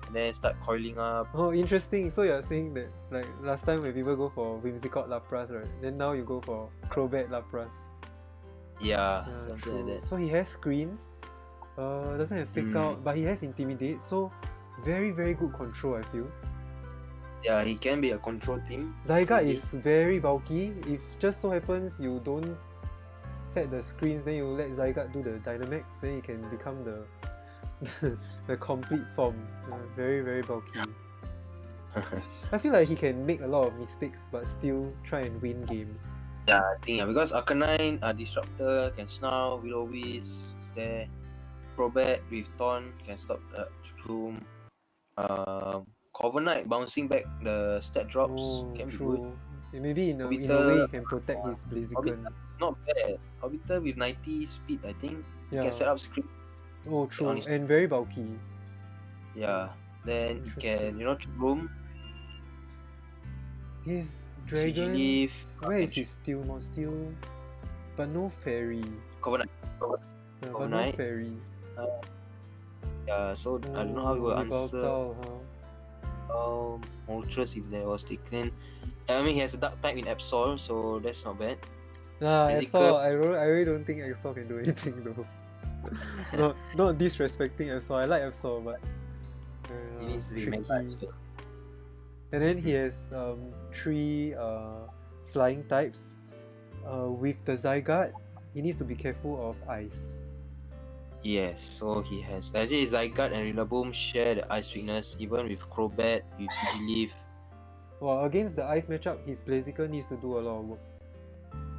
and then start coiling up. Oh, interesting. So you're saying that like last time when people go for Whimsicott Lapras, right? Then now you go for Crobat Lapras. Yeah, Yeah, something true. like that. So he has screens. Doesn't have fake out, but he has intimidate. So very very good control, I feel. Yeah, he can be a control team. Zygarde Maybe. is very bulky. If just so happens you don't set the screens, then you let Zygarde do the Dynamax, then he can become the the complete form. Very very bulky. I feel like he can make a lot of mistakes but still try and win games. Yeah, I think because Arcanine, Disruptor can snarl, Will-O-Wisp is there. Crobat with Taunt can stop the Shroom. Corviknight bouncing back the stat drops Oh, can be good. true. Maybe in a Orbital, way he can protect his Blaziken. It's not bad. Orbital with 90 speed, I think. He Yeah. can set up screens. Oh, true. honestly. And very bulky. Yeah. Then he can, Shroom. His dragon. Sigilyph, Where is his steel mod? Steel, but no fairy. Corviknight. Yeah, but no Corviknight. fairy. Yeah, so I don't know how he will answer. Yveltal, huh? Moltres if there was taken. I mean, he has a dark type in Absol, so that's not bad. Nah, Physical. Absol, I really don't think Absol can do anything though. not disrespecting Absol. I like Absol, but He needs to be tricky. matched. And then he has 3 flying types. With the Zygarde, he needs to be careful of ice. Yes, so he has. Let's say Zygarde and Rillaboom share the ice weakness, even with Crobat, with Sigilyph. Well, against the ice matchup, his Blaziken needs to do a lot of work.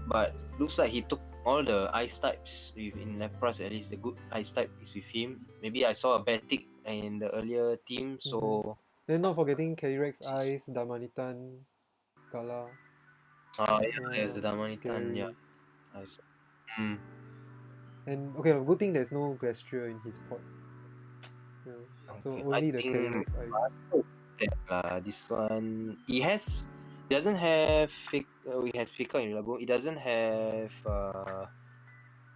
But looks like he took all the ice types in Lapras. At least the good ice type is with him. Maybe I saw a Batik in the earlier team, so Then not forgetting Calyrex Ice, Damanitan, Gala. there's the Damanitan. scary. Yeah, I saw. And okay, good thing there's no Glastrier in his pot. Yeah. So Okay, only I the think Calyrex Ice. this one he doesn't have fake. He has fake out in Rillaboom. He doesn't have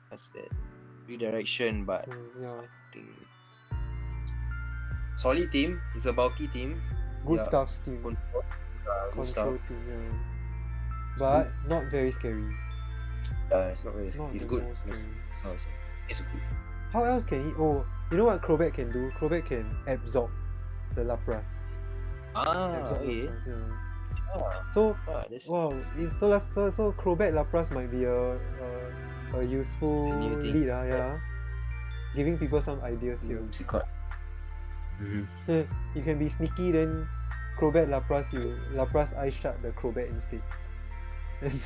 what's that? Redirection, but Yeah. I think solid team. It's a bulky team. Good Yeah. stuff, team. Control, good stuff. Control team, yeah. But not very scary. It's not really. Not It's the good. most scary. It's good. How else can he? Oh, you know what Crobat can do? Crobat can absorb the Lapras. Absorb Okay. Lapras, yeah. Yeah. So That's wow, so Crobat Lapras might be a useful It's a new thing. lead, yeah. Giving people some ideas here. Whimsicott. Yeah, you can be sneaky, then Crobat Lapras Ice Shard the Crobat instead. And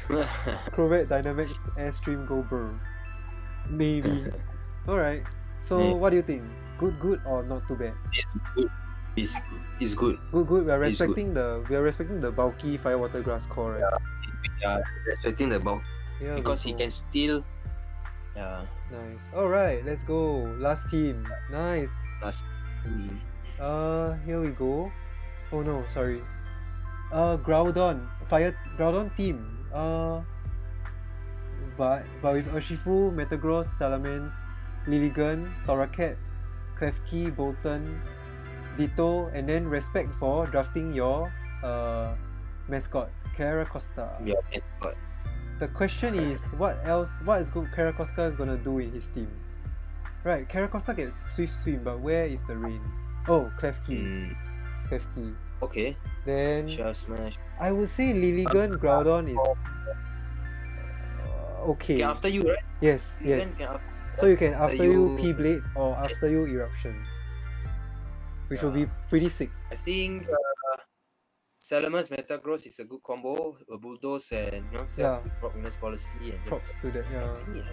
Crobat Dynamax Airstream go burn. Maybe. Alright. So Yeah. what do you think? Good or not too bad? It's good. It's good. Good. We are It's good. respecting the bulky Firewater Grass core, right? Yeah, respecting the bulk Yeah, because he betul. can still Yeah. Nice. Alright, let's go. Last team. Nice. Last. Here we go. Oh no, sorry. Groudon. Groudon team. But with Urshifu, Metagross, Salamence, Lilligant, Torracat, Klefki, Bolton, Ditto, and then respect for drafting your mascot, Caracosta. Yeah, it's got. The question is, what is Caracosta gonna do in his team? Right, Caracosta gets Swift Swim, but where is the rain? Oh, Klefki. Klefki. Okay. Then Shell Smash. I would say Lilligant Groudon is okay. Okay, after you, right? Yes, You yes. can So you can after you you- P-Blades or after you Eruption, which will be pretty sick. I think Salamence Metagross is a good combo. A Bulldoze and Yeah. Proc policy and just Props to that, yeah. I think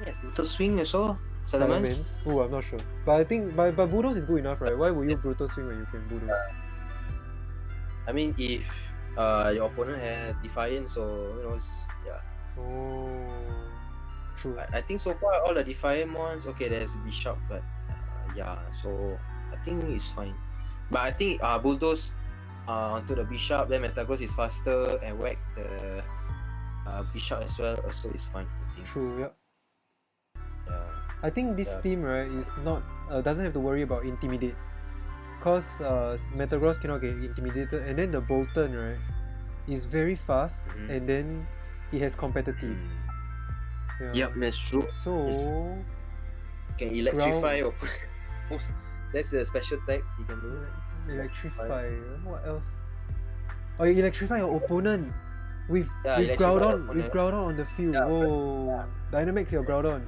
it has brutal swing also. Salamence. Salamence. Oh, I'm not sure. But I think but Bulldoze is good enough, right? Why would you Brutal Swing when you can Bulldoze? I mean, if your opponent has Defiance or yeah. Oh, true. I think so far all the Defiant ones, okay, there's Bishop, but yeah, so I think it's fine. But I think Bulldoze onto the Bishop, then Metagross is faster and whack the Bishop as well, also is fine. I think. True, yeah. Yeah. I think this Yeah. team, right, is not doesn't have to worry about Intimidate. Cause Metagross cannot get intimidated, and then the Bolton, right, is very fast, Mhm. and then he has competitive. Yeah. Yep, that's true. So Can electrify or that's a special type you can do. electrify. What else? Oh, you electrify your opponent with Yeah, with electrify Groudon your with opponent. Groudon on the field. Yeah, Whoa! Dynamax your Groudon.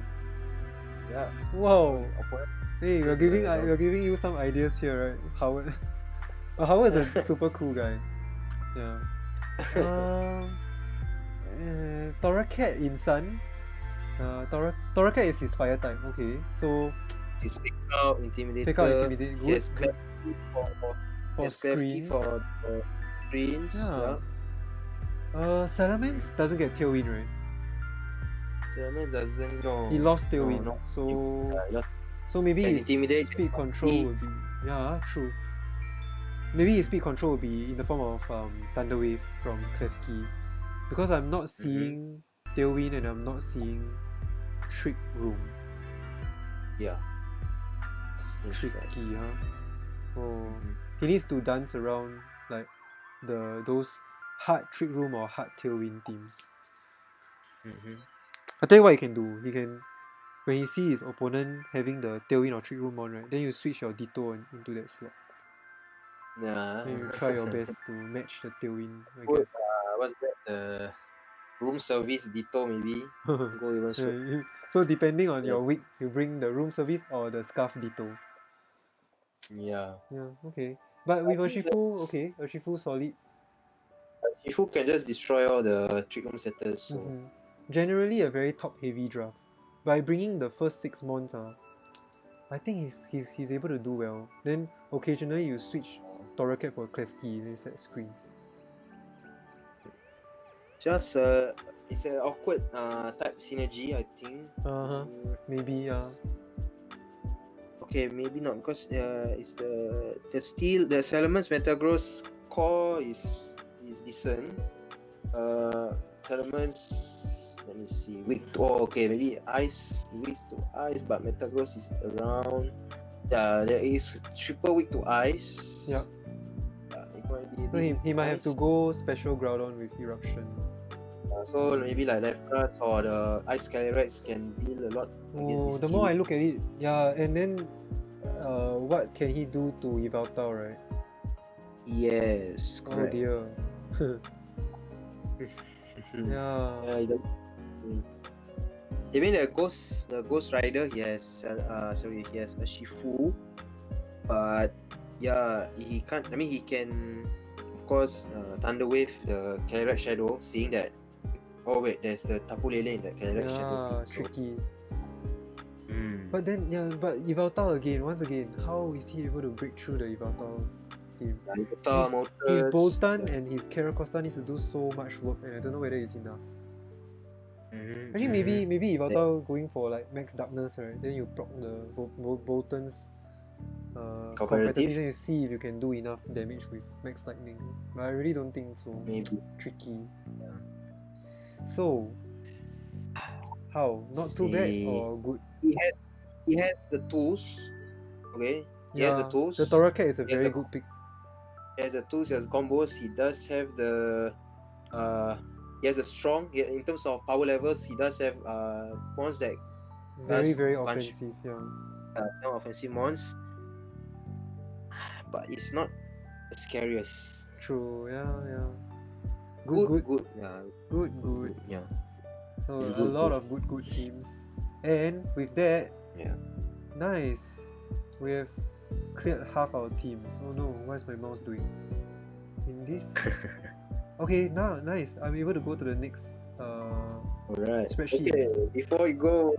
Yeah. Wow! Opponent. Hey, we're giving you some ideas here, right? Howard. Howard's a super cool guy. Yeah. Torracat in Sun. Torracat is his fire type. Okay, so He's Fake Out, Intimidator. Fake Out, Intimidate, good, Yes, good. For screens. screens. For the screens. Yeah. Yeah. Salamence doesn't get Tailwind, right? Salamence doesn't know. He lost Tailwind, no. so Yeah, so maybe Can his intimidate, speed control he- will be true. Maybe his speed control will be in the form of Thunder Wave from Klefki, because I'm not seeing Tailwind and I'm not seeing Trick Room. Yeah. That's right. Tricky, huh? Oh, Mhm. he needs to dance around like those hard Trick Room or hard Tailwind teams. Mhm. I tell you what he can do. He can, when he see his opponent having the Tailwind or Trick Room on, right, then you switch your Ditto into that slot. Yeah. Then you try your best to match the Tailwind, I Good. guess. What's that? The room service Ditto maybe. Go even so. So depending on Yeah. your week, you bring the room service or the scarf Ditto. Yeah. Yeah, okay. But with I think Urshifu, that's- okay, Urshifu solid. Shifu can just destroy all the trick room setters. So Mhm. Generally a very top heavy draft. By bringing the first 6 months, I think he's able to do well. Then occasionally you switch Torracat for Klefki and you set screens. just it's an awkward type synergy, I think. Uh-huh. Maybe Okay, maybe not because it's the steel, the Salamence Metagross core is decent. Salamence, let me see, weak to okay, maybe ice, weak to ice, but Metagross is around. Yeah, there is triple weak to ice. Yeah. It might be a so bit he weak might have to ice. go special Groudon with Eruption. So maybe like Lapras or the Ice Calyrex can deal a lot against Oh, this the more I team. look at it, yeah, and then what can he do to Yveltal, right? Yes, Oh correct. dear. Yeah. Yeah, he does. Even the Ghost Rider, he has he has a Shifu, but yeah, he can't. I mean, he can, of course, Thunder Wave the Calyrex Shadow, seeing that. Oh wait, there's the Tapu Lele in that Calyrex Shadow Yeah, team. So, tricky. mm, But then, but Yveltal again, once again, how is he able to break through the Yveltal team? Guitar, His Motors, Bolton and his Caracosta needs to do so much work, and I don't know whether it's enough. Actually, maybe if Ivata going for like max darkness, right? Then you proc the Bolton's competitive, then you see if you can do enough damage with max lightning. But I really don't think so. Maybe. Tricky. Yeah. So, how? Not too bad See. or good? He has the tools. Okay. He has the tools. The Toracat is a He has very the- good pick. He has the tools. He has combos. He does have the. He has a strong. In terms of power levels, he does have mons that Very, does very punch. offensive, yeah. Some offensive mons, but it's not the scariest. True, yeah. Good. Good. Yeah. Good. Yeah. So It's a good, lot good. of good teams. And with that, Yeah. nice. We have cleared half our teams. Oh no, what is my mouse doing? In this? Okay, now nice. I'm able to go to the next Alright. spreadsheet. Okay. Before we go,